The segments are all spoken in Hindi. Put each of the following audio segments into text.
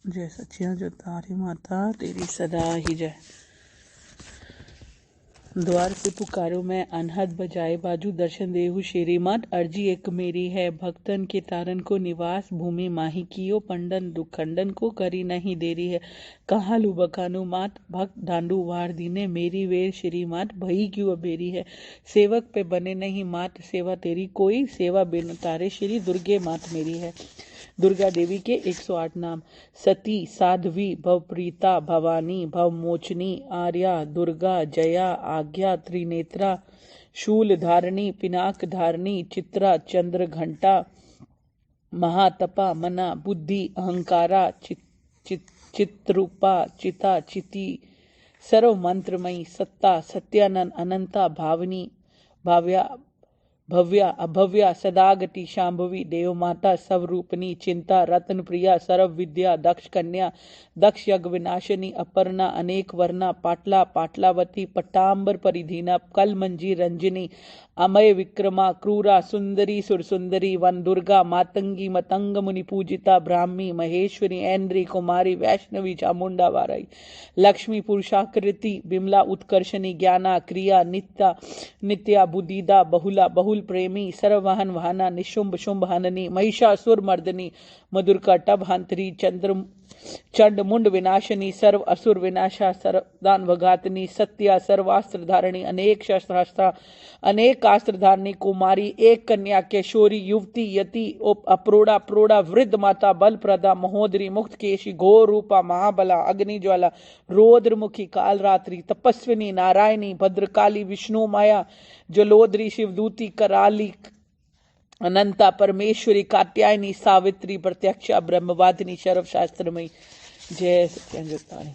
जय सचिया जो तारी माता तेरी सदा ही जय। द्वार से पुकारो मैं अनहद बजाए बाजू दर्शन देहु शेरी मात अर्जी एक मेरी है भक्तन के तारन को निवास भूमि माही कियो पंडन दुख खंडन को करी नहीं देरी है कहाँ लू बकानु मात भक्त डांडू वार दीने मेरी वेर श्री मात भई क्यों अबेरी है सेवक पे बने नहीं मात सेवा तेरी कोई सेवा बिन तारे श्री दुर्गे मात मेरी है। दुर्गा देवी के 108 नाम। सती, साध्वी, भवप्रीता, भवानी, भवमोचनी, आर्या, दुर्गा, जया, आज्ञा, त्रिनेत्रा, शूल धारणी, पिनाक धारणी, चित्रा, चंद्र घंटा, महातपा, मना, बुद्धि, अहंकारा, चित्रूपा, चिता, चिति, सर्व मंत्रमयी, सत्ता, सत्यानंद, अनंता, भावनी, भाव्या, भव्या, अभव्या, सदागति, शांभवी, देव माता, स्वरूपनी, चिंता, रत्न प्रिया, सर्व विद्या, दक्ष कन्या, दक्ष यज्ञ विनाशिनी, अपर्णा, अनेक वर्णा, पाटला, पाटलावती, पट्टांबर परिधीना, कल मंजी, रंजनी, अमय विक्रमा, क्रूरा, सुंदरी, सुरसुंदरी, वन दुर्गा, मातंगी, मतंग मुनि पूजिता, ब्राह्मी, महेश्वरी, ऐन्द्री, कुमारी, वैष्णवी, चामुंडा वाराई, लक्ष्मी, पुरुषाकृति, बिमला, उत्कर्षणी, ज्ञाना, क्रिया, नित्या, बुद्धिदा, बहुला, बहुल प्रेमी, सर्ववाहन वाहना, निशुंभ शुंभ हननी, महिषासुर मर्दनी, मधुरका टभहंतरी, चंड मुंड विनाशनी, सर्व असुर विनाशा, सर्वदान भगातनी, सत्या, सर्वास्त्र धारणी, अनेक शस्त्रास्त्र, अनेक अस्त्र धारणी, कुमारी, एक कन्या, केशोरी, युवती, यति, अप्रोड़ा, प्रोड़ा, वृद्ध माता, बल प्रदा, महोदरी, मुक्त केशी, घोर रूपा, महाबला, अग्नि ज्वाला, रौद्रमुखी, कालरात्रि, तपस्विनी, नारायणी, भद्रकाली, विष्णु माया, जलोदरी, शिवदूती, कराली, अनंता, परमेश्वरी, कात्यायनी, सावित्री, प्रत्यक्षा, ब्रह्मवादिनी, शर्व शास्त्रमयी। जय सत्यान।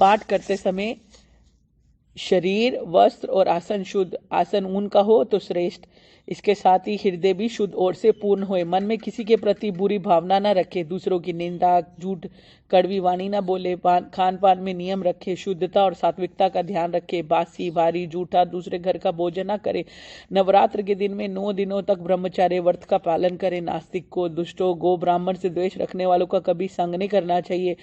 पाठ करते समय शरीर, वस्त्र और आसन शुद्ध। आसन ऊन का हो तो श्रेष्ठ। इसके साथ ही हृदय भी शुद्ध और से पूर्ण होए। मन में किसी के प्रति बुरी भावना न रखे, दूसरों की निंदा, झूठ, कड़वी वाणी न बोले, खान पान में नियम रखे, शुद्धता और सात्विकता का ध्यान रखे, बासी, भारी, झूठा दूसरे घर का भोजन न करे। नवरात्र के दिन में 9 दिनों तक ब्रह्मचार्य व्रत का पालन करे। नास्तिक को, दुष्टों, गो ब्राह्मण से द्वेष रखने वालों का कभी संग नहीं करना चाहिए।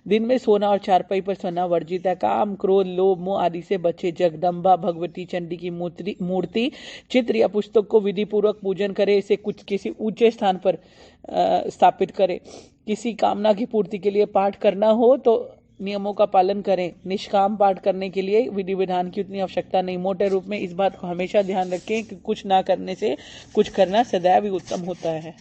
दिन में सोना और चारपाई पर सोना वर्जित है। काम, क्रोध, लोभ, मोह आदि से बचे। जगदम्बा भगवती चंडी की मूर्ति, चित्र या पुस्तक को विधि पूर्वक पूजन करे। इसे कुछ किसी ऊंचे स्थान पर स्थापित करे। किसी कामना की पूर्ति के लिए पाठ करना हो तो नियमों का पालन करें। निष्काम पाठ करने के लिए विधि विधान की उतनी आवश्यकता नहीं। मोटे रूप में इस बात को हमेशा ध्यान रखें कि कुछ ना करने से कुछ करना सदैव ही उत्तम होता है।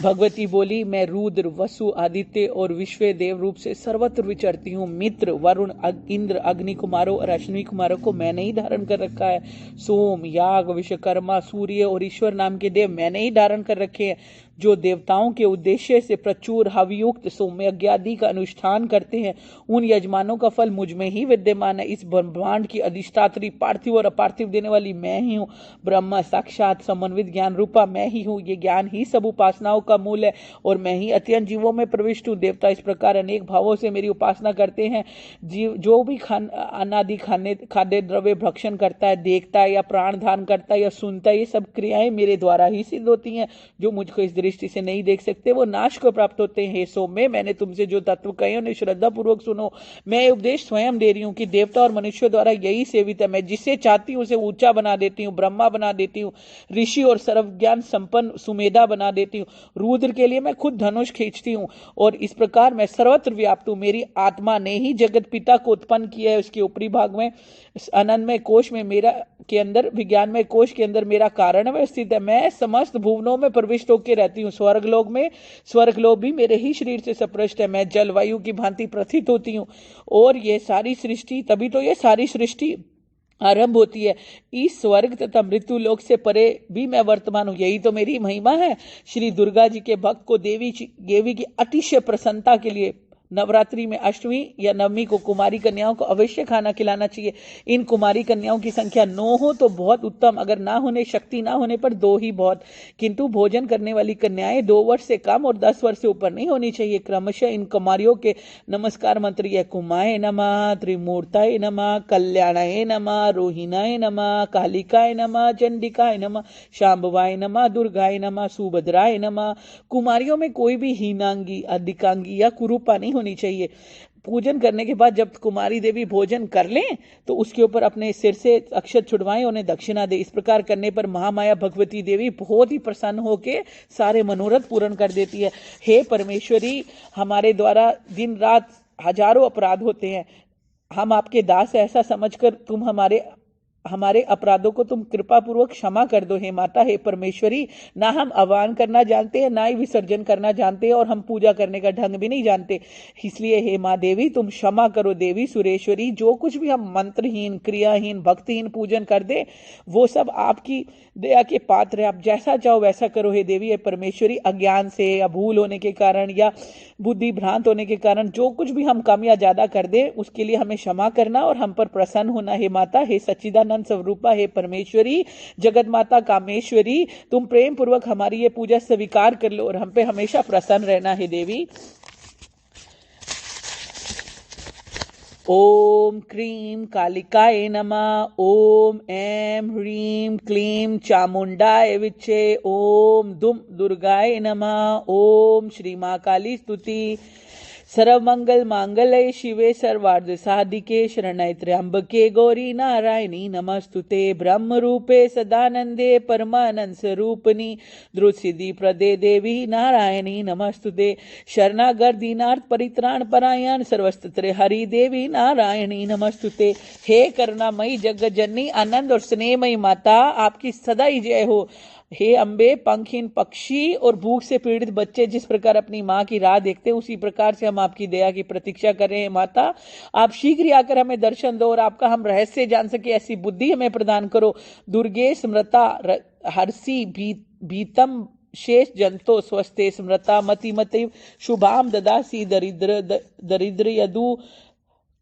भगवती बोली, मैं रुद्र, वसु, आदित्य और विश्व देव रूप से सर्वत्र विचरती हूँ। मित्र, वरुण, इंद्र, अग्नि कुमारों और अश्विनी कुमारों को मैंने ही धारण कर रखा है। सोम, याग, विश्वकर्मा, सूर्य और ईश्वर नाम के देव मैंने ही धारण कर रखे हैं। जो देवताओं के उद्देश्य से प्रचुर हवियुक्त सोम्य यज्ञादि का अनुष्ठान करते हैं, उन यजमानों का फल मुझ में ही विद्यमान है। इस ब्रह्मांड की अधिष्ठात्री, पार्थिव और अपार्थिव देने वाली मैं ही हूँ। ब्रह्मा साक्षात समन्वित ज्ञान रूपा मैं ही हूँ। ये ज्ञान ही सब उपासनाओं का मूल है और मैं ही अत्यंत जीवों में प्रविष्ट हूँ। देवता इस प्रकार अनेक भावों से मेरी उपासना करते हैं। जीव जो भी अनादि खाद्य द्रव्य भक्षण करता है, देखता है या प्राण धारण करता है या सुनता है, ये सब क्रियाएं मेरे द्वारा ही सिद्ध होती हैं। जो मुझको इस दृष्टि से नहीं देख सकते वो नाश को प्राप्त होते हैं। सौम्य, मैंने तुमसे जो तत्व कहे उन्हें श्रद्धा पूर्वक सुनो। मैं उपदेश स्वयं दे रही हूँ कि देवता और मनुष्य द्वारा यही सेवित है। मैं जिसे चाहती हूँ उसे ऊंचा बना देती हूँ, ब्रह्मा बना देती हूँ, ऋषि और सर्वज्ञान संपन्न सुमेधा बना देती हूँ। रुद्र के लिए मैं खुद धनुष खींचती हूँ और इस प्रकार मैं सर्वत्र व्याप्त हूँ। मेरी आत्मा ने ही जगत पिता को उत्पन्न किया है। उसके ऊपरी भाग में आनंदमय कोश में मेरा के अंदर, विज्ञानमय कोश के अंदर मेरा कारण स्थित है। मैं समस्त भुवनों में प्रविष्ट होकर रहती हूँ। स्वर्गलोक भी मेरे ही शरीर से सपृष्ट है। मैं जलवायु की भांति प्रथित होती हूँ और ये सारी सृष्टि, तभी तो ये सारी सृष्टि आरंभ होती है। इस स्वर्ग तथा मृत्यु लोक से परे भी मैं वर्तमान हूँ। यही तो मेरी महिमा है। श्री दुर्गा जी के भक्त को देवी की अतिशय प्रसन्नता के लिए नवरात्रि में अष्टमी या नवमी को कुमारी कन्याओं को अवश्य खाना खिलाना चाहिए। इन कुमारी कन्याओं की संख्या 9 हो तो बहुत उत्तम, अगर ना होने शक्ति ना होने पर 2 ही बहुत, किंतु भोजन करने वाली कन्याएं 2 वर्ष से कम और 10 वर्ष से ऊपर नहीं होनी चाहिए। क्रमशः इन कुमारियों के नमस्कार मंत्र यह कुमाय नमः, त्रिमूर्ताय नमः, कल्याणाय नमः, रोहिणाय नमः, कालिकाय नमः, चंडिकाय नमः, शांभवाय नमः, दुर्गाय नमः, सुभद्राय नमः। कुमारियों में कोई भी हीनांगी, अधिकांगी या कुरूपा नहीं होनी चाहिए। पूजन करने के बाद जब कुमारी देवी भोजन कर लें तो उसके ऊपर अपने सिर से अक्षत छुड़वाएं, उन्हें दक्षिणा दे। इस प्रकार करने पर महामाया भगवती देवी बहुत ही प्रसन्न होकर सारे मनोरथ पूर्ण कर देती है। हे परमेश्वरी, हमारे द्वारा दिन रात हजारों अपराध होते हैं, हम आपके दास ऐसा समझकर तुम हमारे अपराधों को तुम कृपा पूर्वक क्षमा कर दो। हे माता, हे परमेश्वरी, ना हम आह्वान करना जानते हैं, ना ही विसर्जन करना जानते हैं, और हम पूजा करने का ढंग भी नहीं जानते। इसलिए हे माँ देवी, तुम क्षमा करो। देवी सुरेश्वरी, जो कुछ भी हम मंत्रहीन, क्रियाहीन, भक्तिहीन पूजन कर दे वो सब आपकी दया के पात्र है। आप जैसा चाहो वैसा करो। हे देवी, हे परमेश्वरी, अज्ञान से या भूल होने के कारण या बुद्धि भ्रांत होने के कारण जो कुछ भी हम कम या ज्यादा कर दे उसके लिए हमें क्षमा करना और हम पर प्रसन्न होना। हे माता, हे सच्चिदानंद स्वरूपा, हे परमेश्वरी, जगत माता कामेश्वरी, तुम प्रेम पूर्वक हमारी ये पूजा स्वीकार कर लो और हम पे हमेशा प्रसन्न रहना। हे देवी, ओम क्रीम कालिकाय नमः, ओम ऐं ह्रीं क्लीं चामुंडाय विच्चे, ओम दुम दुर्गाय नमः, ओम श्री मां काली स्तुति। सर्वमंगल मांगल्ये शिवे सर्वार्थ साधिके शरण्ये त्र्यंबके गौरी नारायणी नमस्तुते। ब्रह्म रूपे सदानंदे परमानंद स्वरूपिणी द्रुसिद्धि प्रदे देवी नारायणी नमस्तुते। शरणागत दीनार्थ परित्राण परायण सर्वस्तुते हरि देवी नारायणी नमस्तुते। हे करुणामयी जगत जननी आनंद और स्नेहमयी माता, आपकी सदा ही जय हो। हे अम्बे, पंखहीन पक्षी और भूख से पीड़ित बच्चे जिस प्रकार अपनी माँ की राह देखते हैं उसी प्रकार से हम आपकी दया की प्रतीक्षा कर रहे हैं। माता, आप शीघ्र ही आकर हमें दर्शन दो और आपका हम रहस्य जान सके ऐसी बुद्धि हमें प्रदान करो। दुर्गे स्मृता हर्षि भीतम शेष जंतो स्वस्थे स्मृता मतिमति शुभाम ददासी दरिद्र यदु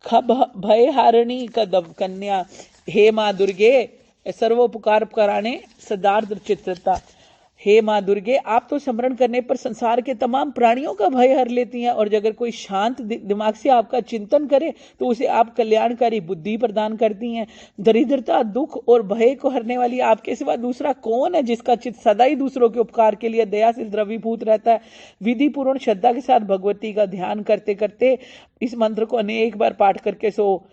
खब भयहारिणी कदम कन्या। हे माँ दुर्गे, सर्वोपकार कराने सदार्थ चित्रता। हे माँ दुर्गे, आप तो स्मरण करने पर संसार के तमाम प्राणियों का भय हर लेती हैं और अगर कोई शांत दिमाग से आपका चिंतन करे तो उसे आप कल्याणकारी बुद्धि प्रदान करती हैं। दरिद्रता, दुख और भय को हरने वाली आपके सिवा दूसरा कौन है जिसका चित्त सदा ही दूसरों के उपकार के लिए दया से द्रवीभूत रहता है। विधि पूर्ण श्रद्धा के साथ भगवती का ध्यान करते करते इस मंत्र को अनेक बार पाठ करके सो।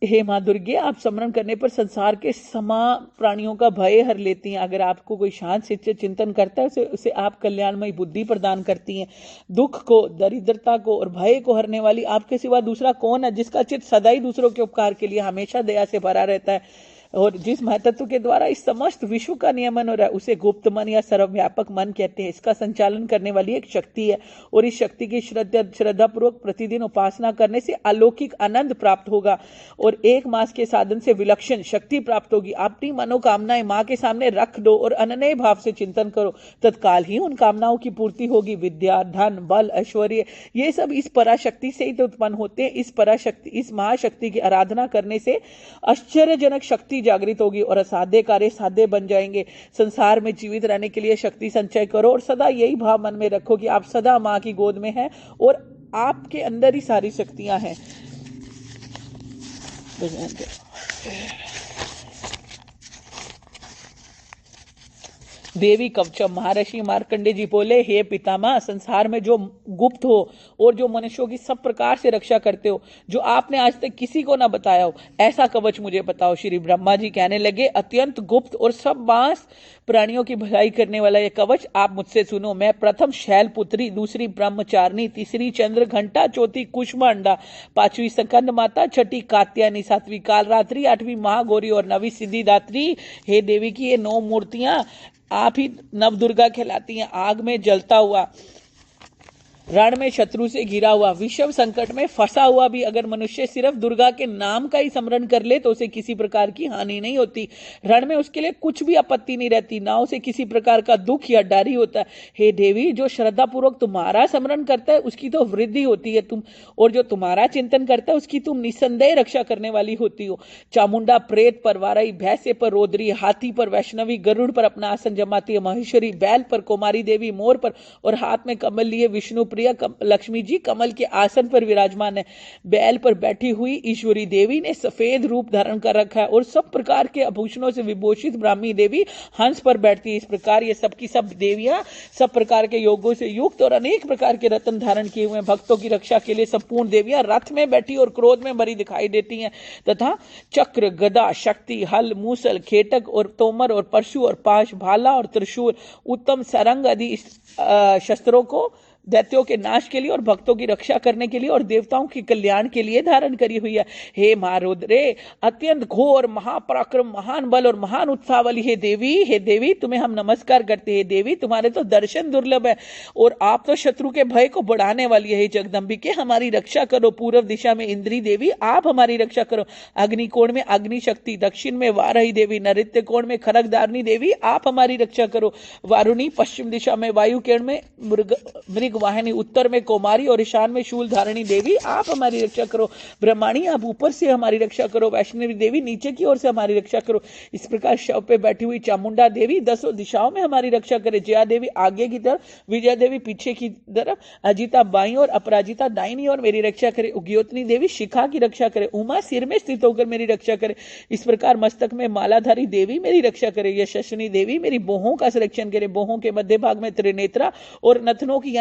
हे माँ दुर्गे, आप स्मरण करने पर संसार के समा प्राणियों का भय हर लेती हैं। अगर आपको कोई शांत चित्त चिंतन करता है उसे आप कल्याणमयी बुद्धि प्रदान करती हैं। दुख को, दरिद्रता को और भय को हरने वाली आपके सिवा दूसरा कौन है जिसका चित्त सदा ही दूसरों के उपकार के लिए हमेशा दया से भरा रहता है और जिस महत्व के द्वारा इस समस्त विश्व का नियमन हो रहा है उसे गुप्त मन या सर्वव्यापक मन कहते हैं। इसका संचालन करने वाली एक शक्ति है और इस शक्ति की श्रद्धा पूर्वक प्रतिदिन उपासना करने से अलौकिक आनंद प्राप्त होगा और 1 मास के साधन से विलक्षण शक्ति प्राप्त होगी। अपनी मनोकामनाएं माँ के सामने रख दो और अनन्य भाव से चिंतन करो, तत्काल ही उन कामनाओं की पूर्ति होगी। विद्या, धन, बल, ऐश्वर्य, ये सब इस पराशक्ति से ही तो उत्पन्न होते हैं। इस महाशक्ति की आराधना करने से आश्चर्यजनक शक्ति जागृत होगी और असाध्य कार्य साध्य बन जाएंगे। संसार में जीवित रहने के लिए शक्ति संचय करो और सदा यही भाव मन में रखो कि आप सदा माँ की गोद में हैं और आपके अंदर ही सारी शक्तियां हैं। देवी कवचम। महर्षि मार्कंडे जी बोले, हे पितामह, संसार में जो गुप्त हो और जो मनुष्यों की सब प्रकार से रक्षा करते हो, जो आपने आज तक किसी को ना बताया हो, ऐसा कवच मुझे बताओ। श्री ब्रह्मा जी कहने लगे, अत्यंत गुप्त और सब मांस प्राणियों की भलाई करने वाला यह कवच आप मुझसे सुनो। मैं प्रथम शैलपुत्री, दूसरी ब्रह्मचारिणी, तीसरी चंद्र घंटा, चौथी कुष्म अंडा, 5वीं स्कंद माता, 6ठी कात्यायनी, 7वीं कालरात्रि, 8वीं महागौरी और 9वीं सिद्धिदात्री। हे देवी की ये 9 मूर्तियां आप ही नवदुर्गा कहलाती हैं। आग में जलता हुआ रण में शत्रु से घिरा हुआ, विषम संकट में फंसा हुआ भी अगर मनुष्य सिर्फ दुर्गा के नाम का ही स्मरण कर ले तो उसे किसी प्रकार की हानि नहीं होती। रण में उसके लिए कुछ भी आपत्ति नहीं रहती, ना उसे किसी प्रकार का दुख या डर ही होता है। हे देवी, जो श्रद्धा पूर्वक तुम्हारा स्मरण करता है उसकी तो वृद्धि होती है तुम, और जो तुम्हारा चिंतन करता है उसकी तुम निसंदेह रक्षा करने वाली होती हो। चामुंडा प्रेत पर वाराई, भैंसे पर रोदरी, हाथी पर वैष्णवी, गरुड़ पर अपना आसन जमाती है महेश्वरी, बैल पर कुमारी देवी, मोर पर और हाथ में कमल लिए विष्णु प्रिया लक्ष्मी जी कमल के आसन पर विराजमान है। बैल पर बैठी हुई ईश्वरी देवी ने सफेद रूप धारण कर रखा है और सब प्रकार के आभूषणों से विभूषित ब्राह्मी देवी हंस पर बैठती है। इस प्रकार ये सबकी सब देवियां सब प्रकार के योगों से युक्त और अनेक प्रकार के रत्न धारण किए हुए हैं। भक्तों की रक्षा के लिए संपूर्ण देवियां रथ में बैठी और क्रोध में भरी दिखाई देती हैं तथा चक्र, गदा, शक्ति, हल, मूसल, खेटक और तोमर और परशु और पाश, भाला और त्रिशूल, उत्तम सरंग आदि शस्त्रों को दैत्यों के नाश के लिए और भक्तों की रक्षा करने के लिए और देवताओं के कल्याण के लिए धारण करी हुई है। हे महारुद्रे, अत्यंत घोर महापराक्रम, महान बल और महान उत्साह वाली हे देवी, तुम्हें हम नमस्कार करते हैं। देवी, तुम्हारे तो दर्शन दुर्लभ है और आप तो शत्रु के भय को बढ़ाने वाली है। जगदम्बिके, हमारी रक्षा करो। पूर्व दिशा में इंद्री देवी, आप हमारी रक्षा करो। अग्निकोण में अग्नि शक्ति, दक्षिण में वाराही देवी, नैऋत्य कोण में खरगदारिणी देवी, आप हमारी रक्षा करो। वारुणी, पश्चिम दिशा में वायुकेण में मृग वाहिनी, उत्तर में कुमारी और ईशान में शूल धारिणी देवी, आप हमारी रक्षा करो। ब्रह्माणी, आप ऊपर से हमारी रक्षा करो। वैष्णवी देवी, नीचे की ओर से हमारी रक्षा करो। इस प्रकार शव पे बैठी हुई चामुंडा देवी 10 दिशाओं में हमारी रक्षा करे। जया देवी आगे की तरफ, विजया देवी पीछे की तरफ, अजिता बाईं और अपराजिता दाहिनी ओर मेरी रक्षा करे। उग्योतनी देवी शिखा की रक्षा करे। उमा सिर में स्थित होकर मेरी रक्षा करे। इस प्रकार मस्तक में मालाधारी देवी मेरी रक्षा करे। यशस्विनी देवी मेरी बोहों का संरक्षण करे। बोहों के मध्य भाग में त्रिनेत्रा और नथनों की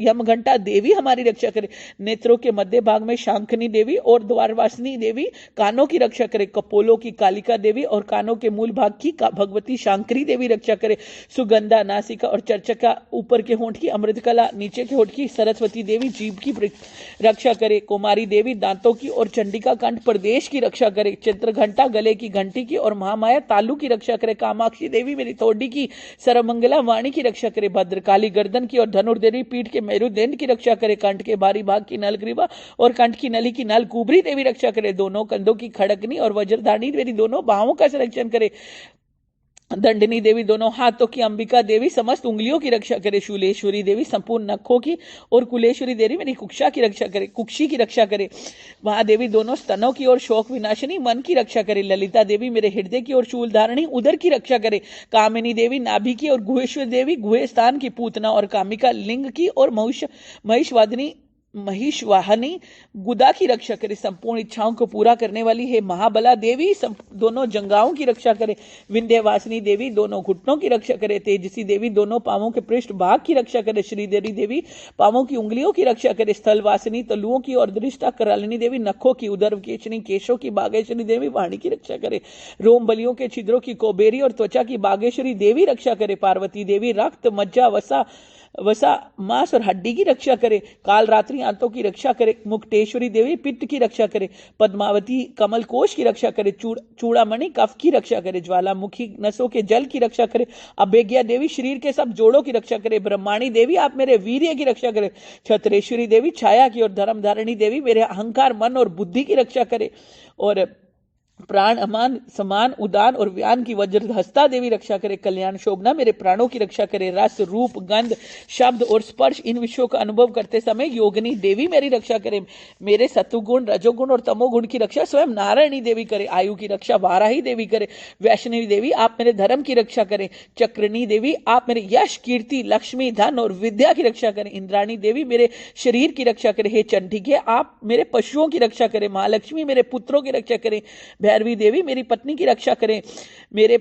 यमघंटा देवी हमारी रक्षा करे। नेत्रों के मध्य भाग में शांखनी देवी और द्वारवासिनी देवी कानों की रक्षा करे। कपोलों की कालिका देवी और कानों के मूल भाग की भगवती शांकरी देवी रक्षा करे। सुगंधा, नासिका और चर्चका, ऊपर के होंठ की अमृतकला, नीचे के होंठ की सरस्वती देवी जीभ की रक्षा करे। कुमारी देवी दांतों की और चंडिका कंठ प्रदेश की रक्षा करे। चित्रघंटा गले की घंटी की और महामाया तालू की रक्षा करे। कामाक्षी देवी मेरी थोड़ी की, सर्वमंगला वाणी की रक्षा करे। भद्रकाली गर्दन की और धनुर्धरी पीठ के मेरुदंड की रक्षा करे। कंठ के बाहरी भाग की नलग्रीवा और कंठ की नली की नल कुबरी देवी रक्षा करे। दोनों कंधों की खड़कनी और वज्रधानी मेरी दोनों बाहों का संरक्षण करे। दंडनी देवी दोनों हाथों की, अंबिका देवी समस्त उंगलियों की रक्षा करे। शूलेश्वरी देवी संपूर्ण नखों की और कुलेश्वरी देवी मेरी कुक्षा की रक्षा करे, कुक्षी की रक्षा करे। महादेवी दोनों स्तनों की और शोक विनाशिनी मन की रक्षा करे। ललिता देवी मेरे हृदय की और शूल धारणी उदर की रक्षा करे। कामिनी देवी नाभि की और गुहेश्वर देवी गुहे स्थान की, पूतना और कामिका लिंग की और महिषवाहनी गुदा की रक्षा करे। संपूर्ण इच्छाओं को पूरा करने वाली है महाबला देवी दोनों जंगाओं की रक्षा करे। विंध्यवासिनी देवी दोनों घुटनों की रक्षा करे। तेजसी देवी दोनों पांवों के पृष्ठ भाग की रक्षा करे। श्रीदेवी देवी पांवों की उंगलियों की रक्षा करे। स्थलवासिनी तलुओं की और दृष्टा करालिनी देवी नखों की, उदर केशनी केशों की, बागेश्वरी देवी वाणी की रक्षा करे। रोम बलियों के छिद्रों की कोबेरी और त्वचा की बागेश्वरी देवी रक्षा करे। पार्वती देवी रक्त, मज्जा, वसा, मांस और हड्डी की रक्षा करे। काल रात्रि आंतों की रक्षा करे। मुक्तेश्वरी देवी पित्त की रक्षा करे। पद्मावती कमल कोश की रक्षा करे। चूड़ामणि कफ की रक्षा करे। ज्वालामुखी नसों के जल की रक्षा करे। अभेज्ञा देवी शरीर के सब जोड़ों की रक्षा करे। ब्रह्माणी देवी आप मेरे वीर्य की रक्षा करे। छत्रेश्वरी देवी छाया की और धर्मधारिणी देवी मेरे अहंकार, मन और बुद्धि की रक्षा करे। और प्राण, अमान, समान, उदान और व्यान की वज्रहस्ता देवी रक्षा करे। कल्याण शोभना मेरे प्राणों की रक्षा करे। रस, रूप, गंध, शब्द और स्पर्श इन विषयों का अनुभव करते समय योगिनी देवी मेरी रक्षा करे। मेरे सत्वगुण, रजोगुण और तमोगुण की रक्षा स्वयं नारायणी देवी करे। आयु की रक्षा वाराही देवी करे। वैष्णवी देवी आप मेरे धर्म की रक्षा करें। चक्रनी देवी आप मेरे यश, कीर्ति, लक्ष्मी, धन और विद्या की रक्षा करें। इंद्राणी देवी मेरे शरीर की रक्षा करे। हे चंडिके आप मेरे पशुओं की रक्षा करें। महालक्ष्मी मेरे पुत्रों की रक्षा करें। भैरवी देवी मेरी पत्नी की रक्षा करें। मेरे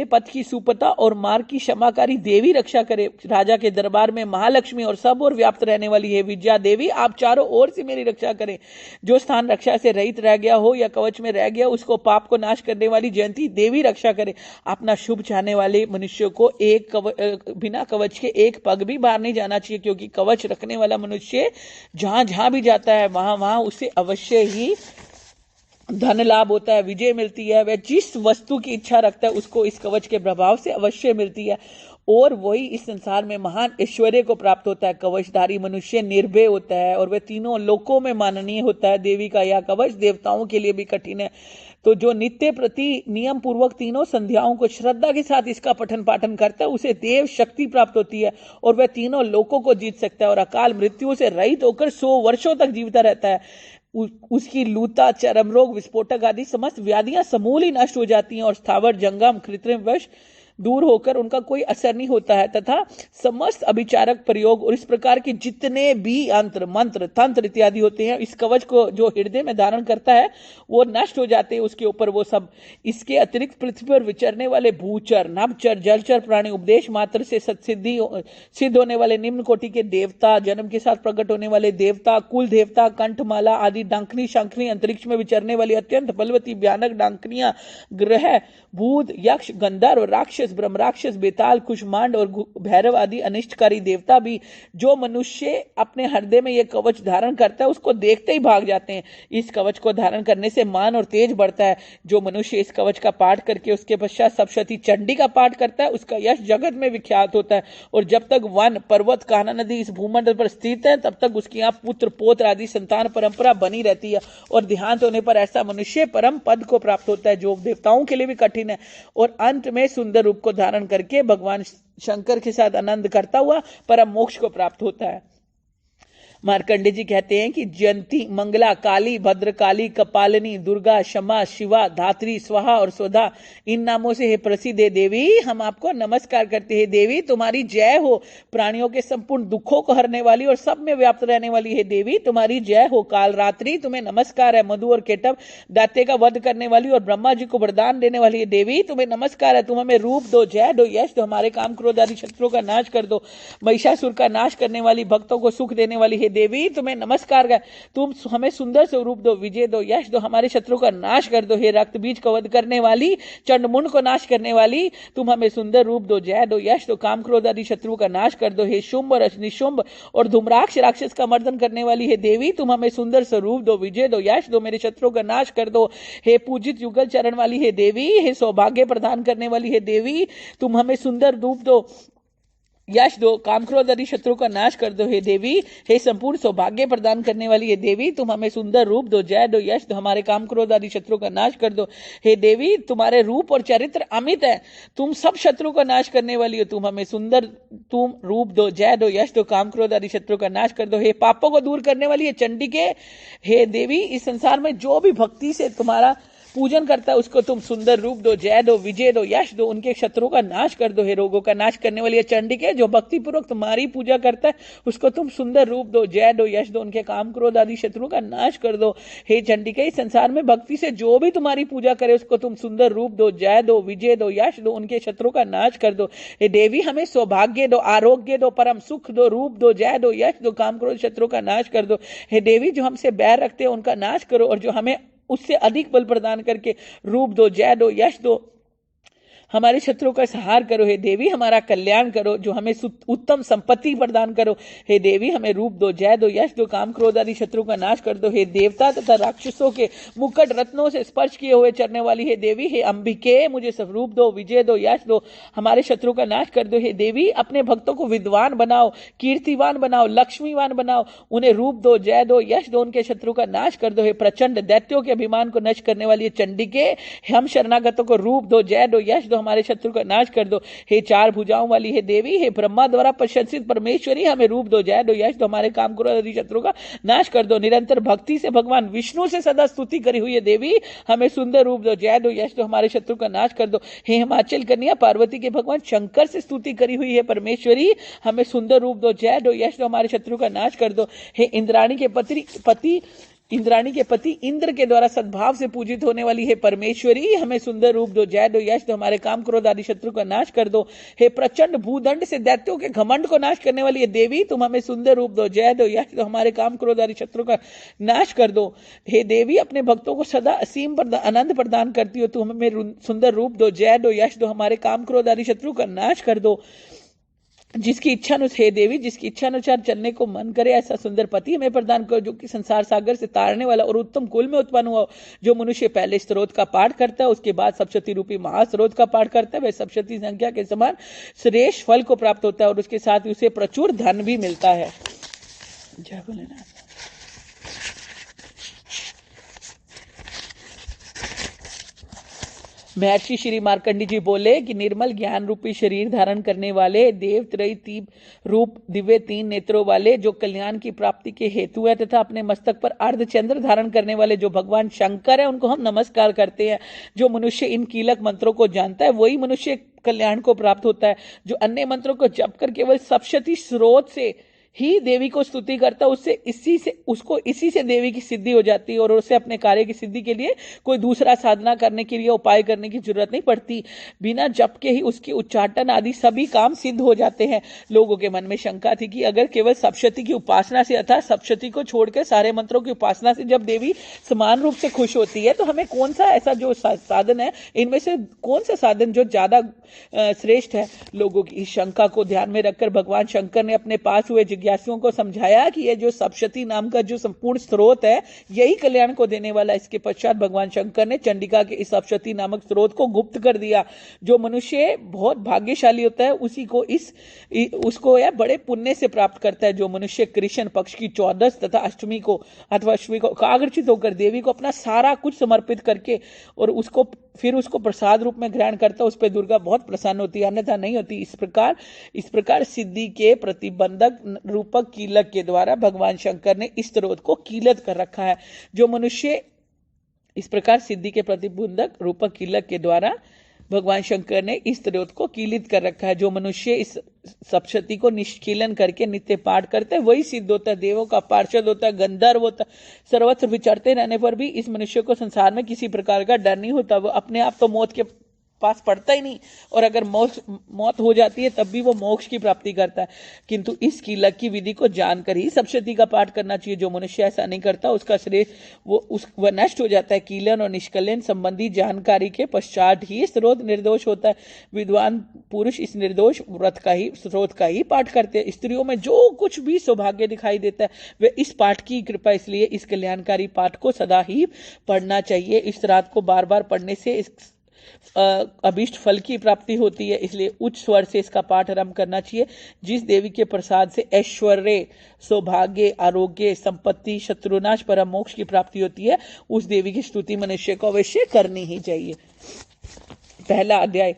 पथ की सुपता और मार्ग की क्षमाकारी देवी रक्षा करे। राजा के दरबार में महालक्ष्मी और सब और व्याप्त रहने वाली है विद्या देवी आप चारों ओर से मेरी रक्षा करें। जो स्थान रक्षा से रहित रह गया हो या कवच में रह गया उसको पाप को नाश करने वाली जयंती देवी रक्षा करे। अपना शुभ चाहने वाले मनुष्य को बिना कवच के एक पग भी बाहर नहीं जाना चाहिए, क्योंकि कवच रखने वाला मनुष्य जहां जहां भी जाता है वहां उसे अवश्य ही धन लाभ होता है, विजय मिलती है। वह जिस वस्तु की इच्छा रखता है उसको इस कवच के प्रभाव से अवश्य मिलती है। और वही इस संसार में महान ऐश्वर्य को प्राप्त होता है। कवचधारी मनुष्य निर्भय होता है और वह तीनों लोकों में माननीय होता है। देवी का यह कवच देवताओं के लिए भी कठिन है, तो जो नित्य प्रति नियम पूर्वक तीनों संध्याओं को श्रद्धा के साथ इसका पठन पाठन करता है उसे देव शक्ति प्राप्त होती है और वह तीनों लोकों को जीत सकता है और अकाल मृत्यु से रहित होकर 100 वर्षों तक जीविता रहता है। उसकी लूता, चरम रोग, विस्फोटक आदि समस्त व्याधियां समूल ही नष्ट हो जाती हैं और स्थावर जंगम कृत्रिम वश दूर होकर उनका कोई असर नहीं होता है तथा समस्त अभिचारक प्रयोग और इस प्रकार के जितने भी यंत्र, मंत्र, तंत्र इत्यादि होते हैं इस कवच को जो हृदय में धारण करता है वो नष्ट हो जाते हैं उसके ऊपर वो सब। इसके अतिरिक्त पृथ्वी पर विचरने वाले भूचर, नभचर, जलचर प्राणी, उपदेश मात्र से सिद्ध होने वाले निम्न कोटि के देवता, जन्म के साथ प्रकट होने वाले देवता, कुल देवता, कंठमाला आदि डांकनी शंखनी, अंतरिक्ष में विचरने वाली अत्यंत बलवती भयानक डांकनियां, ग्रह, भूत, यक्ष, गंधर्व, राक्षस, ब्रह्म राक्षस, बेताल, कुष्मांड और भैरव आदि अनिष्टकारी देवता भी जो मनुष्य अपने हृदय में यह कवच धारण करता है उसको देखते ही भाग जाते हैं। इस कवच को धारण करने से मान और तेज बढ़ता है। जो मनुष्य इस कवच का पाठ करके उसके पश्चात सप्तशती चंडी का पाठ करता है उसका यश जगत में विख्यात होता है और जब तक वन, पर्वत, कान्हा नदी इस भूमंडल पर स्थित है तब तक उसकी यहाँ पुत्र, पौत्र आदि संतान परंपरा बनी रहती है और देहांत होने पर ऐसा मनुष्य परम पद को प्राप्त होता है जो देवताओं के लिए भी कठिन है और अंत में सुंदर रूप को धारण करके भगवान शंकर के साथ आनंद करता हुआ परम मोक्ष को प्राप्त होता है। मार्कंडे जी कहते हैं कि जयंती, मंगला, काली, भद्रकाली, कपालिनी, दुर्गा, क्षमा, शिवा, धात्री, स्वाहा और स्वधा इन नामों से हे प्रसिद्ध है देवी, हम आपको नमस्कार करते हैं। देवी तुम्हारी जय हो। प्राणियों के संपूर्ण दुखों को हरने वाली और सब में व्याप्त रहने वाली है देवी तुम्हारी जय हो। काल रात्रि तुम्हें नमस्कार है। मधु और केटव दैत्य का वध करने वाली और ब्रह्मा जी को वरदान देने वाली है देवी तुम्हें नमस्कार है। तुम हमें रूप दो, जय दो, यश दो, हमारे काम क्रोध आदि शत्रुओं का नाश कर दो। महिषासुर का नाश करने वाली, भक्तों को सुख देने वाली है देवी तुम्हें नमस्कार है। तुम हमें सुंदर स्वरूप दो, विजय दो, यश दो, हमारे शत्रु का नाश कर दो। हे रक्त बीज को वध करने वाली, चंडमुंड को नाश करने वाली, तुम हमें सुंदर रूप दो, जय दो, यश दो, काम क्रोध आदि शत्रु का नाश कर दो। हे शुंभ और निशुंभ और धूम्राक्ष राक्षस का मर्दन करने वाली है देवी तुम हमें सुंदर स्वरूप दो, विजय दो, यश दो, मेरे शत्रु का नाश कर दो। हे पूजित युगल चरण वाली है देवी, हे सौभाग्य प्रदान करने वाली है देवी तुम हमें सुंदर रूप दो, यश दो, काम क्रोध आदि शत्रु का नाश कर दो। हे देवी, हे संपूर्ण सौभाग्य प्रदान करने वाली है देवी तुम हमें सुंदर रूप दो, जय दो, यश दो, हमारे काम क्रोध आदि शत्रु का नाश कर दो। हे देवी तुम्हारे रूप और चरित्र अमित है, तुम सब शत्रु का नाश करने वाली हो, तुम हमें सुंदर तुम रूप दो, जय दो, यश दो, काम क्रोध आदि शत्रु का नाश कर दो। हे पापों को दूर करने वाली है चंडिके, हे देवी इस संसार में जो भी भक्ति से तुम्हारा पूजन करता है उसको तुम सुंदर रूप दो, जय दो, विजय दो, यश दो, उनके शत्रुओं का नाश कर दो। हे रोगों का नाश करने वाली है चंडिके, जो भक्ति पूर्वक तुम्हारी पूजा करता है उसको तुम सुंदर रूप दो, जय दो, यश दो, उनके काम क्रोध आदि शत्रुओं का नाश कर दो। हे चंडिके इस संसार में भक्ति से जो भी तुम्हारी पूजा करे उसको तुम सुंदर रूप दो, जय दो, विजय दो, यश दो, उनके शत्रुओं का नाश कर दो। हे देवी हमें सौभाग्य दो, आरोग्य दो, परम सुख दो, रूप दो, जय दो, यश दो, काम क्रोध शत्रुओं का नाश कर दो। हे देवी जो हमसे बैर रखते हैं उनका नाश करो और जो हमें उससे अधिक बल प्रदान करके रूप दो, जय दो, यश दो, हमारे शत्रुओं का संहार करो। हे देवी हमारा कल्याण करो, जो हमें उत्तम संपत्ति प्रदान करो। हे देवी हमें रूप दो, जय दो, यश दो, काम क्रोध आदि शत्रु का नाश कर दो। हे देवता तथा राक्षसों के मुकुट रत्नों से स्पर्श किए हुए चरने वाली हे देवी, हे अंबिके मुझे सब रूप दो, विजय दो, यश दो, हमारे शत्रु का नाश कर दो। हे देवी अपने भक्तों को विद्वान बनाओ, कीर्तिवान बनाओ, लक्ष्मीवान बनाओ, उन्हें रूप दो, जय दो, यश दो, उनके शत्रु का नाश कर दो। हे प्रचंड दैत्यों के अभिमान को नष्ट करने वाली चंडिके हम शरणागतों को रूप दो, जय दो, यश दो, हमारे शत्रु का नाश कर दो। हे चार भुजाओं वाली है देवी, हे ब्रह्मा द्वारा प्रशंसित परमेश्वरी हमें रूप दो, जय दो, यश दो, हमारे काम क्रोध आदि शत्रु का नाश कर दो। निरंतर भक्ति से भगवान विष्णु से सदा स्तुति करी हुई है देवी हमें सुंदर रूप दो, जय दो, यश दो, हमारे शत्रु का नाश कर दो। हे हिमाचल कन्या पार्वती के भगवान शंकर से स्तुति करी हुई है परमेश्वरी हमें सुंदर रूप दो, जय दो, यश दो, हमारे शत्रु का नाश कर दो। हे इंद्राणी के पति इंद्र के द्वारा सद्भाव से पूजित होने वाली है परमेश्वरी हमें सुंदर रूप दो, जय दो, यश दो, हमारे काम क्रोध आदि शत्रु का नाश कर दो। हे प्रचंड भूदंड से दैत्यों के घमंड को नाश करने वाली है देवी तुम हमें सुंदर रूप दो, जय दो, यश दो, हमारे काम क्रोध आदि शत्रु का नाश कर दो। हे देवी अपने भक्तों को सदा असीम आनंद प्रदान करती हो, तुम हमें सुंदर रूप दो, जय दो, यश दो, हमारे काम क्रोध आदि शत्रु का नाश कर दो। जिसकी इच्छा अनुसार, हे देवी, जिसकी इच्छा अनुसार चलने को मन करे ऐसा सुंदर पति हमें प्रदान करो, जो कि संसार सागर से तारने वाला और उत्तम कुल में उत्पन्न हुआ हो। जो मनुष्य पहले स्त्रोत का पाठ करता है, उसके बाद सप्तशती रूपी महास्त्रोत का पाठ करता है, वह सप्तशती संख्या के समान श्रेष्ठ फल को प्राप्त होता है और उसके साथ उसे प्रचुर धन भी मिलता है। जय भोलेनाथ। महर्षि श्री मार्कंडी जी बोले कि निर्मल ज्ञान रूपी शरीर धारण करने वाले देव त्रयी तीन रूप दिव्य 3 नेत्रों वाले जो कल्याण की प्राप्ति के हेतु है तथा अपने मस्तक पर अर्धचंद्र धारण करने वाले जो भगवान शंकर है, उनको हम नमस्कार करते हैं। जो मनुष्य इन कीलक मंत्रों को जानता है वही मनुष्य कल्याण को प्राप्त होता है। जो अन्य मंत्रों को जप कर केवल सप्तशती स्रोत से ही देवी को स्तुति करता, उससे इसी से देवी की सिद्धि हो जाती है और उसे अपने कार्य की सिद्धि के लिए कोई दूसरा साधना करने के लिए उपाय करने की जरूरत नहीं पड़ती। बिना जप के ही उसके उच्चाटन आदि सभी काम सिद्ध हो जाते हैं। लोगों के मन में शंका थी कि अगर केवल सप्तशती की उपासना से अर्थात सप्तशती को छोड़कर सारे मंत्रों की उपासना से जब देवी समान रूप से खुश होती है तो हमें कौन सा ऐसा जो साधन है, इनमें से कौन सा साधन जो ज्यादा श्रेष्ठ है। लोगों की इस शंका को ध्यान में रखकर भगवान शंकर ने अपने पास हुए जिज्ञासुओं को समझाया कि यह जो सप्तशती नाम का जो संपूर्ण स्रोत है यही कल्याण को देने वाला। इसके पश्चात भगवान शंकर ने चंडिका के इस सप्तशती नामक स्रोत को गुप्त कर दिया। जो मनुष्य बहुत भाग्यशाली होता है उसी को उसको यह बड़े पुण्य से प्राप्त करता है। जो मनुष्य कृष्ण पक्ष की 14 तथा अष्टमी को अथवा अष्टमी को आकर्षित होकर देवी को अपना सारा कुछ समर्पित करके और उसको प्रसाद रूप में ग्रहण करता है, उस पर दुर्गा बहुत प्रसन्न होती है, अन्यथा नहीं होती। इस प्रकार सिद्धि के प्रतिबंधक रूपक कीलक के द्वारा भगवान शंकर ने इस स्रोत को कीलत कर रखा है। जो मनुष्य इस प्रकार सिद्धि के प्रतिबंधक रूपक कीलक के द्वारा भगवान शंकर ने इस स्रोत को कीलित कर रखा है। जो मनुष्य इस सप्तशती को निष्कीलन करके नित्य पाठ करते हैं वही सिद्ध होता है, देवों का पार्षद होता है, गंधर्व होता है। सर्वत्र विचरते रहने पर भी इस मनुष्य को संसार में किसी प्रकार का डर नहीं होता। वो अपने आप तो मौत के पास पड़ता ही नहीं और अगर मौत हो जाती है तब भी वो मोक्ष की प्राप्ति करता है। किंतु इस कीलक की विधि को जानकर ही सप्तशती का पाठ करना चाहिए। जो मनुष्य ऐसा नहीं करता उसका शरीर वह नष्ट हो जाता है। कीलन और निष्कलन संबंधी जानकारी के पश्चात ही स्रोत निर्दोष होता है। विद्वान पुरुष इस निर्दोष व्रत का ही स्रोत का ही पाठ करते हैं। स्त्रियों में जो कुछ भी सौभाग्य दिखाई देता है वे इस पाठ की कृपा, इसलिए इस कल्याणकारी पाठ को सदा ही पढ़ना चाहिए। इस रात को बार बार पढ़ने से इस अभीष्ट फल की प्राप्ति होती है, इसलिए उच्च स्वर से इसका पाठ आरंभ करना चाहिए। जिस देवी के प्रसाद से ऐश्वर्य, सौभाग्य, आरोग्य, संपत्ति, शत्रुनाश, परम मोक्ष की प्राप्ति होती है, उस देवी की स्तुति मनुष्य को अवश्य करनी ही चाहिए। पहला अध्याय,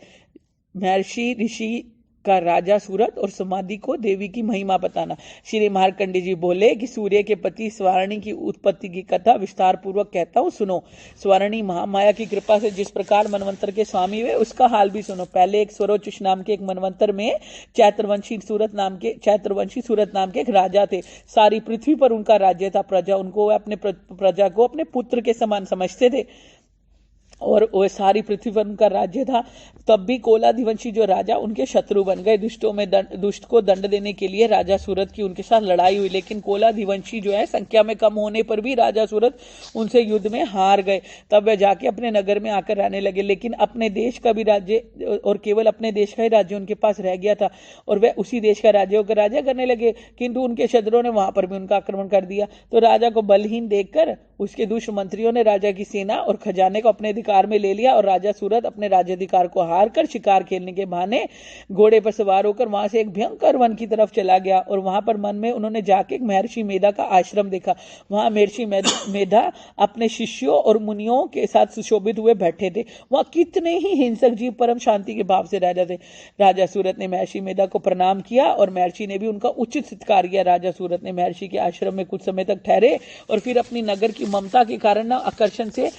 महर्षि ऋषि का राजा सूरत और समाधि को देवी की महिमा बताना। श्री मार्कंडेय जी बोले कि सूर्य के पति स्वारणी की उत्पत्ति की कथा विस्तार पूर्वक कहता हूँ, सुनो। स्वारणी महामाया की कृपा से जिस प्रकार मनवंतर के स्वामी हुए उसका हाल भी सुनो। पहले एक स्वरोचिष नाम के एक मनवंतर में चैत्रवंशी सूरत नाम के एक राजा थे। सारी पृथ्वी पर उनका राज्य था। प्रजा को अपने पुत्र के समान समझते थे और वह सारी पृथ्वी पर उनका राज्य था। तब भी कोलादिवंशी जो राजा उनके शत्रु बन गए। दुष्ट को दंड देने के लिए राजा सूरत की उनके साथ लड़ाई हुई, लेकिन कोलादिवंशी जो है संख्या में कम होने पर भी राजा सूरत उनसे युद्ध में हार गए। तब वे जाके अपने नगर में आकर रहने लगे, लेकिन अपने देश का भी राज्य और केवल अपने देश का ही राज्य उनके पास रह गया था और वह उसी देश का राज्य होकर राजा करने लगे। किंतु उनके शत्रुओं ने वहां पर भी उनका आक्रमण कर दिया। तो राजा को बलहीन देखकर उसके दुष्ट मंत्रियों ने राजा की सेना और खजाने को अपने अधिकार में ले लिया और राजा सूरत अपने राज्याधिकार को हार कर शिकार खेलने के बहाने घोड़े पर सवार होकर वहां से एक भयंकर वन की तरफ चला गया। और वहां पर मन में उन्होंने जाके एक महर्षि मेधा का आश्रम देखा। वहां महर्षि मेधा अपने शिष्यों और मुनियों के साथ सुशोभित हुए बैठे थे। वहां कितने ही हिंसक जीव परम शांति के भाव से रह रहे थे। राजा सूरत ने महर्षि मेधा को प्रणाम किया और महर्षि ने भी उनका उचित सत्कार किया। राजा सूरत ने महर्षि के आश्रम में कुछ समय तक ठहरे और फिर अपनी नगर की ममता के कारण आकर्षण से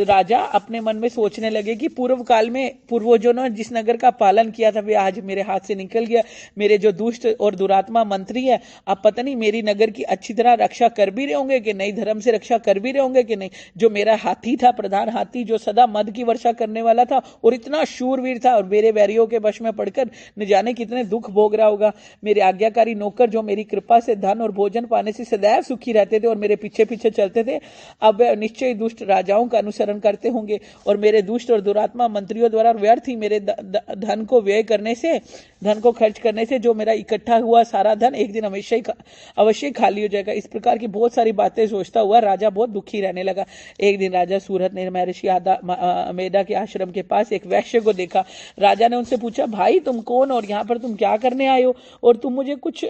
राजा अपने मन में सोचने लगे कि पूर्व काल में पूर्वजों ने जिस नगर का पालन किया था वे आज मेरे हाथ से निकल गया। मेरे जो दुष्ट और दुरात्मा मंत्री है अब पता नहीं मेरी नगर की अच्छी तरह रक्षा कर भी रहे होंगे कि नहीं, धर्म से रक्षा कर भी रहे होंगे कि नहीं। जो मेरा हाथी था, प्रधान हाथी, जो सदा मद की वर्षा करने वाला था और इतना शूरवीर था और मेरे वैरियों के वश में पड़कर न जाने कितने दुख भोग रहा होगा। मेरे आज्ञाकारी नौकर जो मेरी कृपा से धन और भोजन पाने से सदैव सुखी रहते थे और मेरे पीछे पीछे चलते थे, अब निश्चय दुष्ट राजाओं का अनुसरण करते होंगे होंगे और मेरे दुष्ट और दुरात्मा मंत्रियों द्वारा व्यर्थ ही मेरे धन को व्यय करने से, धन को खर्च करने से जो मेरा इकट्ठा हुआ सारा धन एक दिन अवश्य खाली हो जाएगा। इस प्रकार की बहुत सारी बातें सोचता हुआ राजा बहुत दुखी रहने लगा। एक दिन राजा सूरत ने महर्षि मेधा के आश्रम के पास एक वैश्य को देखा। राजा ने उनसे पूछा, भाई तुम कौन और यहाँ पर तुम क्या करने आए हो, और तुम मुझे कुछ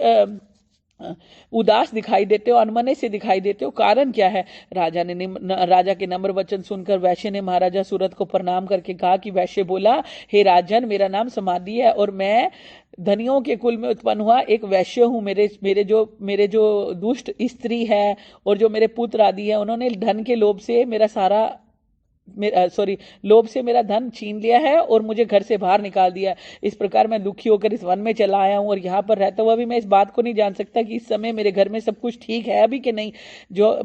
उदास दिखाई देते हो, अनमने से दिखाई देते हो, कारण क्या है? राजा के नम्र वचन सुनकर वैश्य ने महाराजा सूरत को प्रणाम करके कहा कि वैश्य बोला, हे राजन, मेरा नाम समाधि है और मैं धनियों के कुल में उत्पन्न हुआ एक वैश्य हूँ। मेरे जो दुष्ट स्त्री है और जो मेरे पुत्र आदि है, उन्होंने धन के लोभ से लोभ से मेरा धन छीन लिया है और मुझे घर से बाहर निकाल दिया है। इस प्रकार मैं दुखी होकर इस वन में चला आया हूँ और यहाँ पर रहता हुआ भी मैं इस बात को नहीं जान सकता कि इस समय मेरे घर में सब कुछ ठीक है अभी कि नहीं।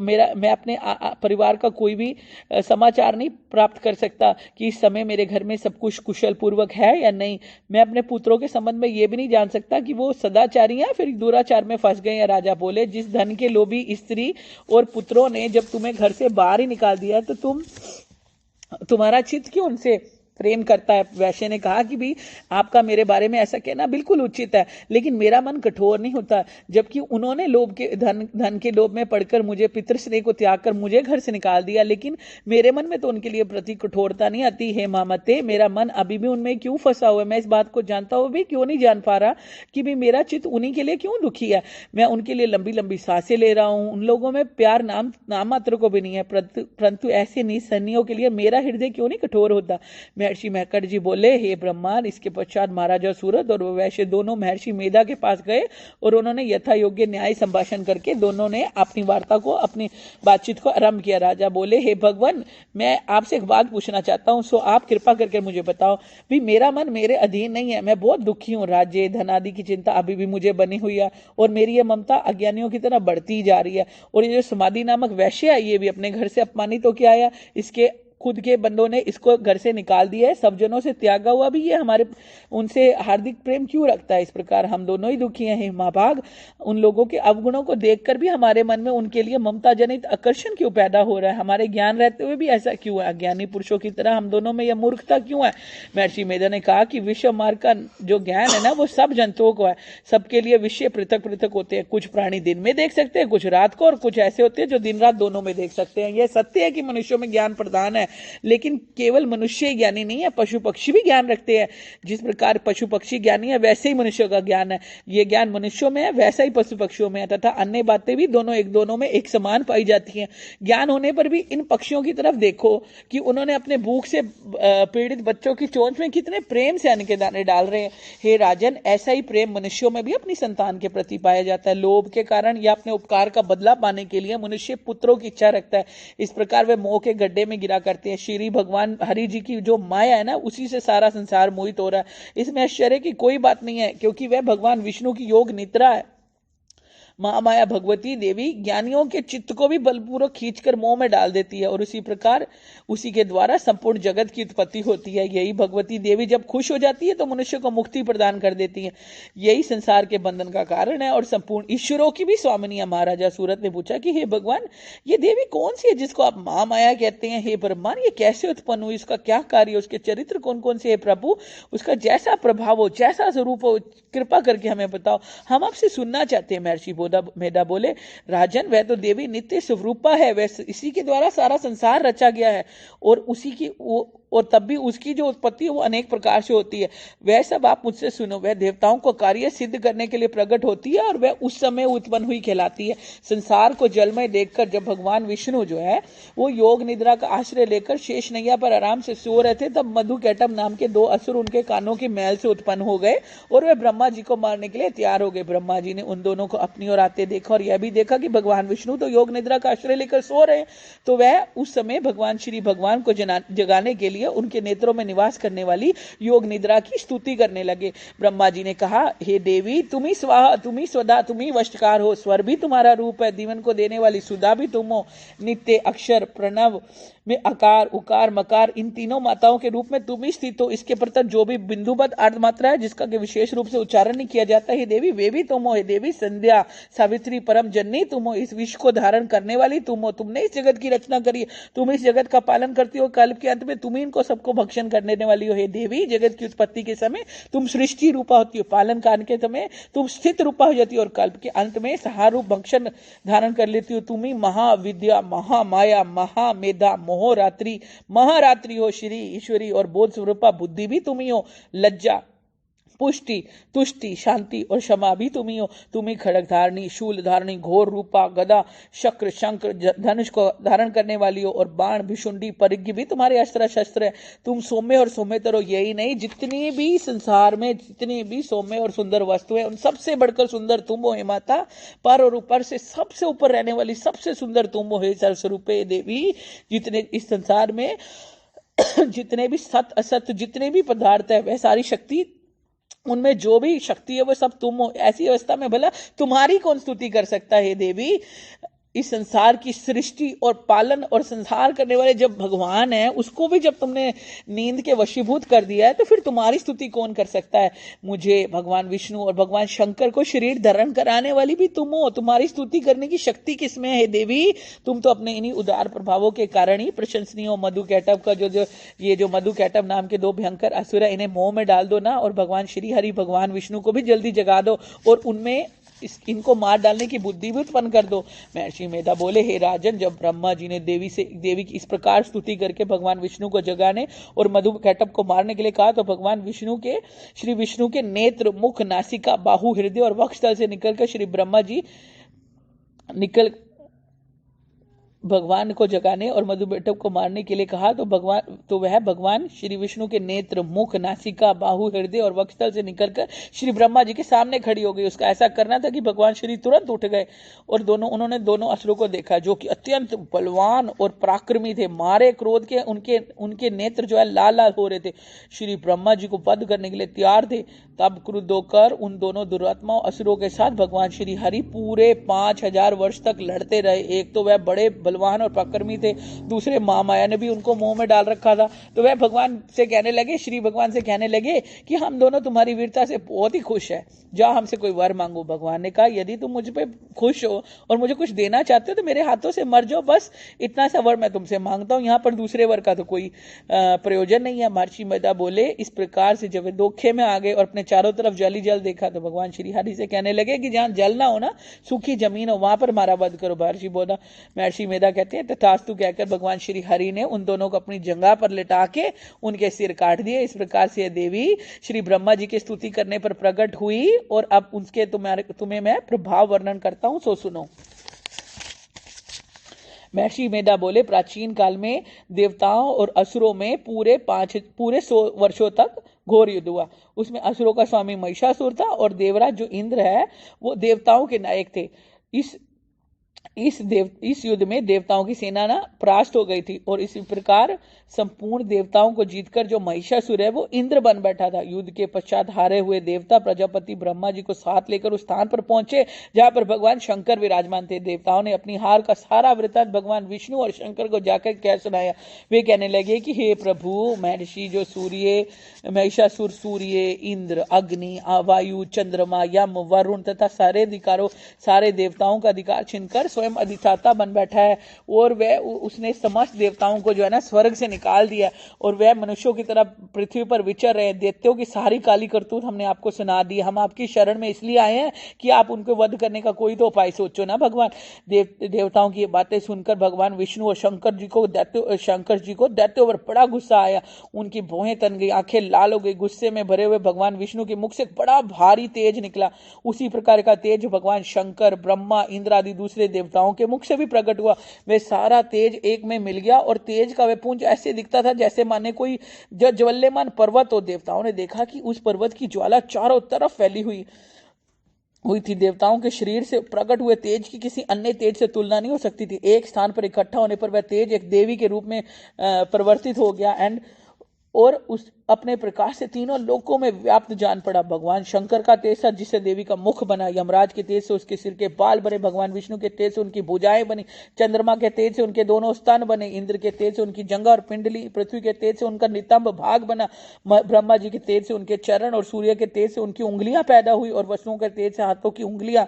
मैं अपने परिवार का कोई भी समाचार नहीं प्राप्त कर सकता कि इस समय मेरे घर में सब कुछ कुशल पूर्वक है या नहीं। मैं अपने पुत्रों के संबंध में ये भी नहीं जान सकता कि वो सदाचारी या फिर दुराचार में फंस गए हैं। राजा बोले, जिस धन के लोभी स्त्री और पुत्रों ने जब तुम्हें घर से बाहर ही निकाल दिया तो तुम्हारा चित्त क्यों उनसे प्रेम करता है? वैश्य ने कहा कि भी आपका मेरे बारे में ऐसा कहना बिल्कुल उचित है, लेकिन मेरा मन कठोर नहीं होता। जबकि उन्होंने लोभ के धन के लोभ में पड़कर मुझे पितृस्नेह को त्याग कर मुझे घर से निकाल दिया, लेकिन मेरे मन में तो उनके लिए प्रति कठोरता नहीं आती है। मामते, मेरा मन अभी भी उनमें क्यों फंसा हुआ है? मैं इस बात को जानता हुआ भी क्यों नहीं जान पा रहा कि भी मेरा चित्त उन्हीं के लिए क्यों दुखी है। मैं उनके लिए लंबी लंबी सांसें ले रहा हूँ, उन लोगों में प्यार नाम मात्र को भी नहीं है, परंतु ऐसे निसन्नियों के लिए मेरा हृदय क्यों नहीं कठोर होता? महर्षि मैकट जी बोले, हे ब्रह्मांड। इसके पश्चात महाराजा सूरत और वैश्य दोनों महर्षि मेधा के पास गए और उन्होंने यथा योग्य न्याय संभाषण करके दोनों ने अपनी अपनी बातचीत को आरंभ किया। राजा बोले, हे भगवान, मैं आपसे एक बात पूछना चाहता हूँ, सो आप कृपा करके मुझे बताओ। भी मेरा मन मेरे अधीन नहीं है, मैं बहुत दुखी हूँ। राज्य धन आदि की चिंता अभी भी मुझे बनी हुई है और मेरी ये ममता अज्ञानियों की तरह बढ़ती जा रही है। और ये जो समाधि नामक वैश्य है, ये भी अपने घर से अपमानित होकर आया, इसके खुद के बंदों ने इसको घर से निकाल दिया है, सब जनों से त्यागा हुआ भी ये हमारे उनसे हार्दिक प्रेम क्यों रखता है? इस प्रकार हम दोनों ही दुखी हैं। महाभाग, उन लोगों के अवगुणों को देखकर भी हमारे मन में उनके लिए ममता जनित आकर्षण क्यों पैदा हो रहा है? हमारे ज्ञान रहते हुए भी ऐसा क्यों है? अज्ञानी पुरुषों की तरह हम दोनों में यह मूर्खता क्यों है? महर्षि मेधा ने कहा कि विश्व मार्ग का जो ज्ञान है ना, वो सब जंतुओं को है। सबके लिए विषय पृथक पृथक होते हैं। कुछ प्राणी दिन में देख सकते हैं, कुछ रात को, और कुछ ऐसे होते हैं जो दिन रात दोनों में देख सकते हैं। यह सत्य है कि मनुष्यों में ज्ञान प्रदान है, लेकिन केवल मनुष्य ज्ञानी नहीं है, पशु पक्षी भी ज्ञान रखते हैं। जिस प्रकार पशु पक्षी ज्ञानी है, वैसे ही मनुष्यों का ज्ञान है। ये ज्ञान मनुष्यों में है, वैसा ही पशु पक्षियों में है, तथा अन्य बातें भी दोनों में एक समान पाई जाती हैं। ज्ञान होने पर भी इन पक्षियों की तरफ देखो कि उन्होंने अपने भूख से पीड़ित बच्चों की चोंच में कितने प्रेम से अन्न के दाने डाल रहे हैं। हे राजन, ऐसा ही प्रेम मनुष्यों में भी अपनी संतान के प्रति पाया जाता है। लोभ के कारण या अपने उपकार का बदला पाने के लिए मनुष्य पुत्रों की इच्छा रखता है। इस प्रकार वे मोह के गड्ढे में गिरा करते हैं। श्री भगवान हरि जी की जो माया है ना, उसी से सारा संसार मोहित हो रहा है। इसमें आश्चर्य की कोई बात नहीं है, क्योंकि वह भगवान विष्णु की योग निद्रा है। महामाया भगवती देवी ज्ञानियों के चित्त को भी बलपूर्वक खींचकर मोह में डाल देती है और उसी प्रकार उसी के द्वारा संपूर्ण जगत की उत्पत्ति होती है। यही भगवती देवी जब खुश हो जाती है तो मनुष्य को मुक्ति प्रदान कर देती है। यही संसार के बंधन का कारण है और संपूर्ण ईश्वरों की भी स्वामिनी है। महाराजा सूरत ने पूछा कि हे भगवान, ये देवी कौन सी है जिसको आप महामाया कहते हैं? हे ब्रह्मांड, ये कैसे उत्पन्न हुई, उसका क्या कार्य, उसके चरित्र कौन कौन से है? प्रभु, उसका जैसा प्रभाव हो, जैसा स्वरूप हो, कृपा करके हमें बताओ, हम आपसे सुनना चाहते हैं। महर्षि मेधा बोले, राजन, वह तो देवी नित्य स्वरूपा है, वह इसी के द्वारा सारा संसार रचा गया है और उसी की और तब भी उसकी जो उत्पत्ति है वो अनेक प्रकार से होती है। वह सब आप मुझसे सुनो। वह देवताओं को कार्य सिद्ध करने के लिए प्रकट होती है और वह उस समय उत्पन्न हुई कहलाती है। संसार को जलमय देखकर जब भगवान विष्णु जो है वो योग निद्रा का आश्रय लेकर शेष नैया पर आराम से सो रहे थे, तब मधुकैटभ नाम के दो असुर उनके कानों की मैल से उत्पन्न हो गए और वे ब्रह्मा जी को मारने के लिए तैयार हो गए। ब्रह्मा जी ने उन दोनों को अपनी ओर आते देखा और यह भी देखा कि भगवान विष्णु तो योग निद्रा का आश्रय लेकर सो रहे, तो वह उस समय भगवान श्री भगवान को जगाने के लिए उनके नेत्रों में निवास करने वाली योग निद्रा की स्तुति करने लगे। ब्रह्मा जी ने कहा, हे देवी, तुम ही स्वाहा, तुम ही स्वदा, तुम ही वशकार हो। स्वर भी तुम्हारा रूप है, जीवन को देने वाली सुधा भी तुम हो। नित्य अक्षर प्रणव में अकार उकार मकार इन तीनों माताओं के रूप में तुम ही स्थित हो। इसके प्रति जो भी बिंदुबद्ध अर्ध मात्रा है जिसका कि विशेष रूप से उच्चारण नहीं किया जाता है देवी, वे भी तुम हो। हे देवी संध्या सावित्री परम जननी तुम हो, इस विश्व को धारण करने वाली तुम हो। तुमने इस जगत की रचना करी, तुम इस जगत का पालन करती हो, कल्प के अंत में तुम ही इनको सबको भक्षण करने वाली हो। हे देवी जगत की उत्पत्ति के समय तुम सृष्टि रूपा होती हो, पालन करने के समय तुम स्थित रूपा हो जाती हो और कल्प के अंत में सहार रूप भक्षण धारण कर लेती हो। तुम ही महाविद्या महामाया महामेधा मोहरात्रि महारात्रि हो, श्री ईश्वरी और बोध स्वरूपा बुद्धि भी तुम ही हो, लज्जा पुष्टि तुष्टि शांति और क्षमा भी तुम ही हो। तुम ही खड़ग धारणी शूल धारणी घोर रूपा गदा शक्र शंकर धनुष को धारण करने वाली हो और बाण भिशुंडी परिज्ञ भी तुम्हारे अस्त्र शस्त्र है। तुम सौम्य और सौम्यतर हो, यही नहीं जितनी भी संसार में जितनी भी सौम्य और सुंदर वस्तु है उन सबसे बढ़कर सुंदर तुम हो हे माता। पर और ऊपर से सबसे ऊपर रहने वाली सबसे सुंदर तुम हो हे सर्वस्वरूपे देवी। जितने इस संसार में जितने भी सत असत जितने भी पदार्थ है वह सारी शक्ति उनमें जो भी शक्ति है वो सब तुम हो। ऐसी अवस्था में भला तुम्हारी कौन स्तुति कर सकता है देवी। इस संसार की सृष्टि और पालन और संसार करने वाले जब भगवान है उसको भी जब तुमने नींद के वशीभूत कर दिया है तो फिर तुम्हारी स्तुति कौन कर सकता है। मुझे भगवान विष्णु और भगवान शंकर को शरीर धारण कराने वाली भी तुम हो, तुम्हारी स्तुति करने की शक्ति किसमें है देवी। तुम तो अपने इन्हीं उदार प्रभावों के कारण ही प्रशंसनीय हो। मधु कैटव का जो मधु कैटव नाम के दो भयंकर असुर है इन्हें मोह में डाल दो ना और भगवान श्री हरि भगवान विष्णु को भी जल्दी जगा दो और उनमें इनको मार डालने की बुद्धि भी उत्पन्न कर दो। महर्षि मेधा बोले, हे राजन, जब ब्रह्मा जी ने देवी की इस प्रकार स्तुति करके भगवान विष्णु को जगाने और मधु कैटभ को मारने के लिए कहा तो भगवान श्री विष्णु के नेत्र मुख नासिका बाहु हृदय और वक्षस्थल से निकलकर श्री ब्रह्मा जी भगवान को जगाने और मधु कैटभ को मारने के लिए कहा तो वह भगवान श्री विष्णु के नेत्र मुख नासिका बाहु हृदय और वक्षस्थल से निकलकर श्री ब्रह्मा जी के सामने खड़ी हो गई। उसका ऐसा करना था कि भगवान श्री तुरंत उठ गए और उन्होंने दोनों असुरों को देखा जो कि अत्यंत बलवान और पराक्रमी थे। मारे क्रोध के उनके नेत्र जो है लाल लाल हो रहे थे, श्री ब्रह्मा जी को वध करने के लिए तैयार थे। तब क्रुद्ध होकर उन दोनों दुरात्माओं असुरों के साथ भगवान श्री हरि पूरे 5000 वर्ष तक लड़ते रहे। एक तो वह बड़े बलवान और पराक्रमी थे, दूसरे महामाया ने भी उनको मुंह में डाल रखा था। तो वह श्री भगवान से कहने लगे कि हम दोनों तुम्हारी वीरता से बहुत ही खुश है, जाओ हमसे कोई वर मांगो। भगवान ने कहा, यदि तुम मुझ पे खुश हो और मुझे कुछ देना चाहते हो तो मेरे हाथों से मर जाओ, बस इतना सा वर मैं तुमसे मांगता हूँ। यहाँ पर दूसरे वर का तो कोई प्रयोजन नहीं है। महर्षि मेधा बोले, इस प्रकार से जब वे धोखे में आ गए और अपने चारों तरफ जल ही जल देखा तो भगवान श्री हरि से कहने लगे कि जहां जल ना हो ना, सूखी जमीन हो, वहां पर मारा वध करो। महर्षि मेधा कहते हैं, तथास्तु कहकर भगवान श्री हरि ने उन दोनों को अपनी जंघा पर लिटा के उनके सिर काट दिए। इस प्रकार से देवी श्री ब्रह्मा जी की स्तुति करने पर प्रकट हुई और अब उसके तुम्हें मैं प्रभाव वर्णन करता हूं, सो सुनो। महर्षि मेधा बोले, प्राचीन काल में देवताओं और असुरों में पूरे 100 वर्षों तक घोर युद्ध हुआ। उसमें असुरों का स्वामी महिषासुर था और देवराज जो इंद्र है वो देवताओं के नायक थे। इस युद्ध में देवताओं की सेना ना परास्त हो गई थी और इसी प्रकार संपूर्ण देवताओं को जीतकर जो महिषासुर है वो इंद्र बन बैठा था। युद्ध के पश्चात हारे हुए देवता प्रजापति ब्रह्मा जी को साथ लेकर उस स्थान पर पहुंचे जहां पर भगवान शंकर विराजमान थे। देवताओं ने अपनी हार का सारा वृत्तांत भगवान विष्णु और शंकर को जाकर कह सुनाया। वे कहने लगे कि हे प्रभु, महर्षि जो महिषासुर सूर्य, इंद्र, अग्नि, वायु, चंद्रमा, यम, वरुण तथा सारे देवताओं का अधिकार छीनकर स्वयं अधिष्ठाता बन बैठा है और उसने समस्त देवताओं को जो है ना स्वर्ग से निकाल दिया और वह मनुष्यों की तरह पृथ्वी पर विचर रहे। दैत्यों की सारी काली करतूत हमने आपको सुना दी। हम आपकी शरण में इसलिए आए हैं कि आप उनको वध करने का कोई तो उपाय सोचो ना भगवान। देवताओं की बातें सुनकर भगवान विष्णु और शंकर जी को दैत्यों पर बड़ा गुस्सा आया। उनकी भौहें तन गई, आंखें लाल हो गई। गुस्से में भरे हुए भगवान विष्णु के मुख से बड़ा भारी तेज निकला। उसी प्रकार का तेज भगवान शंकर, ब्रह्मा, इंद्र आदि दूसरे देवताओं के मुख से भी प्रकट हुआ। वे सारा तेज एक में मिल गया और तेज का वे पुंज ऐसे दिखता था जैसे माने कोई ज्वल्यमान पर्वत हो। देवताओं ने देखा कि उस पर्वत की ज्वाला चारों तरफ फैली हुई थी। देवताओं के शरीर से प्रकट हुए तेज की किसी अन्य तेज से तुलना नहीं हो सकती थी। एक स्थान पर इकट्ठा होने पर वह तेज एक देवी के रूप में परिवर्तित हो गया और उस अपने प्रकाश से तीनों लोकों में व्याप्त जान पड़ा। भगवान शंकर का तेज था जिससे देवी का मुख बना, यमराज के तेज से उसके सिर के बाल बने, भगवान विष्णु के तेज से उनकी भुजाएं बनी, चंद्रमा के तेज से उनके दोनों स्तन बने, इंद्र के तेज से उनकी जंघा और पिंडली, पृथ्वी के तेज से उनका नितंब भाग बना, ब्रह्मा जी के तेज से उनके चरण और सूर्य के तेज से उनकी उंगलियां पैदा हुई और वसुओं के तेज से हाथों की उंगलियां,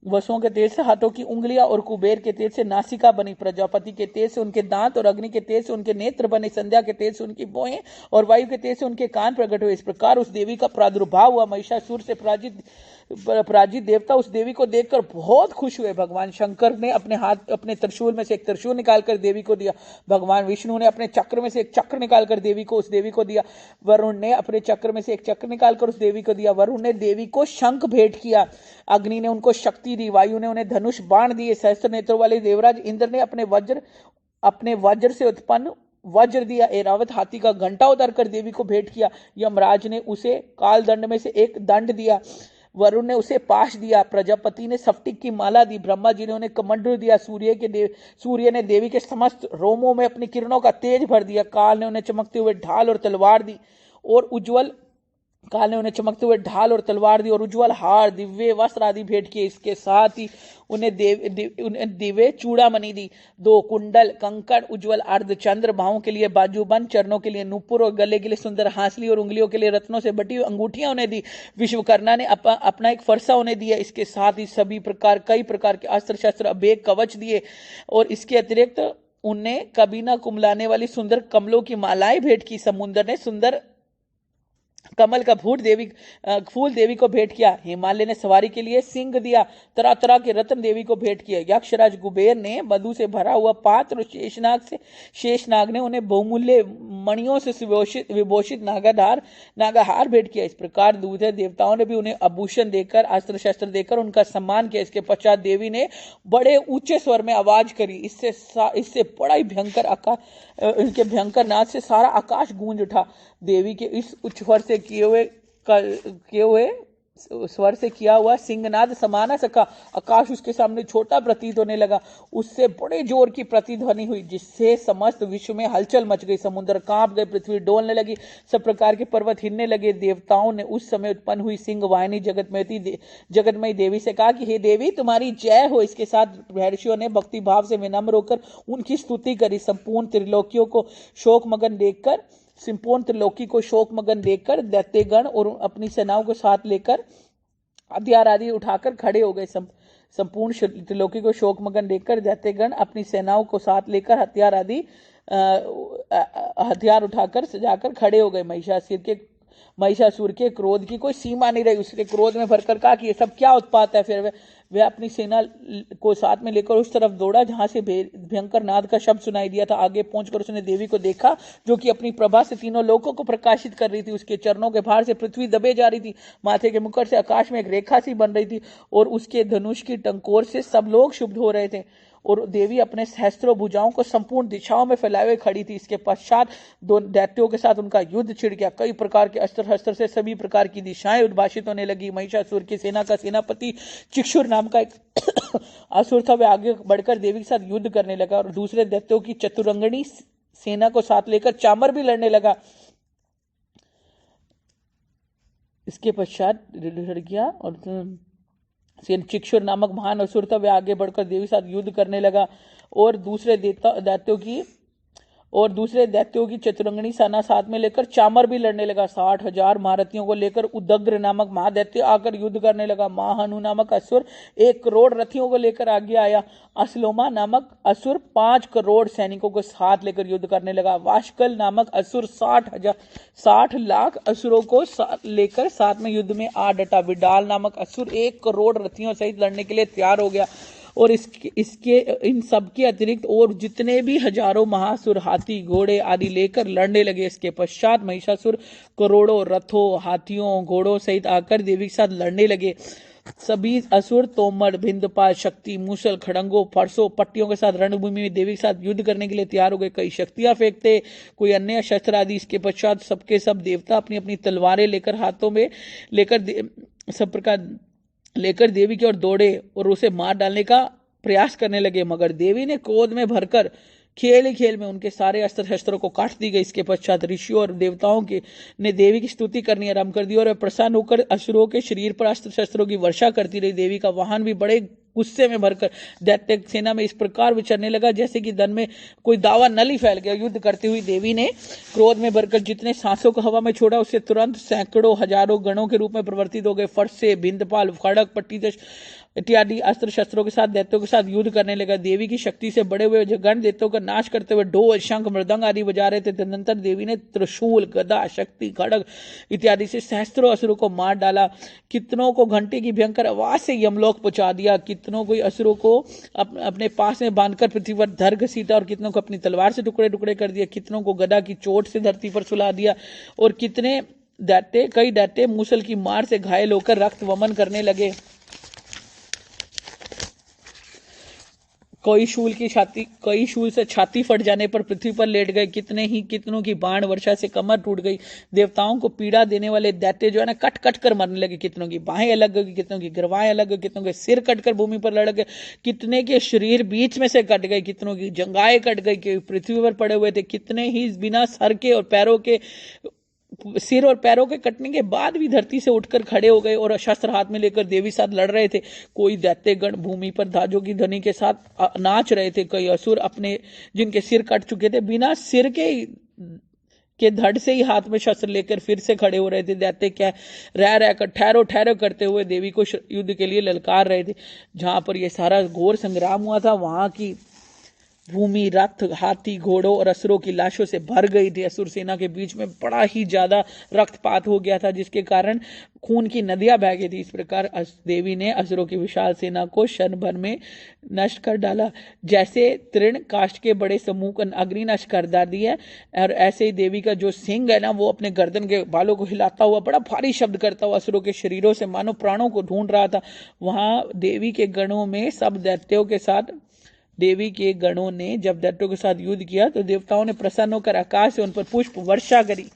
वसुओं के तेज से हाथों की उंगलियां और कुबेर के तेज से नासिका बनी, प्रजापति के तेज से उनके दांत और अग्नि के तेज से उनके नेत्र बने, संध्या के तेज से उनकी भौहें और वायु के तेज से उनके कान प्रकट हुए। इस प्रकार उस देवी का प्रादुर्भाव हुआ। महिषासुर से पराजित देवता उस देवी को देखकर बहुत खुश हुए। भगवान शंकर ने अपने त्रिशूल में से एक त्रिशूल निकालकर देवी को दिया। भगवान विष्णु ने अपने चक्र में से एक चक्र निकालकर उस देवी को दिया। वरुण ने अपने चक्र में से एक चक्र निकालकर उस देवी को दिया। वरुण ने देवी को शंख भेंट किया, अग्नि ने उनको शक्ति दी, वायु ने उन्हें धनुष बाण दिए, सहस्त्र नेत्रों वाले देवराज इंद्र ने अपने वज्र से उत्पन्न वज्र दिया, ऐरावत हाथी का घंटा उतार कर देवी को भेंट किया। यमराज ने उसे काल दंड में से एक दंड दिया, वरुण ने उसे पाश दिया, प्रजापति ने स्फटिक की माला दी, ब्रह्मा जी ने उन्हें कमंडल दिया, सूर्य ने देवी के समस्त रोमों में अपनी किरणों का तेज भर दिया, काल ने उन्हें चमकते हुए ढाल और तलवार दी और उज्जवल और उज्जवल हार, दिव्य वस्त्र आदि भेंट किए। इसके साथ ही उन्हें दिव्य चूड़ामणि दी, 2 कुंडल, कंकड़, उज्जवल अर्धचंद्र, बाहों के लिए बाजूबंद, चरणों के लिए नूपुर और गले के लिए सुंदर हांसली और उंगलियों के लिए रत्नों से बटी अंगूठियां उन्हें दी। विश्वकर्मा ने अपना एक फरसा उन्हें दिया। इसके साथ ही कई प्रकार के अस्त्र शस्त्र, अभेद कवच दिए और इसके अतिरिक्त उन्हें कबीना कुमलाने वाली सुंदर कमलों की मालाएं भेंट की। समुद्र ने सुंदर कमल का फूल देवी को भेंट किया। हिमालय ने सवारी के लिए सिंह दिया, तरह तरह के रत्न देवी को भेंट किया। यक्षराज कुबेर ने मधु से भरा हुआ पात्र, शेषनाग ने उन्हें बहुमूल्य मणियों से विभूषित नागाहार भेंट किया। इस प्रकार दूसरे देवताओं ने भी उन्हें आभूषण देकर, अस्त्र शस्त्र देकर उनका सम्मान किया। इसके पश्चात देवी ने बड़े ऊंचे स्वर में आवाज करी। इससे बड़ा ही इनके भयंकर नाद से सारा आकाश गूंज उठा। देवी के इस उच्च स्वर से स्वर से किया हुआ सिंहनाद समा न सका। आकाश उसके सामने छोटा प्रतीत होने लगा। उससे बड़े जोर की प्रतिध्वनि हुई जिससे समस्त विश्व में हलचल मच गई। समुद्र कांप गए, पृथ्वी डोलने लगी, सब प्रकार के पर्वत हिलने लगे। देवताओं ने उस समय उत्पन्न हुई सिंह वाहिनी जगतमयी देवी से कहा कि हे देवी, तुम्हारी जय हो। इसके साथ महर्षियों ने भक्ति भाव से विनम्र होकर उनकी स्तुति करी। संपूर्ण त्रिलोकी को शोकमगन देखकर दैत्यगण और अपनी सेनाओं को साथ लेकर हथियार आदि उठाकर खड़े हो गए। संपूर्ण त्रिलोकी को शोकमगन देखकर दैत्यगण अपनी सेनाओं को साथ लेकर हथियार उठाकर सजाकर खड़े हो गए। महिषासुर के क्रोध की कोई सीमा नहीं रही। उसके क्रोध में भरकर कहा कि ये सब क्या उत्पात है। फिर वह अपनी सेना को साथ में लेकर उस तरफ दौड़ा जहां से भयंकर नाद का शब्द सुनाई दिया था। आगे पहुंचकर उसने देवी को देखा जो कि अपनी प्रभा से तीनों लोकों को प्रकाशित कर रही थी। उसके चरणों के भार से पृथ्वी दबे जा रही थी, माथे के मुकुट से आकाश में एक रेखा सी बन रही थी और उसके धनुष की टंकोर से सब लोग शुभ हो रहे थे और देवी अपने सहस्त्रों भुजाओं को संपूर्ण दिशाओं में फैलाए हुए खड़ी थी। इसके पश्चात दो दैत्यों के साथ उनका युद्ध छिड़ गया। कई प्रकार के अस्त्र शस्त्र से सभी प्रकार की दिशाएं उद्भाषित होने लगी। महिषासुर की सेना का सेनापति चिक्षुर नाम का एक असुर था। वह आगे बढ़कर देवी के साथ युद्ध करने लगा और दूसरे दैत्यों की चतुरंगणी सेना को साथ लेकर चामर भी लड़ने लगा। इसके पश्चात गया और चिक्षुर नामक महान असुर था। वह आगे बढ़कर देवी के साथ युद्ध करने लगा और दूसरे दैत्यों की चतुरंगनी सेना साथ में लेकर चामर भी लड़ने लगा। 60,000 महारथियों को लेकर उदग्र नामक महादैत्य आकर युद्ध करने लगा। महाहनु नामक असुर 1 करोड़ रथियों को लेकर आगे आया। असलोमा नामक असुर 5 करोड़ सैनिकों को साथ लेकर युद्ध करने लगा। वाशकल नामक असुर 60 लाख असुरों को लेकर साथ में युद्ध में आ डटा। विडाल नामक असुर 1 करोड़ रथियों सहित लड़ने के लिए तैयार हो गया और इन सब के अतिरिक्त और जितने भी हजारों महासुर हाथी घोड़े आदि लेकर लड़ने लगे। इसके पश्चात महिषासुर करोड़ों रथों, हाथियों, घोड़ों सहित आकर देवी के साथ लड़ने लगे। सभी असुर तोमर, भिंदपाल, शक्ति, मूसल, खड़ंगों, फरसों, पट्टियों के साथ रणभूमि में देवी के साथ युद्ध करने के लिए तैयार हो गए। कई शक्तियां फेंकते, कोई अन्य शस्त्र आदि। इसके पश्चात सबके सब देवता अपनी अपनी तलवारें लेकर हाथों में लेकर देवी की ओर दौड़े और उसे मार डालने का प्रयास करने लगे, मगर देवी ने क्रोध में भरकर खेल ही खेल में उनके सारे अस्त्र शस्त्रों को काट दी गई। इसके पश्चात ऋषियों और देवताओं के ने देवी की स्तुति करनी आरंभ कर दी और प्रसन्न होकर असुरों के शरीर पर अस्त्र शस्त्रों की वर्षा करती रही। देवी का वाहन भी बड़े गुस्से में भरकर दैत्य सेना में इस प्रकार विचरने लगा जैसे कि दन में कोई दावा नली फैल गया। युद्ध करती हुई देवी ने क्रोध में भरकर जितने सांसों को हवा में छोड़ा उससे तुरंत सैकड़ों हजारों गणों के रूप में परिवर्तित हो गए। फरसे, भिंदपाल, खड़ग, पट्टीदश इत्यादि अस्त्र शस्त्रों के साथ दैत्यों के साथ युद्ध करने लगा। देवी की शक्ति से बड़े हुए गण दैत्यों का नाश करते हुए ढोल, शंख, मृदंग आदि बजा रहे थे। तदनंतर देवी ने त्रिशूल, गदा, शक्ति, खड़ग इत्यादि से सहस्त्रों असुरों को मार डाला। कितनों को घंटे की भयंकर आवाज से यमलोक पहुंचा दिया। कितनों को असुरों को अपने पास में बांधकर पृथ्वी पर धर घसीटा और कितनों को अपनी तलवार से टुकड़े टुकड़े कर दिया। कितनों को गदा की चोट से धरती पर सुला दिया और कई दैत्य मूसल की मार से घायल होकर रक्त वमन करने लगे। कई शूल से छाती फट जाने पर पृथ्वी पर लेट गए। कितनों की बाण वर्षा से कमर टूट गई। देवताओं को पीड़ा देने वाले दैत्य जो है ना कट कट कर मरने लगे। कितनों की बाहें अलग गई, कितनों की गिरवाएं अलग गई, कितनों के सिर कटकर भूमि पर लड़ गए, कितने के शरीर बीच में से कट गए, कितनों की जंघाएं कट गई कि पृथ्वी पर पड़े हुए थे। कितने ही बिना सिर और पैरों के कटने के बाद भी धरती से उठकर खड़े हो गए और शस्त्र हाथ में लेकर देवी साथ लड़ रहे थे। कोई दैत्य गण भूमि पर धाजों की ध्वनि के साथ नाच रहे थे। कई असुर अपने जिनके सिर कट चुके थे बिना सिर के धड़ से ही हाथ में शस्त्र लेकर फिर से खड़े हो रहे थे। दैत्य क्या रहकर ठहरो ठहरो करते हुए देवी को युद्ध के लिए ललकार रहे थे। जहां पर यह सारा घोर संग्राम हुआ था वहां की भूमि रथ, हाथी, घोड़ों और असुरों की लाशों से भर गई थी। असुर सेना के बीच में बड़ा ही ज्यादा रक्तपात हो गया था जिसके कारण खून की नदियां बह गई थी। इस प्रकार देवी ने असुरों की विशाल सेना को क्षण भर में नष्ट कर डाला। जैसे तृण काष्ठ के बड़े समूह को अग्नि नष्ट कर डाली है और ऐसे ही देवी का जो सिंह है ना वो अपने गर्दन के बालों को हिलाता हुआ बड़ा भारी शब्द करता हुआ असुरों के शरीरों से मानो प्राणों को ढूंढ रहा था। वहां देवी के गणों ने जब दैत्यों के साथ युद्ध किया तो देवताओं ने प्रसन्न होकर आकाश से उन पर पुष्प वर्षा करी।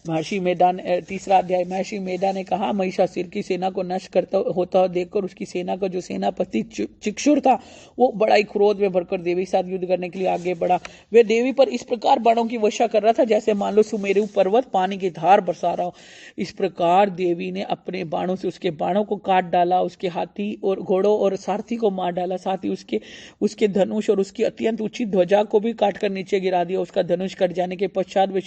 तीसरा अध्याय। महर्षि मेधा ने कहा, महिषासुर की सेना को नष्ट करता होता देखकर उसकी सेना का जो सेनापति चिक्षुर था वो बड़ा ही क्रोध में भरकर देवी के साथ युद्ध करने के लिए आगे बढ़ा। वे देवी पर इस प्रकार बाणों की वर्षा कर रहा था जैसे मान लो सुमेरु पर्वत पानी की धार बरसा रहा हो। इस प्रकार देवी ने अपने बाणों से उसके बाणों को काट डाला, उसके हाथी और घोड़ों और सारथी को मार डाला, साथ ही उसके धनुष और उसकी अत्यंत ऊंची ध्वजा को भी काटकर नीचे गिरा दिया। उसका धनुष कट जाने के पश्चात वे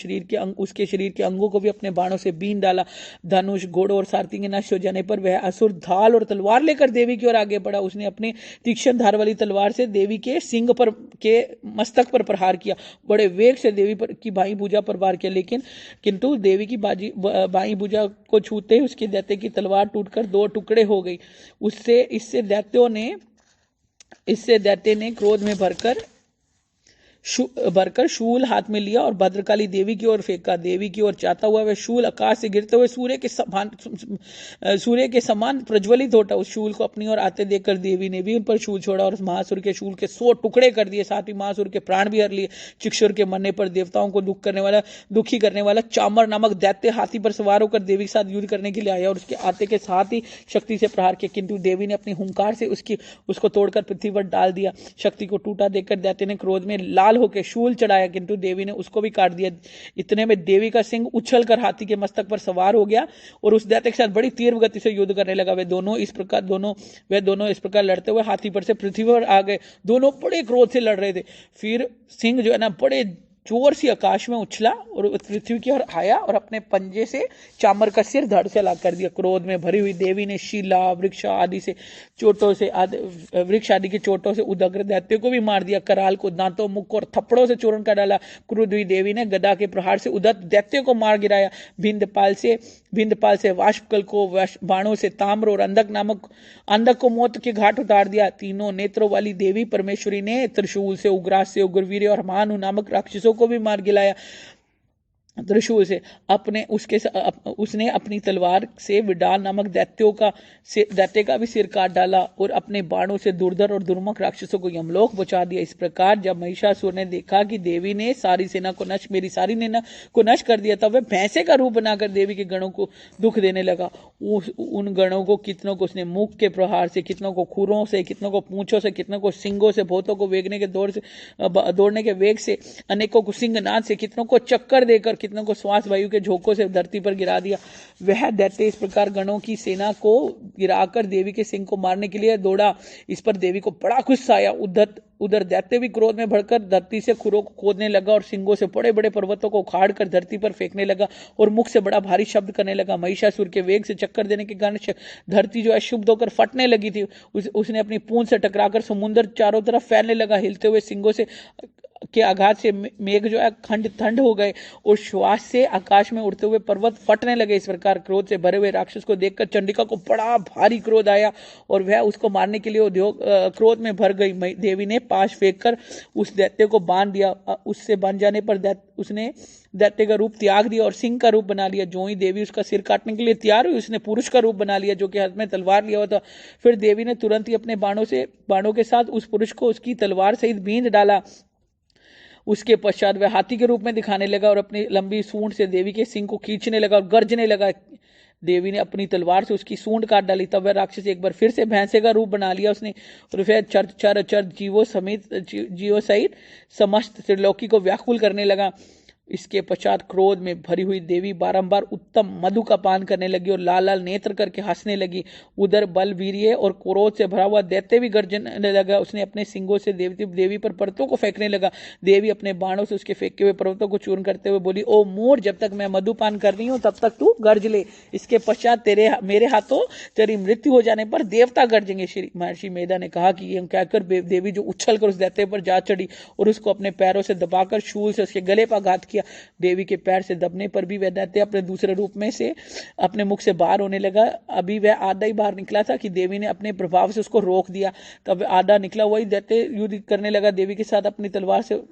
उसके शरीर के अंगों को भी अपने बाणों से बीन डाला। धनुष, घोड़ों और सारथी के नष्ट हो जाने पर वह असुर ढाल और तलवार लेकर देवी की ओर आगे बढ़ा। उसने अपनी तीक्ष्ण धार वाली तलवार से देवी के सिंग पर के मस्तक पर प्रहार किया। बड़े वेग से देवी की बाई भुजा पर वार किया, किंतु देवी की बाई भुजा को छूते ही उसकी दैत्य की तलवार टूटकर दो टुकड़े हो गई। इससे दैत्य ने क्रोध में भरकर शूल हाथ में लिया और भद्रकाली देवी की ओर फेंका। देवी की ओर जाता हुआ वह शूल आकाश से गिरते हुए सूर्य के समान प्रज्वलित होता। उस शूल को अपनी ओर आते देखकर देवी ने भी उन पर शूल छोड़ा और महासुर के शूल के 100 टुकड़े कर दिए। साथ ही महासुर के प्राण भी हर लिए। चिक्षुर के मरने पर देवताओं को दुखी करने वाला चामर नामक दैत्य हाथी पर सवार होकर देवी के साथ युद्ध करने के लिए आया और उसके आते के साथ ही शक्ति से प्रहार किया, किंतु देवी ने अपनी हुंकार से उसको तोड़कर पृथ्वी पर डाल दिया। शक्ति को टूटा देखकर दैत्य ने क्रोध में लाल होकर शूल चढ़ाया, किंतु देवी ने उसको भी काट दिया। इतने में देवी का सिंह उछलकर हाथी के मस्तक पर सवार हो गया और उस दैत्य के साथ बड़ी तीव्र गति से युद्ध करने लगा। वे दोनों इस प्रकार लड़ते हुए हाथी पर से पृथ्वी पर आ गए। दोनों बड़े क्रोध से लड़ रहे थे। फिर सिंह जो है ना बड़े जोर से आकाश में उछला और पृथ्वी की ओर आया और अपने पंजे से चामर का सिर धड़ से अलग कर दिया। क्रोध में भरी हुई देवी ने शीला, वृक्ष आदि की चोटों से उदग्र दैत्य को भी मार दिया। कराल को दांतों, मुख और थप्पड़ों से चूर्ण कर डाला। क्रुद्ध हुई देवी ने गदा के प्रहार से उदत दैत्य को मार गिराया। भिंदपाल से वाष्पकल को बाणों से ताम्र और अंधक को मौत के घाट उतार दिया। तीनों नेत्रों वाली देवी परमेश्वरी ने त्रिशूल से, उग्रास से, उग्रवीर्य और मानु नामक राक्षसों को भी मार गिराया। त्रिशूल से उसने अपनी तलवार से विडाल नामक दैत्य का भी सिर काट डाला और अपने बाणों से दुर्धर और दुर्मुख राक्षसों को यमलोक पहुंचा दिया। इस प्रकार जब महिषासुर ने देखा कि देवी ने सारी सेना को मेरी सारी सेना को नष्ट कर दिया, तब वह भैंसे का रूप बनाकर देवी के गणों को दुख देने लगा। उन गणों को कितनों को उसने मुख के प्रहार से, कितनों को खुरों से, कितनों को पूंछों से, कितनों को सिंगों से, बहुतों को दौड़ने के वेग से, अनेकों को सिंहनाद से, कितनों को चक्कर देकर, कितनों को श्वास वायु के झोंकों से धरती पर गिरा दिया। वह दैत्य इस प्रकार गणों की सेना को गिराकर देवी के सिंह को मारने के लिए दौड़ा। इस पर देवी को बड़ा गुस्सा आया। उधर दैत्य भी क्रोध में भड़कर धरती से खुरों को खोदने लगा और सिंगों से बड़े बड़े पर्वतों को उखाड़ कर धरती पर फेंकने लगा और मुख से बड़ा भारी शब्द करने लगा। महिषासुर के वेग से चक्कर देने के कारण धरती जो है शुद्ध होकर फटने लगी थी। उसने अपनी पूंछ से टकराकर समुद्र चारों तरफ फैलने लगा। हिलते हुए सिंगों से के आघात से मेघ जो है ठंड हो गए और श्वास से आकाश में उड़ते हुए पर्वत फटने लगे। इस प्रकार क्रोध से भरे हुए राक्षस को देखकर चंडिका को बड़ा भारी क्रोध आया और वह उसको मारने के लिए क्रोध में भर गई। देवी ने पाश फेंककर उस दैत्य को बांध दिया। उससे बन जाने पर उसने दैत्य का रूप त्याग दिया और सिंह का रूप बना लिया। जो ही देवी उसका सिर काटने के लिए तैयार हुई, उसने पुरुष का रूप बना लिया जो कि हाथ में तलवार लिया हुआ था। फिर देवी ने तुरंत ही अपने बाणों के साथ उस पुरुष को उसकी तलवार सहित बींध डाला। उसके पश्चात वह हाथी के रूप में दिखाने लगा और अपनी लंबी सूंड से देवी के सिंह को खींचने लगा और गर्जने लगा। देवी ने अपनी तलवार से उसकी सूंड काट डाली। तब वह राक्षस एक बार फिर से भैंसे का रूप बना लिया। उसने और फिर चर जीवों सहित समस्त त्रिलोकी को व्याकुल करने लगा। इसके पश्चात क्रोध में भरी हुई देवी बारंबार उत्तम मधु का पान करने लगी और लाल लाल नेत्र करके हंसने लगी। उधर बल वीर्य और क्रोध से भरा हुआ दैत्य भी गर्जने लगा। उसने अपने सिंगों से देवी पर पर्वतों को फेंकने लगा। देवी अपने बाणों से उसके फेंके हुए पर्वतों को चूर्ण करते हुए बोली, ओ मूढ़, जब तक मैं मधुपान कर रही हूं तब तक तू गर्ज ले। इसके पश्चात मेरे हाथों तेरी मृत्यु हो जाने पर देवता गर्जेंगे। श्री महर्षि मेधा ने कहा कि यह कहकर देवी जो उछल कर उस दैत्य पर जा चढ़ी और उसको अपने पैरों से दबाकर शूल से उसके गले पर आघात किया। देवी के पैर से दबने पर भी वह दैत्य अपने दूसरे रूप में से अपने मुख से बाहर होने लगा। अभी वह आधा ही बाहर निकला था कि देवी ने अपने प्रभाव से उसको रोक दिया। तब आधा निकला हुआ ही दैत्य युद्ध करने लगा देवी के साथ अपनी तलवार से।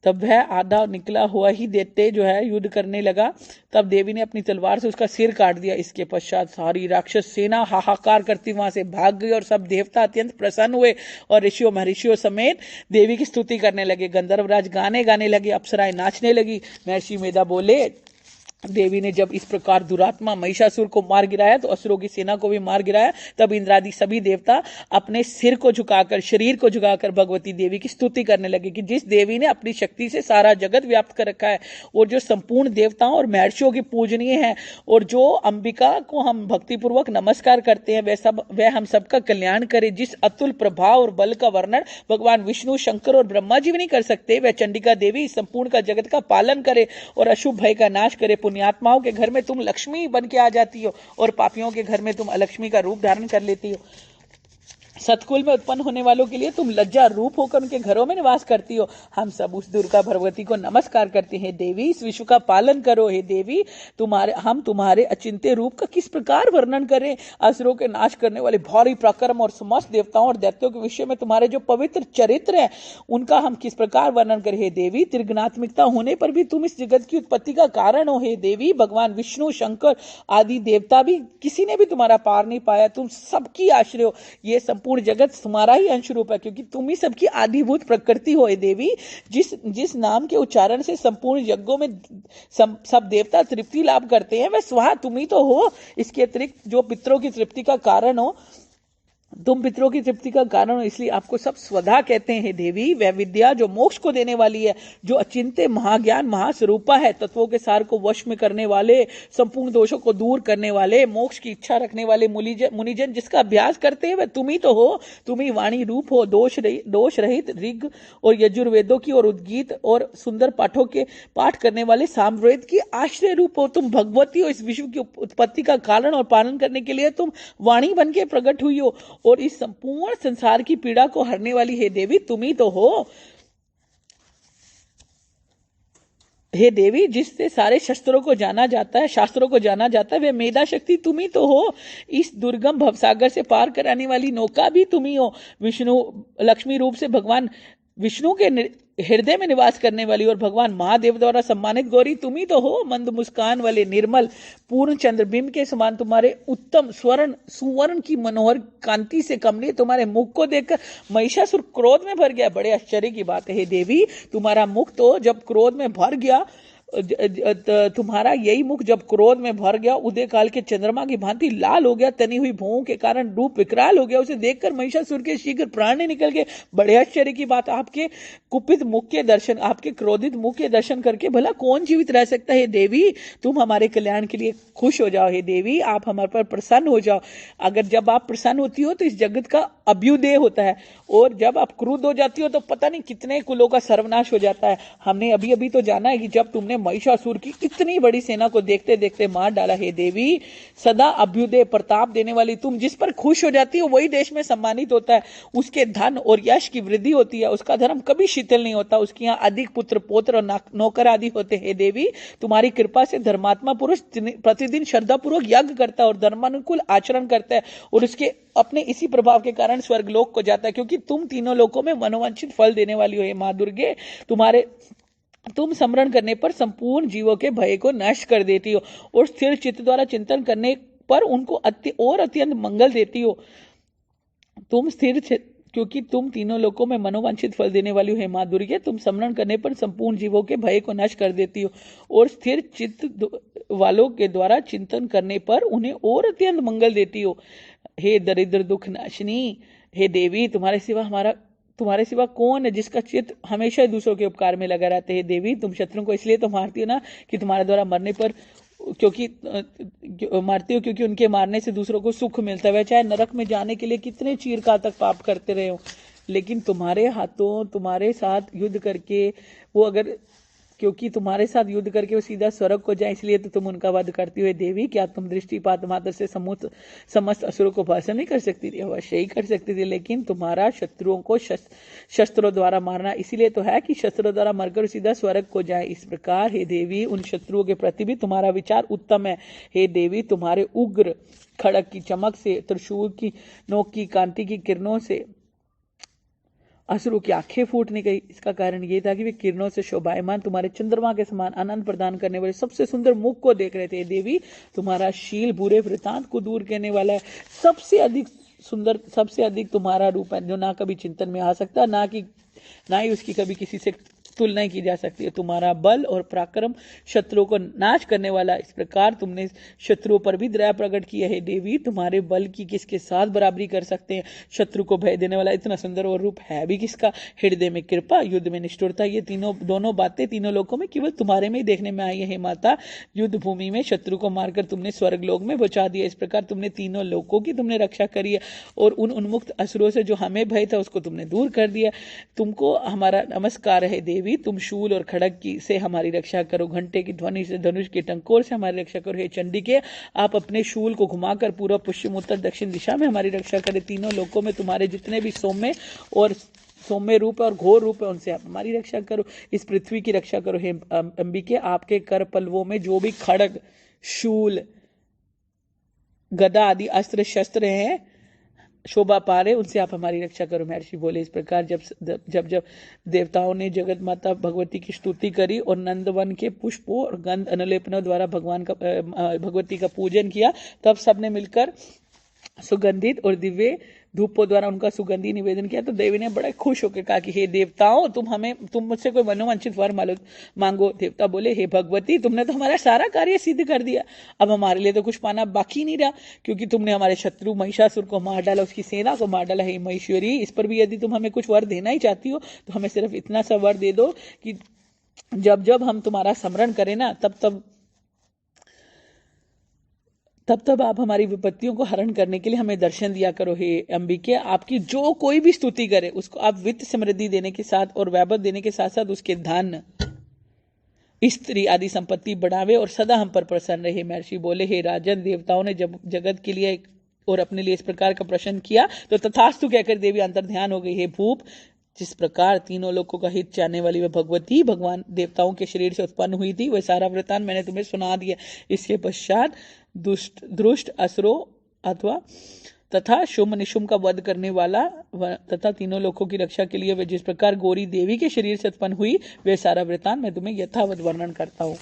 तब वह आधा निकला हुआ ही दैत्य जो है युद्ध करने लगा। तब देवी ने अपनी तलवार से उसका सिर काट दिया। इसके पश्चात सारी राक्षस सेना हाहाकार करती वहां से भाग गई और सब देवता अत्यंत प्रसन्न हुए और ऋषियों महर्षियों समेत देवी की स्तुति करने लगे। गंधर्वराज गाने गाने लगे, अप्सराएं नाचने लगी। महर्षि मेधा बोले, देवी ने जब इस प्रकार दुरात्मा महिषासुर को मार गिराया तो असुरों की सेना को भी मार गिराया। तब इंद्रादि सभी देवता अपने सिर को झुकाकर, शरीर को झुकाकर भगवती देवी की स्तुति करने लगे कि जिस देवी ने अपनी शक्ति से सारा जगत व्याप्त कर रखा है और जो संपूर्ण देवताओं और महर्षियों की पूजनीय है और जो अंबिका को हम भक्तिपूर्वक नमस्कार करते हैं, वह हम सबका कल्याण करे। जिस अतुल प्रभाव और बल का वर्णन भगवान विष्णु, शंकर और ब्रह्मा जी भी नहीं कर सकते, वह चंडिका देवी संपूर्ण का जगत का पालन करे और अशुभ भय का नाश करे। पुण्यात्माओं के घर में तुम लक्ष्मी बन के आ जाती हो और पापियों के घर में तुम अलक्ष्मी का रूप धारण कर लेती हो। सतकुल में उत्पन्न होने वालों के लिए तुम लज्जा रूप होकर उनके घरों में निवास करती हो। हम सब उस दुर्गा भगवती को नमस्कार करते हैं। देवी, इस विश्व का पालन करो। हे देवी, हम तुम्हारे अचिंत्य रूप का किस प्रकार वर्णन करें। असुरों के नाश करने वाले भारी पराक्रम और समस्त देवताओं और दैत्यों के विषय में तुम्हारे जो पवित्र चरित्र है उनका हम किस प्रकार वर्णन करें। हे देवी, त्रिगुणात्मिकता होने पर भी तुम इस जगत की उत्पत्ति का कारण हो। हे देवी, भगवान विष्णु, शंकर आदि देवता भी किसी ने भी तुम्हारा पार नहीं पाया। तुम सबकी आश्रय हो। ये संपूर्ण जगत तुम्हारा ही अंश रूप है क्योंकि तुम ही सबकी आधिभूत प्रकृति हो। देवी, जिस नाम के उच्चारण से संपूर्ण यज्ञों में सब देवता तृप्ति लाभ करते हैं, वह स्वतः तुम ही तो हो। इसके अतिरिक्त जो पितरों की तृप्ति का कारण हो, तुम पितरों की तृप्ति का कारण हो, इसलिए आपको सब स्वधा कहते हैं। देवी, वह विद्या जो मोक्ष को देने वाली है, जो अचिंत्य महाज्ञान महास्वरूपा है, तत्वों के सार को वश में करने वाले, संपूर्ण दोषों को दूर करने वाले, मोक्ष की इच्छा रखने वाले मुनिजन जिसका अभ्यास करते हैं, वह तुम ही तो हो। तुम ही वाणी रूप हो। दोष रहित ऋग और यजुर्वेदों की और उद्गीत और सुंदर पाठों के पाठ करने वाले सामवेद की आश्रय रूप हो। तुम भगवती हो। इस विश्व की उत्पत्ति का कारण और पालन करने के लिए तुम वाणी बन के प्रकट हुई हो और इस संपूर्ण संसार की पीड़ा को हरने वाली हे देवी तुम ही तो हो। हे देवी, जिससे सारे शास्त्रों को जाना जाता है, वे मेधा शक्ति तुम ही तो हो। इस दुर्गम भवसागर से पार कराने वाली नौका भी तुम ही हो। विष्णु लक्ष्मी रूप से भगवान विष्णु के हृदय में निवास करने वाली और भगवान महादेव द्वारा सम्मानित गौरी तुम ही तो हो। मंद मुस्कान वाले निर्मल पूर्ण चंद्रबिंब के समान तुम्हारे उत्तम सुवर्ण की मनोहर कांति से कमली तुम्हारे मुख को देखकर महिषासुर क्रोध में भर गया। बड़े आश्चर्य की बात है हे देवी, तुम्हारा मुख तो जब क्रोध में भर गया, तुम्हारा यही मुख जब क्रोध में भर गया, उदय काल के चंद्रमा की भांति लाल हो गया, तनी हुई भौं के कारण रूप विकराल हो गया। उसे देखकर महिषासुर के शीघ्र प्राण निकल गए। बड़े आश्चर्य की बात, आपके कुपित मुख के दर्शन, आपके क्रोधित मुख के दर्शन करके भला कौन जीवित रह सकता है। देवी तुम हमारे कल्याण के लिए खुश हो जाओ। हे देवी आप हमारे पर प्रसन्न हो जाओ। अगर जब आप प्रसन्न होती हो तो इस जगत का अभ्युदय होता है, और जब आप क्रुद्ध हो जाती हो तो पता नहीं कितने कुलों का सर्वनाश हो जाता है। हमने अभी अभी तो जाना है कि जब तुमने महिषासुर की इतनी बड़ी सेना को देखते देखते मार डाला। हे देवी सदा अभ्युदय प्रताप देने वाली तुम जिस पर खुश हो जाती हो वही देश में सम्मानित होता है, उसके धन और यश की वृद्धि होती है, उसका धर्म कभी शिथिल नहीं होता, उसके यहाँ अधिक पुत्र पौत्र और नौकर आदि होते हैं। देवी तुम्हारी कृपा से धर्मात्मा पुरुष प्रतिदिन श्रद्धा पूर्वक यज्ञ करता है और धर्मानुकूल आचरण करता है, और उसके अपने इसी प्रभाव के कारण स्वर्गलोक को जाता है, क्योंकि तुम तीनों लोकों में मनोवांछित फल देने वाली हो। हे मां दुर्गे तुम स्मरण करने पर संपूर्ण जीवों के भय को नष्ट कर देती हो, और स्थिर चित्त द्वारा चिंतन करने पर उनको अत्यंत मंगल देती हो। तुम क्योंकि तुम तीनों लोकों में मनोवांछित फल देने वाली हो। हे मां दुर्गे तुम स्मरण करने पर संपूर्ण जीवों के भय को नष्ट कर देती हो, और स्थिर चित्त वालों के द्वारा चिंतन करने पर उन्हें और अत्यंत मंगल देती हो। हे दरिद्र दुख नाशिनी, हे देवी तुम्हारे सिवा कौन है जिसका चित्त हमेशा दूसरों के उपकार में लगा रहता है। देवी तुम शत्रु को इसलिए तो मारती हो ना कि तुम्हारे द्वारा मरने पर मारती हो क्योंकि उनके मारने से दूसरों को सुख मिलता है। वह चाहे नरक में जाने के लिए कितने चीरकाल तक पाप करते रहे हो, लेकिन तुम्हारे हाथों तुम्हारे साथ युद्ध करके क्योंकि तुम्हारे साथ युद्ध करके वो सीधा स्वर्ग को जाए, इसलिए तो तुम उनका वध करती हो। देवी क्या तुम दृष्टिपात मात्र से समस्त असुरों को भस्म नहीं कर सकती थी? अवश्य ही कर सकती थी, लेकिन तुम्हारा शत्रुओं को शस्त्रों द्वारा मारना इसलिए तो है कि शस्त्रों द्वारा मरकर सीधा स्वर्ग को जाए। इस प्रकार हे देवी उन शत्रुओं के प्रति भी तुम्हारा विचार उत्तम है। हे देवी तुम्हारे उग्र खड़ग की चमक से, त्रिशूल की नोक की कांति की किरणों से असुरों की आंखें फूटने गई। इसका कारण यह था कि वे किरणों से शोभायमान तुम्हारे चंद्रमा के समान आनंद प्रदान करने वाले सबसे सुंदर मुख को देख रहे थे। देवी तुम्हारा शील बुरे वृतांत को दूर करने वाला है, सबसे अधिक सुंदर, सबसे अधिक तुम्हारा रूप है जो ना कभी चिंतन में आ सकता, ना ही उसकी कभी किसी से तुलना की जा सकती है। तुम्हारा बल और पराक्रम शत्रुओं को नाश करने वाला। इस प्रकार तुमने शत्रुओं पर भी दया प्रकट की है। देवी तुम्हारे बल की किसके साथ बराबरी कर सकते हैं? शत्रु को भय देने वाला इतना सुंदर और रूप है भी किसका? हृदय में कृपा, युद्ध में निष्ठुरता, ये दोनों बातें तीनों लोकों में केवल तुम्हारे में ही देखने में आई है। हे माता, युद्ध भूमि में शत्रु को मारकर तुमने स्वर्ग लोक में बचा दिया। इस प्रकार तुमने तीनों लोकों की तुमने रक्षा करी है, और उन उन्मुक्त असुरों से जो हमें भय था उसको तुमने दूर कर दिया। तुमको हमारा नमस्कार है देवी। तुम शूल और खड़ग की से हमारी रक्षा करो, घंटे की ध्वनि से, धनुष के टंकोर से हमारी रक्षा करो। हे चंडिके आप अपने शूल को घुमाकर पूर्व पश्चिम उत्तर दक्षिण दिशा में हमारी रक्षा करें। तीनों लोकों में तुम्हारे जितने भी सौम्य रूप और घोर रूप है उनसे आप हमारी रक्षा करो। इस पृथ्वी की रक्षा करो। हे अंबिके आपके कर पल्लवों में जो भी खड़ग, शूल, गदा आदि अस्त्र शस्त्र हैं शोभा पा रहे, उनसे आप हमारी रक्षा करो। महर्षि बोले। इस प्रकार जब देवताओं ने जगत माता भगवती की स्तुति करी और नंदवन के पुष्पों और गंध अनुलेपनों द्वारा भगवती का पूजन किया, तब सबने मिलकर सुगंधित और दिव्य धूपों द्वारा उनका सुगंधी निवेदन किया। तो देवी ने बड़े खुश होकर कहा कि हे देवताओं तुम मुझसे कोई मनोवांछित वर मांगो। देवता बोले हे भगवती तुमने तो हमारा सारा कार्य सिद्ध कर दिया, अब हमारे लिए तो कुछ पाना बाकी नहीं रहा, क्योंकि तुमने हमारे शत्रु महिषासुर को मार डाला, उसकी सेना को मार डाला। हे महेश्वरी इस पर भी यदि तुम हमें कुछ वर देना ही चाहती हो तो हमें सिर्फ इतना सा वर दे दो कि जब हम तुम्हारा स्मरण करें ना तब आप हमारी विपत्तियों को हरण करने के लिए हमें दर्शन दिया करो। हे अंबिके आपकी जो कोई भी स्तुति करे उसको आप वित्त समृद्धि देने के साथ और वैभव देने के साथ साथ उसके धन, स्त्री आदि संपत्ति बढ़ावे और सदा हम पर प्रसन्न रहे। महर्षि बोले हे राजन, देवताओं ने जब जगत के लिए और अपने लिए इस प्रकार का प्रश्न किया तो तथास्तु कहकर देवी अंतर्ध्यान हो गई। हे भूप, जिस प्रकार तीनों लोगों का हित चाहने वाली वह भगवती भगवान देवताओं के शरीर से उत्पन्न हुई थी, वह सारा वृतांत मैंने तुम्हें सुना दिया। इसके पश्चात दुष्ट असुरों अथवा तथा शुंभ निशुंभ का वध करने वाला तथा तीनों लोगों की रक्षा के लिए वे जिस प्रकार गौरी देवी के शरीर से उत्पन्न हुई, वे सारा वृतांत मैं तुम्हें यथावत वर्णन करता हूँ।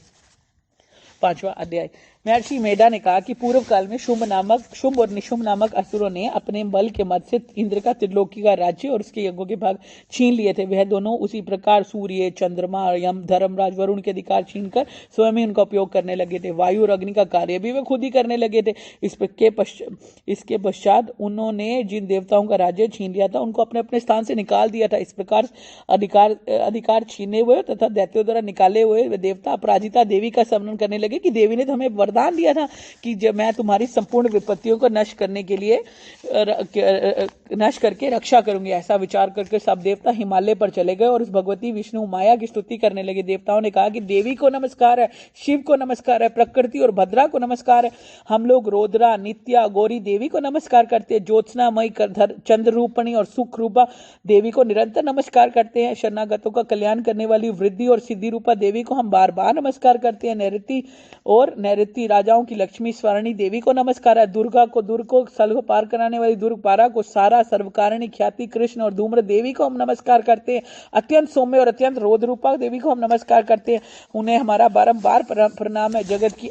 5वां अध्याय। महर्षि मेधा ने कहा कि पूर्व काल में शुंभ और निशुंभ नामक असुरों ने अपने बल के मद से इंद्र का त्रिलोकी का राज्य और उसके यज्ञों के भाग छीन लिए थे। वह दोनों उसी प्रकार सूर्य, चंद्रमा, यम, धर्मराज, वरुण के अधिकार छीनकर स्वयं ही उनका उपयोग करने लगे थे। वायु और अग्नि का कार्य भी वे खुद ही करने लगे थे। इसके पश्चात उन्होंने जिन देवताओं का राज्य छीन लिया था उनको अपने अपने स्थान से निकाल दिया था। इस प्रकार अधिकार छीने हुए तथा दैत्यों द्वारा निकाले हुए वे देवता अपराजिता देवी का स्मरण करने लगे कि देवी ने तो हमें वरदान दिया था कि जब मैं तुम्हारी संपूर्ण विपत्तियों को नष्ट करने के लिए नष्ट करके रक्षा करूंगी। ऐसा विचार करके सब देवता हिमालय पर चले गए और उस भगवती विष्णु माया की स्तुति करने लगे। देवताओं ने कहा कि देवी को नमस्कार है, शिव को नमस्कार है, प्रकृति और भद्रा को नमस्कार है। हम लोग रोद्रा, नित्या, गौरी देवी को नमस्कार करते हैं। ज्योत्सनामयी, चंद्र रूपणी और सुख रूपा देवी को निरंतर नमस्कार करते हैं। शरणागतों का कल्याण करने वाली वृद्धि और सिद्धि रूपा देवी को हम बार बार नमस्कार करते हैं। नैऋति राजाओं की लक्ष्मी स्वारणी देवी को नमस्कार है। दुर्गा को दुर्ग को सलह पार कराने वाली दुर्गपारा को सारा सर्वकारिणी ख्याति कृष्ण और धूम्र देवी को हम नमस्कार करते हैं। अत्यंत सौम्य और अत्यंत रोध रूपा देवी को हम नमस्कार करते हैं। उन्हें हमारा बारंबार प्रणाम है। जगत की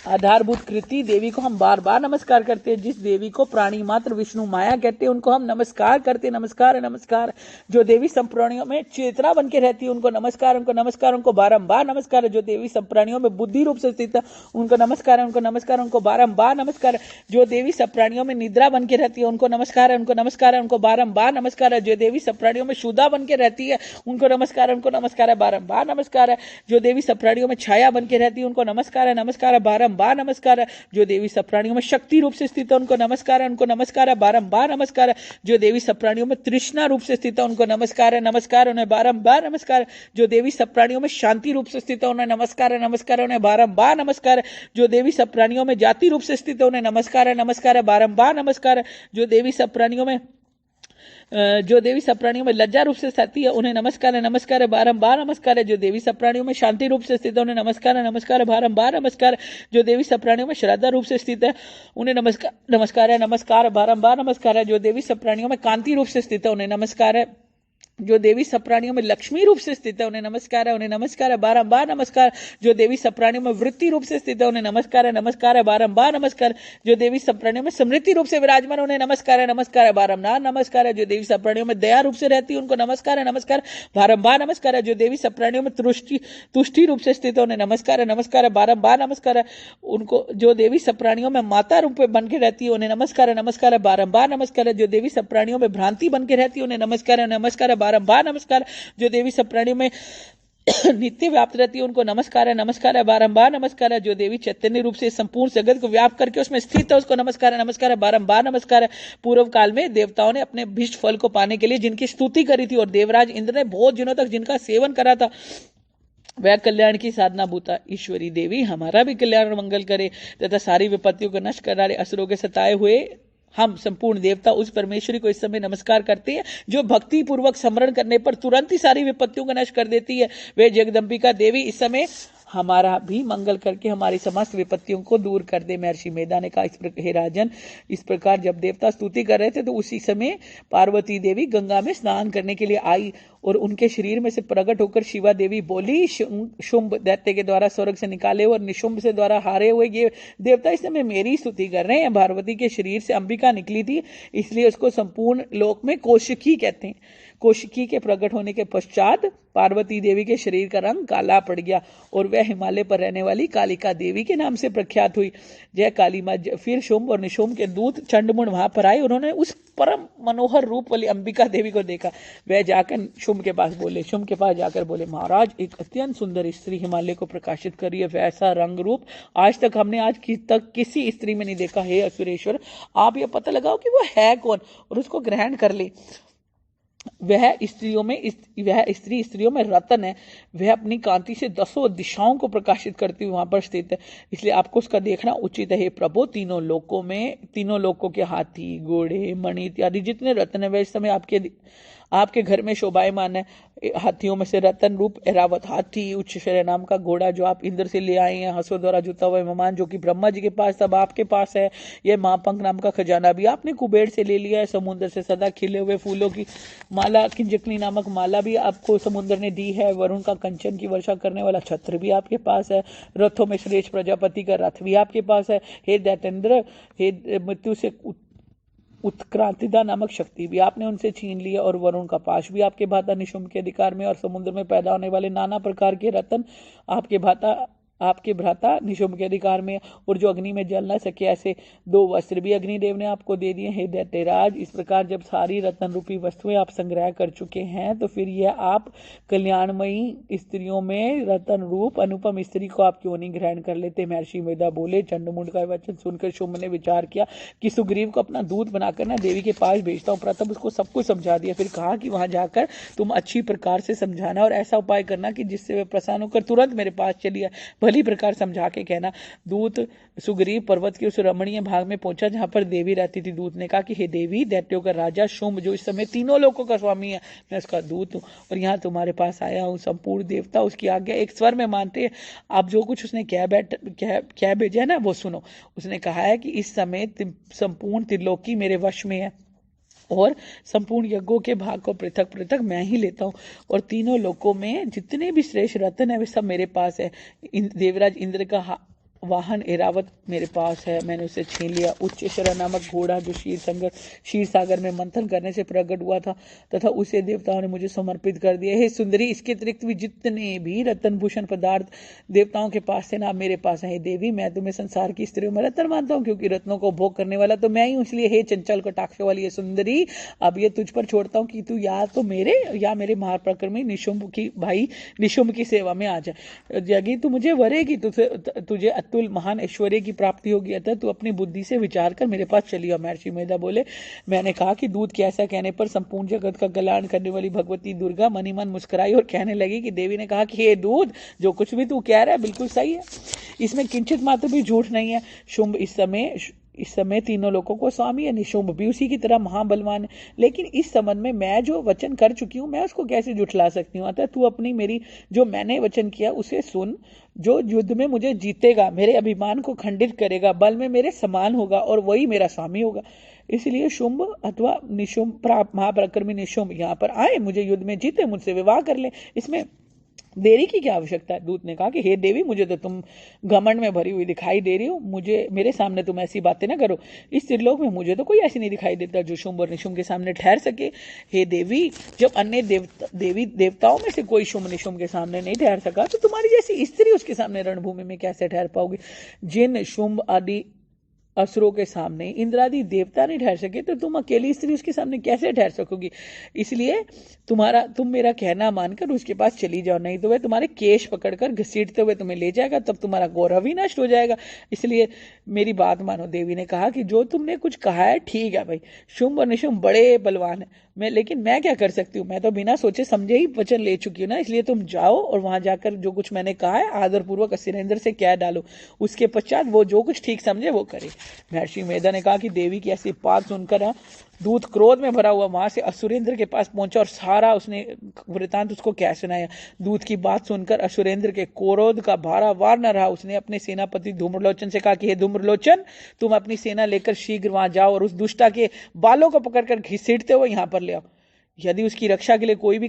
आधारभूत कृति देवी को हम बार बार नमस्कार करते हैं। जिस देवी को प्राणी मात्र विष्णु माया कहते हैं उनको हम नमस्कार करते हैं। नमस्कार नमस्कार। जो देवी संप्राणियों में चेतना बन के रहती है उनको नमस्कार, उनको नमस्कार, उनको बारंबार नमस्कार है। जो देवी संप्राणियों में बुद्धि रूप से स्थित है उनको नमस्कार है, उनको नमस्कार, उनको बारंबार नमस्कार है। जो देवी संप्राणियों में निद्रा बन के रहती है उनको नमस्कार है, उनको नमस्कार है, उनको बारंबार नमस्कार है। जो देवी संप्राणियों में शुदा बन के रहती है उनको नमस्कार है, उनको नमस्कार है, बारंबार नमस्कार है। जो देवी संप्राणियों में छाया बन के रहती है उनको नमस्कार है, नमस्कार है, बारंबार नमस्कार है। जो देवी सप्राणियों में शक्ति रूप से स्थित है उनको नमस्कार है, उनको नमस्कार है, बारंबार नमस्कार है। जो देवी सप्राणियों में तृष्णा रूप से स्थित है उनको नमस्कार है, नमस्कार, उन्हें बारंबार नमस्कार। जो देवी सप्राणियों में शांति रूप से स्थित है उन्हें नमस्कार है, नमस्कार, उन्हें बारंबार नमस्कार। जो देवी सप्राणियों में जाति रूप से स्थित है उन्हें नमस्कार है, नमस्कार है, बारंबार नमस्कार। जो देवी सप्राणियों में लज्जा रूप से स्थिति है उन्हें नमस्कार है, नमस्कार है, बारंबार नमस्कार है। जो देवी सप्राणियों में शांति रूप से स्थित है उन्हें नमस्कार है, नमस्कार है, बारंबार नमस्कार। जो देवी सप्राणियों में श्रद्धा रूप से स्थित है उन्हें नमस्कार है, नमस्कार, बारंबार नमस्कार है। जो देवी सप्राणियों में कांति रूप से स्थित है उन्हें नमस्कार है। जो देवी सप्राणियों में लक्ष्मी रूप से स्थित है उन्हें नमस्कार है, उन्हें नमस्कार है, बारंबार नमस्कार। जो देवी सप्राणियों में वृत्ति रूप से स्थित है उन्हें नमस्कार है, नमस्कार है, बारंबार नमस्कार। जो देवी सप्राणियों में समृद्धि रूप से विराजमान उन्हें नमस्कार है, नमस्कार है, बारंबार नमस्कार है। जो देवी सप्राणियों में दया रूप से रहती है उनको नमस्कार है, नमस्कार, बारंबार नमस्कार है। जो देवी सप्राणियों में तुष्टि रूप से स्थित है उन्हें नमस्कार है, नमस्कार है, बारंबार नमस्कार है। उनको जो देवी सप्राणियों में माता रूप में बन के रहती है उन्हें नमस्कार है, नमस्कार है, बारंबार नमस्कार है। जो देवी सप्राणियों में भ्रांति बन के रहती है उन्हें नमस्कार है, नमस्कार है, बारंबार नमस्कार। जो देवी सप्राणियों में नित्य व्याप्त रहती है उनको नमस्कार है, नमस्कार है, बारंबार नमस्कार है। जो देवी चैतन्य रूप से संपूर्ण जगत को व्याप्त करके उसमें स्थित है उसको नमस्कार है, नमस्कार है, बारंबार नमस्कार है। पूर्व काल में देवताओं ने अपने भीष्ट फल को पाने के लिए जिनकी स्तुति करी थी और देवराज इंद्र ने बहुत दिनों तक जिनका सेवन करा था वह कल्याण की साधना भूता ईश्वरी देवी हमारा भी कल्याण और मंगल करे तथा सारी विपत्तियों को नष्ट कर डाले। असुरों के सताए हुए हम संपूर्ण देवता उस परमेश्वरी को इस समय नमस्कार करते हैं जो भक्ति पूर्वक स्मरण करने पर तुरंत ही सारी विपत्तियों को नष्ट कर देती है। वे जगदम्बिका देवी इस समय हमारा भी मंगल करके हमारी समस्त विपत्तियों को दूर कर दे। महर्षि मेधा ने कहा, हे राजन, इस प्रकार जब देवता स्तुति कर रहे थे तो उसी समय पार्वती देवी गंगा में स्नान करने के लिए आई और उनके शरीर में से प्रकट होकर शिवा देवी बोली, शुंभ दैत्य के द्वारा स्वर्ग से निकाले और निशुंभ से द्वारा हारे हुए ये देवता इस समय मेरी स्तुति कर रहे हैं। पार्वती के शरीर से अंबिका निकली थी इसलिए उसको संपूर्ण लोक में कौशिकी कहते हैं। कौशिकी के प्रकट होने के पश्चात पार्वती देवी के शरीर का रंग काला पड़ गया और वह हिमालय पर रहने वाली कालिका देवी के नाम से प्रख्यात हुई। जय काली माँ। फिर शुंभ और निशुंभ के दूत चंडमुंड वहां पर आए। उन्होंने उस परम मनोहर रूप वाली अंबिका देवी को देखा। वह जाकर शुंभ के पास बोले, महाराज, एक अत्यंत सुंदर स्त्री हिमालय को प्रकाशित कर रही है। वैसा रंग रूप आज तक हमने तक किसी स्त्री में नहीं देखा। हे असुरेश्वर, आप ये पता लगाओ कि वो है कौन और उसको ग्रहण कर ले। वह स्त्रियों में वह स्त्री स्त्रियों में रतन है, वह अपनी कांति से 10 दिशाओं को प्रकाशित करती हुई वहां पर स्थित है, इसलिए आपको उसका देखना उचित है। हे प्रभु, तीनों लोकों के हाथी, घोड़े, मणि इत्यादि जितने रत्न है वह इस समय आपके घर में शोभायमान है। हाथियों में से रतन रूप एरावत हाथी, उच्च शरय नाम का घोड़ा जो आप इंद्र से ले आए हैं, हंसों द्वारा जुता हुआ विमान जो कि ब्रह्मा जी के पास तब आपके पास है। यह महापंख नाम का खजाना भी आपने कुबेर से ले लिया है। समुद्र से सदा खिले हुए फूलों की माला, किंजकनी नामक माला भी आपको समुद्र ने दी है। वरुण का कंचन की वर्षा करने वाला छत्र भी आपके पास है। रथों में श्रेष्ठ प्रजापति का रथ भी आपके पास है। हे दैतेंद्र, हे मृत्यु से उत्क्रांतिदा नामक शक्ति भी आपने उनसे छीन लिया, और वरुण का पाश भी आपके भाता निशुम्भ के अधिकार में, और समुद्र में पैदा होने वाले नाना प्रकार के रत्न आपके भ्राता निशुम्भ के अधिकार में, और जो अग्नि में जल न सके ऐसे 2 वस्त्र भी अग्निदेव ने आपको दे दिए। हे दैत्यराज, इस प्रकार जब सारी रत्न रूपी वस्तुएं आप संग्रह कर चुके हैं तो फिर यह आप कल्याणमयी स्त्रियों में रत्न रूप अनुपम स्त्री को आप क्यों नहीं ग्रहण कर लेते। महर्षि मेधा बोले। चंडमुंड का वचन सुनकर शुंभ ने विचार किया कि सुग्रीव को अपना दूत बनाकर ना देवी के पास भेजता हूँ। प्रथम उसको सब कुछ समझा दिया, फिर कहा कि वहां जाकर तुम अच्छी प्रकार से समझाना और ऐसा उपाय करना कि जिससे वे प्रसन्न होकर तुरंत मेरे पास चली आए। भली प्रकार समझा के कहना। दूत सुग्रीव पर्वत के उस रमणीय भाग में पहुंचा जहां पर देवी रहती थी। दूत ने कहा कि हे देवी, दैत्यों का राजा शुंभ जो इस समय तीनों लोकों का स्वामी है, मैं उसका दूत हूँ और यहाँ तुम्हारे पास आया हूँ। संपूर्ण देवता उसकी आज्ञा एक स्वर में मानते हैं। आप जो कुछ उसने क्या भेजा है ना वो सुनो। उसने कहा है कि इस समय संपूर्ण त्रिलोकी मेरे वश में है और संपूर्ण यज्ञों के भाग को पृथक पृथक मैं ही लेता हूँ, और तीनों लोकों में जितने भी श्रेष्ठ रत्न है वे सब मेरे पास है। देवराज इंद्र का वाहन एरावत मेरे पास है, मैंने उसे छीन लिया। उच्चेश्वरा नामक घोड़ा जो क्षीर सागर में मंथन करने से प्रकट हुआ था तथा उसे देवताओं ने मुझे समर्पित कर दिया। हे सुंदरी, इसके अतिरिक्त भी जितने भी रत्न भूषण पदार्थ देवताओं के पास थे ना मेरे पास है। हे देवी, मैं तुम्हें संसार की स्त्रियों में रत्न मानता हूँ क्योंकि रत्नों को भोग करने वाला तो मैं ही हूँ। इसलिए हे चंचल कटाक्ष वाली ये सुंदरी, अब ये तुझ पर छोड़ता हूँ कि तू या तो मेरे या मेरे महाप्रक्रमी निशुंभ की सेवा में आ जाए। यदि तू मुझे वरेगी तुझे अतुल महान ऐश्वर्य की प्राप्ति होगी, अतः तू अपनी बुद्धि से विचार कर मेरे पास चली आ। महर्षि मेधा बोले। मैंने कहा कि दूत के ऐसा कहने पर संपूर्ण जगत का कल्याण करने वाली भगवती दुर्गा मनी मन मुस्कुराई और कहने लगी कि देवी ने कहा कि हे दूत, जो कुछ भी तू कह रहा है बिल्कुल सही है, इसमें किंचित मात्र भी झूठ नहीं है। शुंभ इस समय तीनों लोगों को स्वामी है। निशुंभ भी उसी की तरह महाबलवान है, लेकिन इस संबंध में मैं जो वचन कर चुकी हूं मैं उसको कैसे जुठला सकती हूँ। अतः तू अपनी मेरी जो मैंने वचन किया उसे सुन। जो युद्ध में मुझे जीतेगा, मेरे अभिमान को खंडित करेगा, बल में मेरे समान होगा और वही मेरा स्वामी होगा। इसलिए शुंभ अथवा निशुंभ महापराक्रमी निशुंभ यहाँ पर आए, मुझे युद्ध में जीते, मुझसे विवाह कर ले, इसमें देरी की क्या आवश्यकता है। दूत ने कहा कि हे देवी, मुझे तो तुम घमंड में भरी हुई दिखाई दे रही हो, मेरे सामने तुम ऐसी बातें ना करो। इस त्रिलोक में मुझे तो कोई ऐसी नहीं दिखाई देता जो शुंभ और निशुंभ के सामने ठहर सके। हे देवी, जब अन्य देवताओं में से कोई शुंभ निशुंभ के सामने नहीं ठहर सका तो तुम्हारी जैसी स्त्री उसके सामने रणभूमि में कैसे ठहर पाओगी। जिन शुंभ आदि असुरों के सामने इंद्रादि देवता नहीं ठहर सके तो तुम अकेली स्त्री उसके सामने कैसे ठहर सकोगी। इसलिए तुम मेरा कहना मानकर उसके पास चली जाओ, नहीं तो वह तुम्हारे केश पकड़कर घसीटते हुए तुम्हें ले जाएगा, तब तुम्हारा गौरव ही नष्ट हो जाएगा। इसलिए मेरी बात मानो। देवी ने कहा कि जो तुमने कुछ कहा है ठीक है भाई, शुंभ और निशुंभ बड़े बलवान है, लेकिन मैं क्या कर सकती हूँ, मैं तो बिना सोचे समझे ही वचन ले चुकी हूँ ना। इसलिए तुम जाओ और वहां जाकर जो कुछ मैंने कहा है आदर पूर्वक असुरेंद्र से कह डालो, उसके पश्चात वो जो कुछ ठीक समझे वो करे। महर्षि मेधा ने कहा कि देवी की ऐसी बात सुनकर दूत क्रोध में भरा हुआ वहां से असुरेंद्र के पास पहुंचा और सारा उसने वृतांत उसको क्या सुनाया। दूत की बात सुनकर असुरेंद्र के क्रोध का भारा वार न रहा। उसने अपने सेनापति धूम्रलोचन से कहा कि हे धूम्रलोचन, तुम अपनी सेना लेकर शीघ्र वहां जाओ और उस दुष्टा के बालों को पकड़कर घसीटते हुए यहां पर ले आओ। यदि उसकी रक्षा के लिए कोई भी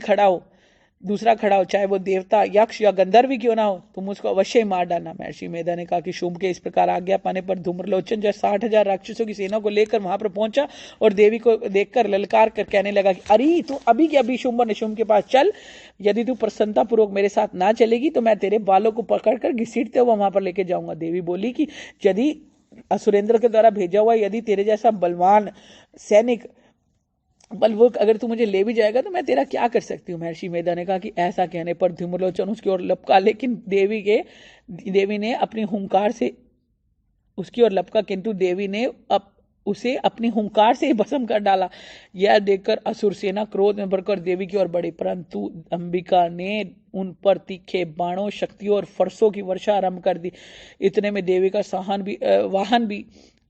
दूसरा खड़ा हो, चाहे वो देवता, यक्ष या गंधर्व भी क्यों ना हो, तुम उसको अवश्य ही मार डालना। महर्षि मेधा ने कहा कि शुंभ के इस प्रकार आज्ञा पाने पर धूम्रलोचन जो 60,000 राक्षसों की सेना को लेकर वहां पर पहुंचा और देवी को देखकर ललकार कर कहने लगा कि अरे तू अभी के अभी शुंभ और निशुंभ के पास चल। यदि तू प्रसन्नता पूर्वक मेरे साथ ना चलेगी तो मैं तेरे बालों को पकड़कर घसीटते हुए वहां पर लेके जाऊंगा। देवी बोली कि यदि असुरेंद्र के द्वारा भेजा हुआ यदि तेरे जैसा बलवान सैनिक बलवुक अगर तू मुझे ले भी जाएगा तो मैं तेरा क्या कर सकती हूँ। महर्षि मेधा ने कहा कि ऐसा कहने पर धूम्रलोचन उसकी ओर लपका, लेकिन देवी ने अपनी हुंकार से उसकी ओर लपका, किंतु देवी ने उसे अपनी हुंकार से ही भस्म कर डाला। यह देखकर असुर सेना क्रोध में भरकर देवी की ओर बढ़ी, परंतु अंबिका ने उन पर तीखे बाणों, शक्तियों और फरसों की वर्षा आरंभ कर दी। इतने में देवी का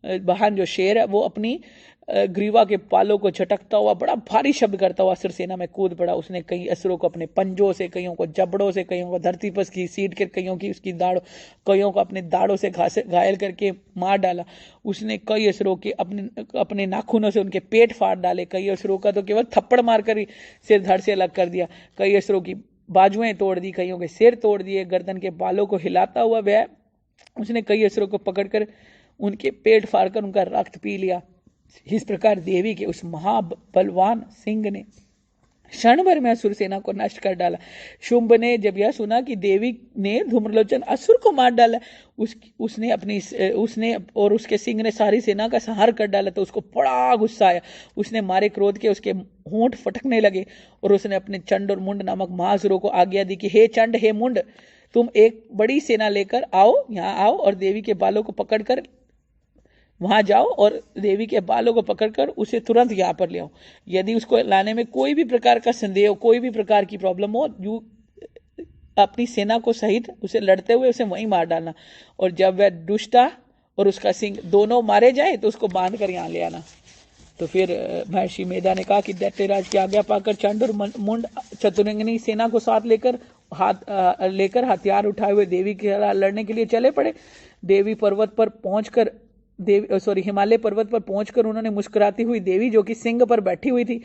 वाहन जो शेर है वो अपनी ग्रीवा के पालों को झटकता हुआ बड़ा भारी शब्द करता हुआ असुर सेना में कूद पड़ा। उसने कई असुरों को अपने पंजों से, कईयों को जबड़ों से, कईयों को धरती पर घसीट कर, कईयों की उसकी दाढ़, कईयों को अपने दाढ़ों से घायल करके मार डाला। उसने कई असुरों के अपने नाखूनों से उनके पेट फाड़ डाले। कई असुरों का तो केवल थप्पड़ मारकर ही सिर धड़ से अलग कर दिया। कई असुरों की बाजुएं तोड़ दी, कईयों के सिर तोड़ दिए। गर्दन के बालों को हिलाता हुआ वह उसने कई असुरों को पकड़कर उनके पेट फाड़कर उनका रक्त पी लिया। इस प्रकार देवी के उस महाबलवान सिंह ने क्षण भर में असुर सेना को नष्ट कर डाला। शुंभ ने जब यह सुना कि देवी ने धूम्रलोचन असुर को मार डाला, उसने और उसके सिंह ने सारी सेना का संहार कर डाला, तो उसको बड़ा गुस्सा आया। उसने मारे क्रोध के उसके होंठ फटकने लगे और उसने अपने चंड और मुंड नामक महासुरों को आज्ञा दी कि हे चंड, हे मुंड, तुम एक बड़ी सेना लेकर आओ, यहाँ आओ और देवी के बालों को पकड़कर वहां जाओ और देवी के बालों को पकड़कर उसे तुरंत यहाँ पर ले आओ। यदि उसको लाने में कोई भी प्रकार का संदेह हो, कोई भी प्रकार की प्रॉब्लम हो, अपनी सेना को सहित उसे लड़ते हुए उसे वहीं मार डालना। और जब वह दुष्टा और उसका सिंह दोनों मारे जाए तो उसको बांध कर यहाँ ले आना। तो फिर महर्षि मेधा ने कहा कि दैत्यराज की आज्ञा पाकर चंड और मुंड चतुरंगिनी सेना को साथ लेकर हथियार उठाए हुए देवी के खिलाफ लड़ने के लिए चले पड़े। हिमालय पर्वत पर पहुंचकर उन्होंने मुस्कुराती हुई देवी, जो कि सिंह पर बैठी हुई थी,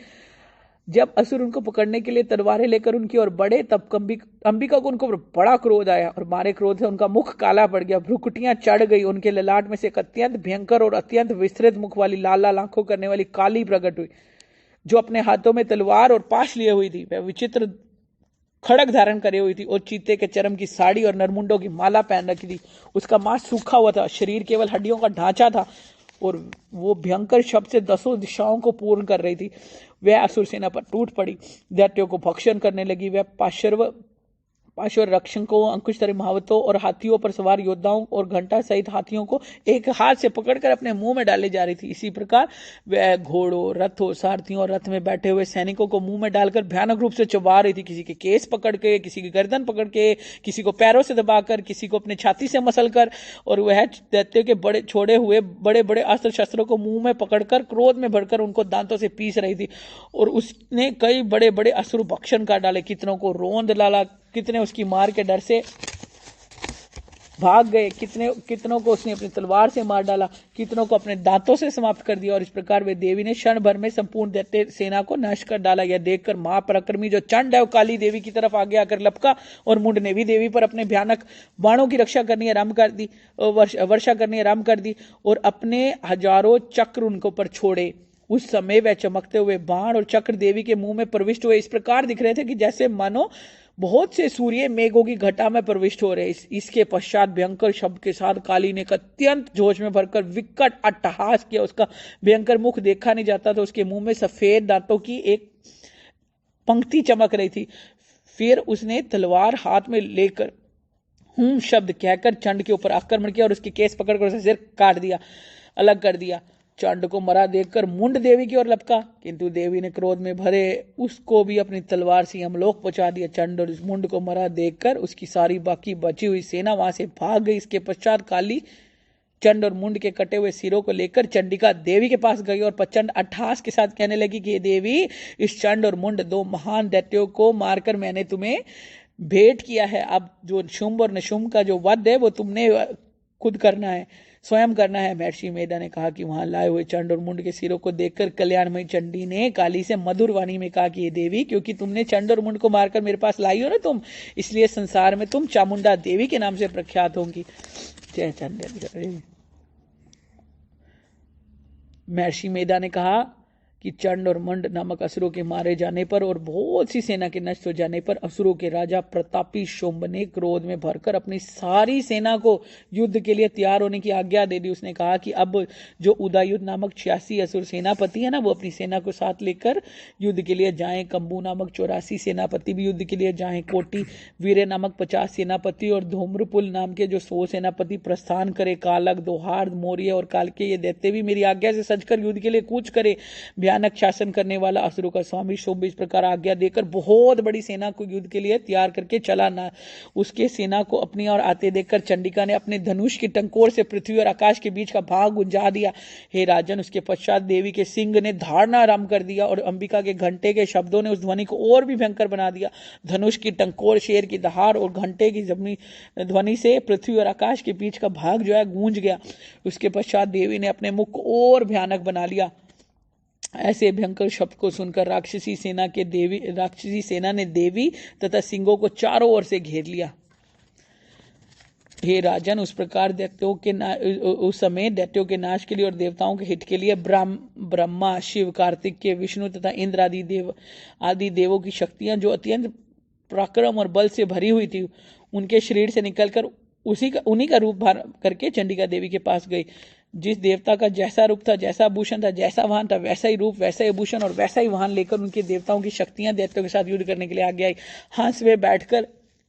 जब असुर उनको पकड़ने के लिए तलवारें लेकर उनकी ओर बढ़े, तब अंबिका को उनको बड़ा क्रोध आया और मारे क्रोध से उनका मुख काला पड़ गया, भ्रुकुटियां चढ़ गई। उनके ललाट में से एक अत्यंत भयंकर और अत्यंत विस्तृत मुख वाली लाल लाल आंखों करने वाली काली प्रकट हुई, जो अपने हाथों में तलवार और पाश लिए हुई थी। वह विचित्र खड़ग धारण करे हुई थी और चीते के चरम की साड़ी और नरमुंडों की माला पहन रखी थी। उसका मांस सूखा हुआ था, शरीर केवल हड्डियों का ढांचा था और वो भयंकर शब्द से 10 दिशाओं को पूर्ण कर रही थी। वह असुर सेना पर टूट पड़ी, दैत्यों को भक्षण करने लगी। वह पार्श्व रक्षकों, अंकुशधर महावतों और हाथियों पर सवार योद्धाओं और घंटा सहित हाथियों को एक हाथ से पकड़कर अपने मुंह में डाले जा रही थी। इसी प्रकार वह घोड़ों, रथों, सारथियों और रथ में बैठे हुए सैनिकों को मुंह में डालकर भयानक रूप से चबा रही थी। किसी के केस पकड़ के, किसी की गर्दन पकड़ के, किसी को पैरों से दबाकर, किसी को अपने छाती से मसल कर, और वह दैत्यों के छोड़े हुए बड़े बड़े अस्त्र शस्त्रों को मुंह में पकड़कर क्रोध में भरकर उनको दांतों से पीस रही थी। और उसने कई बड़े बड़े असुर भक्षण कर डाले, कितनों को रोंद डाला, कितने उसकी मार के डर से भाग गए, कितनों को उसने अपनी तलवार से मार डाला, कितनों को अपने दांतों से समाप्त कर दिया। और इस प्रकार वे देवी ने क्षण भर में संपूर्ण दैत्य सेना को नष्ट कर डाला। यह देखकर महापराक्रमी जो चंड है वो काली देवी की तरफ आगे आकर लपका और मुंड ने भी देवी पर अपने भयानक बाणों की रक्षा करनी आरंभ कर दी, वर्षा करनी आरंभ कर दी और अपने हजारों चक्र उनके ऊपर छोड़े। उस समय वह चमकते हुए बाण और चक्र देवी के मुंह में प्रविष्ट हुए। इस प्रकार दिख रहे थे कि जैसे मानो बहुत से सूर्य मेघों की घटा में प्रविष्ट हो रहे। इसके पश्चात भयंकर शब्द के साथ काली ने अत्यंत जोश में भरकर विकट अट्टहास किया। उसका भयंकर मुख देखा नहीं जाता था, उसके मुंह में सफेद दांतों की एक पंक्ति चमक रही थी। फिर उसने तलवार हाथ में लेकर शब्द कहकर चंड के ऊपर आक्रमण किया और उसके केस पकड़कर उसे सिर काट दिया, अलग कर दिया। चंड को मरा देखकर मुंड देवी की ओर लपका, किंतु देवी ने क्रोध में भरे उसको भी अपनी तलवार से यमलोक पहुंचा दिया। चंड और इस मुंड को मरा देखकर उसकी सारी बाकी बची हुई सेना वहां से भाग गई। इसके पश्चात काली चंड और मुंड के कटे हुए सिरों को लेकर चंडिका देवी के पास गई और प्रचंड अट्टहास के साथ कहने लगी कि देवी, इस चंड और मुंड 2 महान दैत्यों को मारकर मैंने तुम्हें भेंट किया है। अब जो शुंभ और निशुंभ का जो वध है वो तुमने खुद करना है, स्वयं करना है। महर्षि मेधा ने कहा कि वहां लाए हुए चंड और मुंड के सिरों को देखकर कल्याणमयी चंडी ने काली से मधुर वाणी में कहा कि ये देवी, क्योंकि तुमने चंड और मुंड को मारकर मेरे पास लाई हो ना तुम, इसलिए संसार में तुम चामुंडा देवी के नाम से प्रख्यात होंगी। जय चंड। महर्षि मेधा ने कहा कि चंड और मंड नामक असुरों के मारे जाने पर और बहुत सी सेना के नष्ट हो जाने पर असुरों के राजा प्रतापी शुंभ ने क्रोध में भरकर अपनी सारी सेना को युद्ध के लिए तैयार होने की आज्ञा दे दी। उसने कहा कि अब जो उदयुद्ध नामक 86 असुर सेनापति है ना, वो अपनी सेना को साथ लेकर युद्ध के लिए जाएं। कंबू नामक 84 सेनापति भी युद्ध के लिए जाएं। कोटि वीरे नामक 50 सेनापति और धूम्रपुल नाम के जो 100 सेनापति प्रस्थान करे। कालक, दोहार्द, मौर्य और कालके ये दैत्य भी मेरी आज्ञा से सजकर युद्ध के लिए कूच करे। भयानक शासन करने वाला असुरों का स्वामी शुंभ इस प्रकार आज्ञा देकर बहुत बड़ी सेना को युद्ध के लिए तैयार करके चला ना। उसके सेना को अपनी ओर आते देखकर चंडिका ने अपने धनुष की टंकोर से पृथ्वी और आकाश के बीच का भाग गुंजा दिया। हे राजन, उसके पश्चात देवी के सिंह ने धारना आरंभ कर दिया और अंबिका के घंटे के शब्दों ने उस ध्वनि को और भी भयंकर बना दिया। धनुष की टंकोर, शेर की दहाड़ और घंटे की ध्वनि से पृथ्वी और आकाश के बीच का भाग जो है गूंज गया। उसके पश्चात देवी ने अपने मुख को और भयानक बना लिया। ऐसे भयंकर शब्द को सुनकर राक्षसी सेना ने देवी तथा सिंहों को चारों ओर से घेर लिया। हे राजन, उस प्रकार उस समय दैत्यों के नाश के लिए और देवताओं के हित के लिए ब्रह्मा, शिव, कार्तिकेय, विष्णु तथा इंद्र आदि देवों की शक्तियां जो अत्यंत पराक्रम और बल से भरी हुई थी, उनके शरीर से निकलकर उन्हीं का रूप धारण करके चंडिका देवी के पास गई। जिस देवता का जैसा रूप था, जैसा आभूषण था, जैसा वाहन था, वैसा ही रूप, वैसा ही आभूषण और वैसा ही वाहन लेकर उनके देवताओं की शक्तियां दैत्यों के साथ युद्ध करने के लिए आगे आई।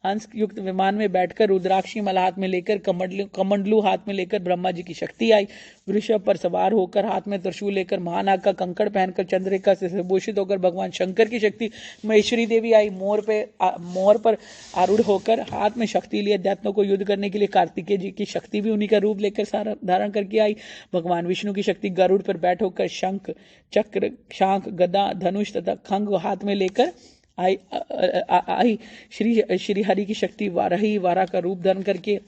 हंस युक्त विमान में बैठकर रुद्राक्षी माला हाथ में लेकर कमंडलू हाथ में लेकर ब्रह्मा जी की शक्ति आई। वृषभ पर सवार होकर हाथ में त्रिशूल लेकर महानाग का कंकड़ पहनकर चंद्रिका से विभूषित होकर भगवान शंकर की शक्ति महेश्वरी देवी आई। मोर पर आरूढ़ होकर हाथ में शक्ति लिए दैत्यों को युद्ध करने के लिए कार्तिकेय जी की शक्ति भी उन्हीं का रूप लेकर धारण करके आई। भगवान विष्णु की शक्ति गरुड़ पर बैठ होकर शंख, चक्र, शांख, गदा, धनुष तथा खंग हाथ में लेकर आई। श्री हरि की शक्ति वारा का रूप धारण करके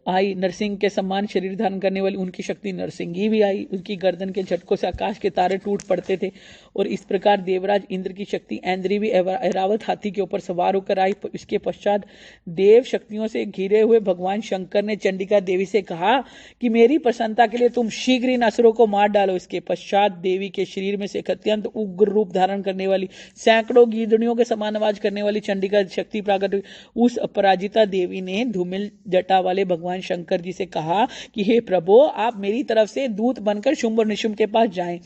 आई। नरसिंह के समान शरीर धारण करने वाली उनकी शक्ति नरसिंही भी आई। उनकी गर्दन के झटकों से आकाश के तारे टूट पड़ते थे। और इस प्रकार देवराज इंद्र की शक्ति ऐन्द्री भी ऐरावत हाथी के ऊपर सवार होकर आई। इसके पश्चात देव शक्तियों से घिरे हुए भगवान शंकर ने चंडिका देवी से कहा कि मेरी प्रसन्नता के लिए तुम शीघ्र इन असुरों को मार डालो। इसके पश्चात देवी के शरीर में से एक अत्यंत उग्र रूप धारण करने वाली, सैकड़ों गीदड़ियों के समान आवाज करने वाली चंडिका शक्ति प्रकट हुई। उस अपराजिता देवी ने धूमिल जटा वाले भगवान शंकर जी से कहा कि हे प्रभु, आप मेरी तरफ से दूत बनकर शुंभ और निशुंभ के पास जाएं।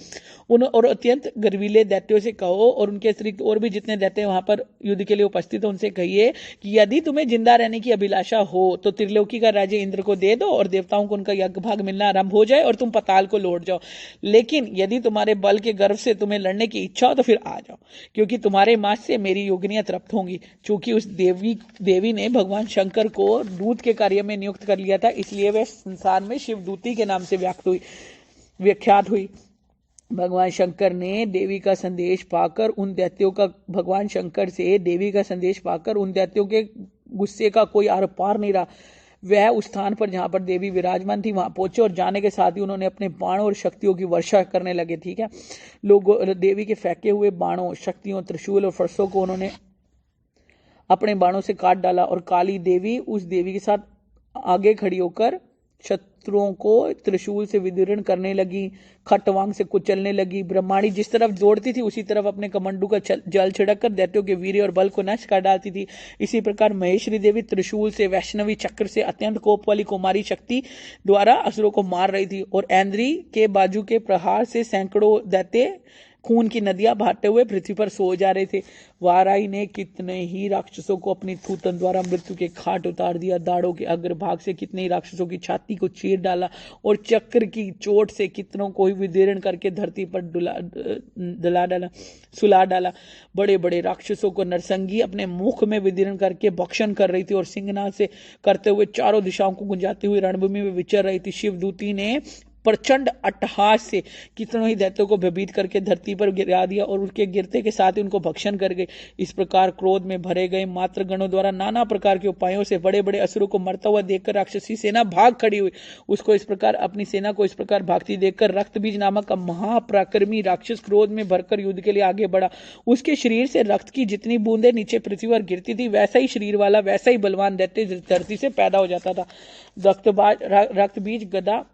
और अत्यंत गर्वीले दैत्यों से कहो और उनके अतिरिक्त और भी जितने दैत्य वहां पर युद्ध के लिए उपस्थित हैं उनसे कहिए कि यदि तुम्हें जिंदा रहने की अभिलाषा हो तो त्रिलोकी का राज्य इंद्र को दे दो और देवताओं को उनका यज्ञ भाग मिलना आरंभ हो जाए और तुम पताल को लौट जाओ। लेकिन यदि तुम्हारे बल के गर्व से तुम्हें लड़ने की इच्छा हो तो फिर आ जाओ, क्योंकि तुम्हारे मास से मेरी योगिनियां तृप्त होंगी। चूंकि उस देवी ने भगवान शंकर को दूत के कार्य में नियुक्त कर लिया था, इसलिए वह संसार में शिवदूती के नाम से विख्यात हुई। भगवान शंकर ने देवी का संदेश पाकर उन दैत्यों के गुस्से का कोई आर पार नहीं रहा। वह उस स्थान पर जहां पर देवी विराजमान थी वहां पहुंचे और जाने के साथ ही उन्होंने अपने बाणों और शक्तियों की वर्षा करने लगे। ठीक है, लोगों देवी के फेंके हुए बाणों, शक्तियों, त्रिशूल और फरसों को उन्होंने अपने बाणों से काट डाला और काली देवी उस देवी के साथ आगे खड़ी होकर शत्रुओं को त्रिशूल से विदीर्ण करने लगी, खटवांग से कुचलने लगी। ब्रह्माणी जिस तरफ दौड़ती थी उसी तरफ अपने कमंडू का जल छिड़क कर दैत्यों के वीर्य और बल को नष्ट कर डालती थी। इसी प्रकार महेश्वरी देवी त्रिशूल से, वैष्णवी चक्र से अत्यंत कोप वाली कुमारी शक्ति द्वारा असुरों को मार रही थी और ऐन्द्री के बाजू के प्रहार से सैकड़ों दैत्य खून की नदियां बहाते हुए पृथ्वी पर सो जा रहे थे। वाराई ने कितने ही राक्षसों को अपनी थूतन द्वारा मृत्यु के घाट उतार दिया। दाढ़ों के अग्रभाग से कितने ही राक्षसों की छाती को चीर डाला और चक्र की चोट से कितनों को ही विदीर्ण करके धरती पर सुला डाला। बड़े बड़े राक्षसों को नरसंगी अपने मुख में विदीर्ण करके भक्षण कर रही थी और सिंहनाद से करते हुए चारों दिशाओं को गुंजाती हुई रणभूमि में विचर रही थी। शिवदूती ने प्रचंड अट्टहास से कितनों ही दैत्यों को भयभीत करके धरती पर गिरा दिया और उनके गिरते के साथ ही उनको भक्षण कर गए। इस प्रकार क्रोध में भरे गए मात्र गणों द्वारा नाना प्रकार के उपायों से बड़े बड़े असुरों को मरता हुआ देखकर राक्षसी सेना भाग खड़ी हुई। अपनी सेना को इस प्रकार भागती देखकर रक्तबीज नामक महापराक्रमी राक्षस क्रोध में भरकर युद्ध के लिए आगे बढ़ा। उसके शरीर से रक्त की जितनी बूंदें नीचे पृथ्वी पर गिरती थी वैसा ही शरीर वाला, वैसा ही बलवान दैत्य धरती से पैदा हो जाता था। रक्तबीज गदा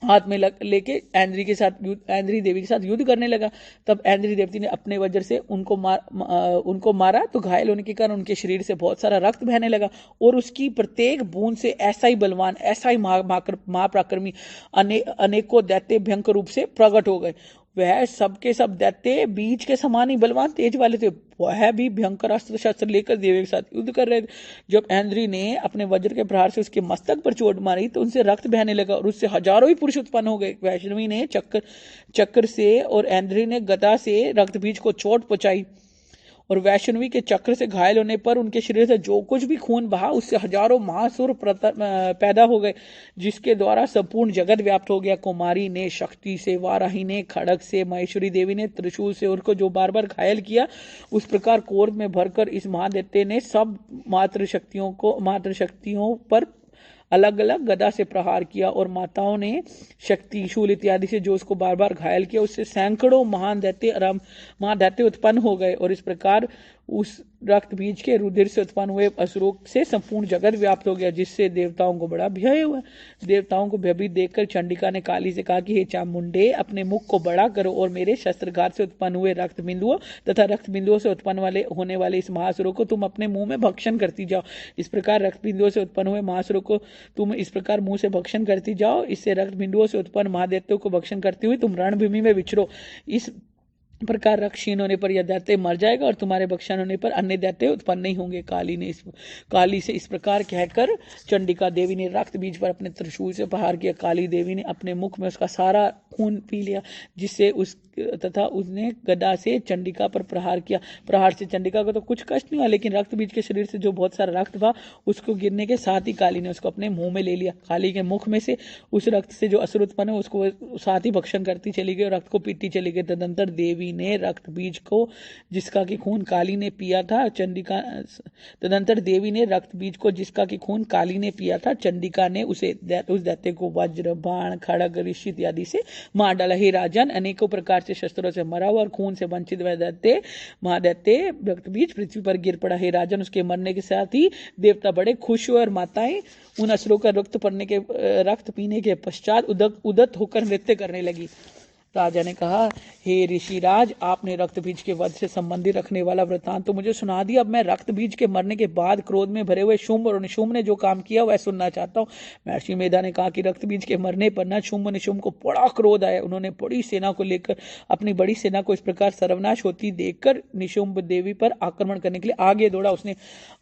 हाथ में लेके ऐन्द्री देवी के साथ युद्ध करने लगा। तब ऐन्द्री देवती ने अपने वज्र से उनको मारा, तो घायल होने के कारण उनके शरीर से बहुत सारा रक्त बहने लगा और उसकी प्रत्येक बूंद से ऐसा ही बलवान, ऐसा ही महापराक्रमी अनेकों दैत्य भयंकर रूप से प्रकट हो गए। वह सबके सब दैत्य बीज के समान ही बलवान तेज वाले थे। वह भी भयंकर अस्त्र शस्त्र लेकर देवी के साथ युद्ध कर रहे थे। जब ऐन्द्री ने अपने वज्र के प्रहार से उसके मस्तक पर चोट मारी तो उनसे रक्त बहने लगा और उससे हजारों ही पुरुष उत्पन्न हो गए। वैष्णवी ने चक्र से और ऐन्द्री ने गदा से रक्त बीज को चोट पहुंचाई और वैष्णवी के चक्र से घायल होने पर उनके शरीर से जो कुछ भी खून बहा उससे हजारों महासुर पैदा हो गए, जिसके द्वारा संपूर्ण जगत व्याप्त हो गया। कुमारी ने शक्ति से, वाराही ने खड़ग से, महेश्वरी देवी ने त्रिशूल से उनको जो बार बार घायल किया, उस प्रकार क्रोध में भरकर इस महादैत्य ने सब मातृशक्तियों पर अलग अलग गदा से प्रहार किया और माताओं ने शक्ति, शूल इत्यादि से जो उसको बार बार घायल किया, उससे सैकड़ों महादैत्य उत्पन्न हो गए और इस प्रकार उस रक्त बीज के रुधिर से उत्पन्न हुए असुरों से संपूर्ण जगत व्याप्त हो गया, जिससे देवताओं को बड़ा भय हुआ। देवताओं को भयभीत देखकर चंडिका ने काली से कहा कि हे चामुंडे, अपने मुख को बड़ा करो और मेरे शस्त्रघात से उत्पन्न हुए रक्त बिंदुओं तथा रक्त बिंदुओं से उत्पन्न होने वाले इस महासुरों को तुम अपने मुंह में भक्षण करती जाओ। इस प्रकार रक्त बिंदुओं से उत्पन्न हुए महासुरों को तुम इस प्रकार मुंह से भक्षण करती जाओ। इससे रक्त बिंदुओं से उत्पन्न महादैत्यों को भक्षण करती हुई तुम रणभूमि में विचरो। इस प्रकार रक्षीण होने पर यह दैत्य मर जाएगा और तुम्हारे भक्षण होने पर अन्य दैत्य उत्पन्न नहीं होंगे। काली से इस प्रकार कहकर चंडिका देवी ने रक्त बीज पर अपने त्रिशूल से प्रहार किया। काली देवी ने अपने मुख में उसका सारा खून पी लिया, जिससे उसने गदा से चंडिका पर प्रहार किया। प्रहार से चंडिका को तो कुछ कष्ट नहीं हुआ, लेकिन रक्त बीज के शरीर से जो बहुत सारा रक्त था उसको गिरने के साथ ही काली ने उसको अपने मुंह में ले लिया। काली के मुख में से उस रक्त से जो असुर उत्पन्न है उसको साथ ही भक्षण करती चली गई और रक्त को पीती चली गई। तदंतर देवी ने रक्त बीज को, जिसका कि खून काली ने पिया था, काली ने पिया था, चंडिका ने उस दैत्य को वज्र, बाण, खड़ग, ऋषि इत्यादि से मार डाला। हे राजन, अनेकों प्रकार से शस्त्रों से मरा हुआ और खून से वंचित वह महादैत्य रक्त बीज पृथ्वी पर गिर पड़ा। हे राजन, उसके मरने के साथ ही देवता बड़े खुश हुए और माताएं उन असुरों का रक्त पीने के पश्चात उदत होकर नृत्य करने लगी। राजा ने कहा, हे ऋषिराज, आपने रक्त बीज के वध से संबंधित रखने वाला वृतांत तो मुझे सुना दिया। अब मैं रक्त बीज के मरने के बाद क्रोध में भरे हुए शुंभ और निशुंभ ने जो काम किया वह सुनना चाहता हूँ। महर्षि मेधा ने कहा कि रक्त बीज के मरने पर न शुंभ निशुंभ को बड़ा क्रोध आया। उन्होंने अपनी बड़ी सेना को इस प्रकार सर्वनाश होती देखकर निशुंभ देवी पर आक्रमण करने के लिए आगे दौड़ा।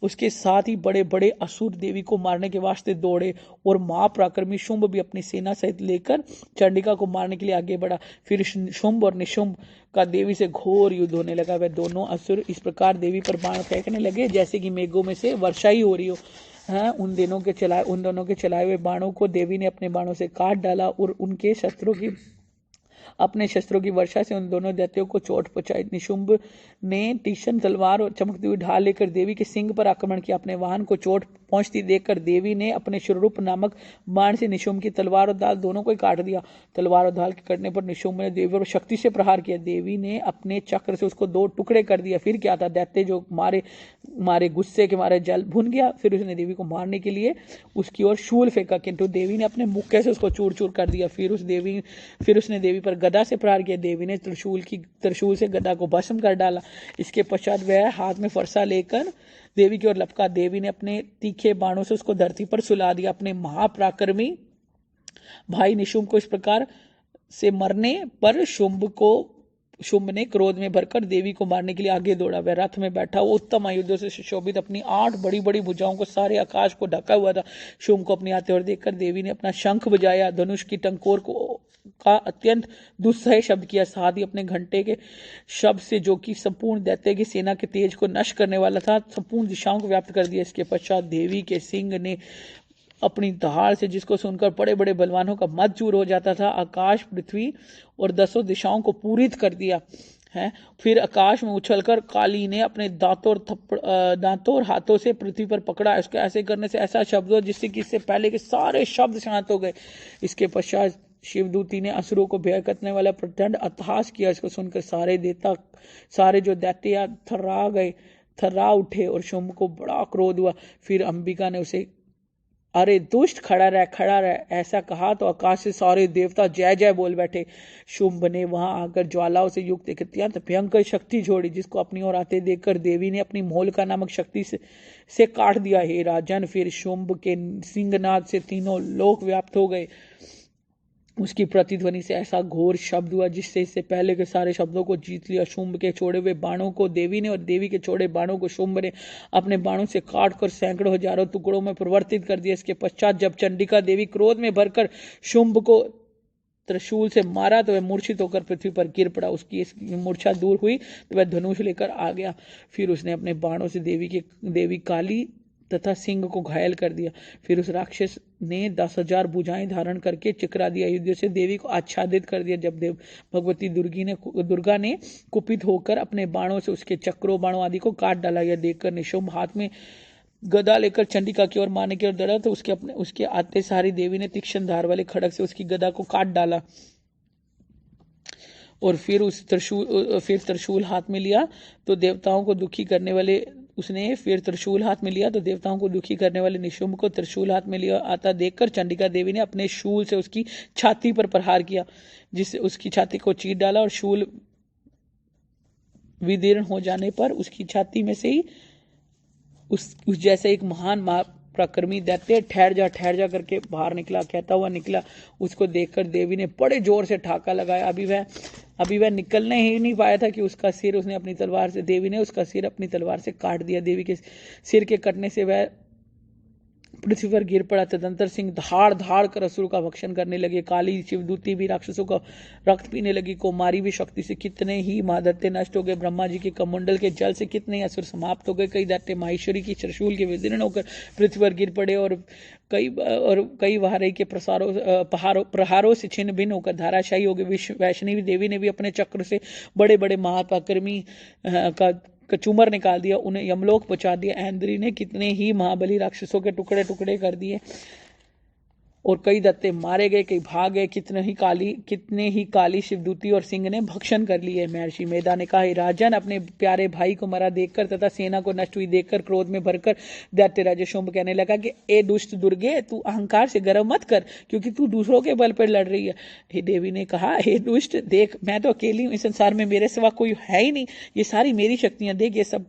उसके साथ ही बड़े बड़े असुर देवी को मारने के वास्ते दौड़े और महापराक्रमी शुंभ भी अपनी सेना सहित लेकर चंडिका को मारने के लिए आगे बढ़ा। फिर शुंभ और निशुंभ का देवी से घोर युद्ध होने लगा। वह दोनों असुर इस प्रकार देवी पर बाण फेंकने लगे जैसे कि मेघों में से वर्षा ही हो रही हो। उन दोनों के चलाए हुए बाणों को देवी ने अपने बाणों से काट डाला और अपने शस्त्रों की वर्षा से उन दोनों दैत्यों को चोट पहुंचाई। निशुंभ ने तीक्ष्ण तलवार और चमकती हुई ढाल लेकर देवी के सिंह पर आक्रमण किया। अपने वाहन को चोट पहुंचती देखकर देवी ने अपने शुरूप नामक बाण से निशुंभ की तलवार और ढाल दोनों को ही काट दिया। तलवार और ढाल के कटने पर निशुंभ ने देवी पर शक्ति से प्रहार किया। देवी ने अपने चक्र से उसको 2 टुकड़े कर दिया। फिर क्या था, दैत्य जो मारे गुस्से के मारे जल भुन गया। फिर उसने देवी को मारने के लिए उसकी ओर शूल फेंका, किंतु देवी ने अपने मुक्के से उसको चूर चूर कर दिया। फिर उसने देवी पर गदा से प्रहार किया। देवी ने त्रिशूल से गदा को भस्म कर डाला। इसके पश्चात वह हाथ में फरसा लेकर देवी की ओर लपका। देवी ने अपने तीखे बाणों से उसको धरती पर सुला दिया। अपने महापराक्रमी भाई निशुंभ को इस प्रकार से मरने पर शुंभ ने क्रोध में भरकर देवी को मारने के लिए आगे दौड़ा। वह रथ में बैठा वो उत्तम आयुधों से सुशोभित अपनी 8 बड़ी बड़ी भुजाओं को सारे आकाश को ढका हुआ था। शुंभ को अपनी आते और देखकर देवी ने अपना शंख बजाया, धनुष की टंकोर का अत्यंत दुस्सह शब्द किया। साथ ही अपने घंटे के शब्द से, जो कि संपूर्ण दैत्य की सेना के तेज को नष्ट करने वाला था, संपूर्ण दिशाओं को व्याप्त कर दिया। इसके पश्चात देवी के सिंह ने अपनी दहाड़ से, जिसको सुनकर बड़े बड़े बलवानों का मत चूर हो जाता था, आकाश, पृथ्वी और 10 दिशाओं को पूरित कर दिया है। फिर आकाश में उछलकर काली ने अपने दांतों और हाथों से पृथ्वी पर पकड़ा। इसके ऐसे करने से ऐसा शब्द हुआ जिससे कि इससे पहले के सारे शब्द शांत हो गए। इसके पश्चात शिवदूती ने असुरों को भय करने वाला प्रचंड अट्टहास किया। इसको सुनकर सारे जो दैत्य थर्रा उठे और शुंभ को बड़ा क्रोध हुआ। फिर अंबिका ने उसे अरे दुष्ट, खड़ा रह। ऐसा कहा तो आकाश से सारे देवता जय जय बोल बैठे। शुंभ ने वहां आकर ज्वालाओं से युक्त एक अत्यंत भयंकर शक्ति छोड़ी, जिसको अपनी ओर आते देखकर देवी ने अपनी मोलका नामक शक्ति से काट दिया। हे राजन, फिर शुंभ के सिंहनाद से तीनों लोक व्याप्त हो गए। उसकी प्रतिध्वनि से ऐसा घोर शब्द हुआ जिससे इससे पहले के सारे शब्दों को जीत लिया। शुंभ के छोड़े हुए बाणों को देवी ने और देवी के छोड़े बाणों को शुंभ ने अपने बाणों से काट कर सैकड़ों हजारों टुकड़ों में परिवर्तित कर दिया। इसके पश्चात जब चंडिका देवी क्रोध में भरकर शुंभ को त्रिशूल से मारा तो वह मूर्छित होकर पृथ्वी पर गिर पड़ा। उसकी मूर्छा दूर हुई तो वह धनुष लेकर आ गया। फिर उसने अपने बाणों से देवी काली तथा सिंह को घायल कर दिया। फिर उस राक्षस ने 10,000 भुजाएं धारण करके चकरा दिया, युद्ध से देवी को आच्छादित कर दिया। जब भगवती दुर्गा ने कुपित होकर अपने बाणों से उसके चक्रों बाणों आदि को काट डाला। यह देखकर निशुंभ हाथ में गदा लेकर चंडिका की ओर मारने की ओर दौड़ा तो उसके आते सारी देवी ने तीक्ष्ण धार वाले खड़ग से उसकी गदा को काट डाला और फिर त्रिशूल हाथ में लिया तो देवताओं को दुखी करने वाले निशुंभ को त्रिशूल हाथ में लिया आता देखकर चंडिका देवी ने अपने शूल से उसकी छाती पर प्रहार किया, जिससे उसकी छाती को चीर डाला और शूल विदीर्ण हो जाने पर उसकी छाती में से ही उस जैसे एक महान प्रक्रमी दैत्य ठहर जा करके बाहर निकला, कहता हुआ निकला। उसको देखकर देवी ने बड़े जोर से ठाका लगाया। अभी वह निकलने ही नहीं पाया था कि उसका सिर देवी ने उसका सिर अपनी तलवार से काट दिया। देवी के सिर के कटने से वह पृथ्वी पर गिर पड़ा। तदंतर सिंह धाड़ कर असुर का भक्षण करने लगे। काली शिवदूती भी राक्षसों का रक्त पीने लगी। कुमारी भी शक्ति से कितने ही महादैत्य नष्ट हो गए। ब्रह्मा जी के कमंडल के जल से कितने ही असुर समाप्त हो गए। कई दैत्य माहेश्वरी की त्रिशूल के विदीर्ण होकर पृथ्वी पर गिर पड़े और कई वहारई के प्रहारों से छिन्न भिन्न होकर धाराशायी हो गए। वैष्णवी देवी ने भी अपने चक्र से बड़े बड़े महापराक्रमी का कचूमर निकाल दिया, उन्हें यमलोक पहुंचा दिया। ऐन्द्री ने कितने ही महाबली राक्षसों के टुकड़े टुकड़े कर दिए और कई दत्ते मारे गए, कई भाग गए। कितने ही काली शिवदूती और सिंह ने भक्षण कर लिए। महर्षि मेधा ने कहा, राजन, अपने प्यारे भाई को मरा देखकर तथा सेना को नष्ट हुई देखकर क्रोध में भरकर दैत्य राजा शुंभ कहने लगा कि ए दुष्ट दुर्गे, तू अहंकार से गर्व मत कर, क्योंकि तू दूसरों के बल पर लड़ रही है। हे देवी ने कहा, हे दुष्ट, देख, मैं तो अकेली हूं, इस संसार में मेरे सिवा कोई है ही नहीं। ये सारी मेरी शक्तियां देख, ये सब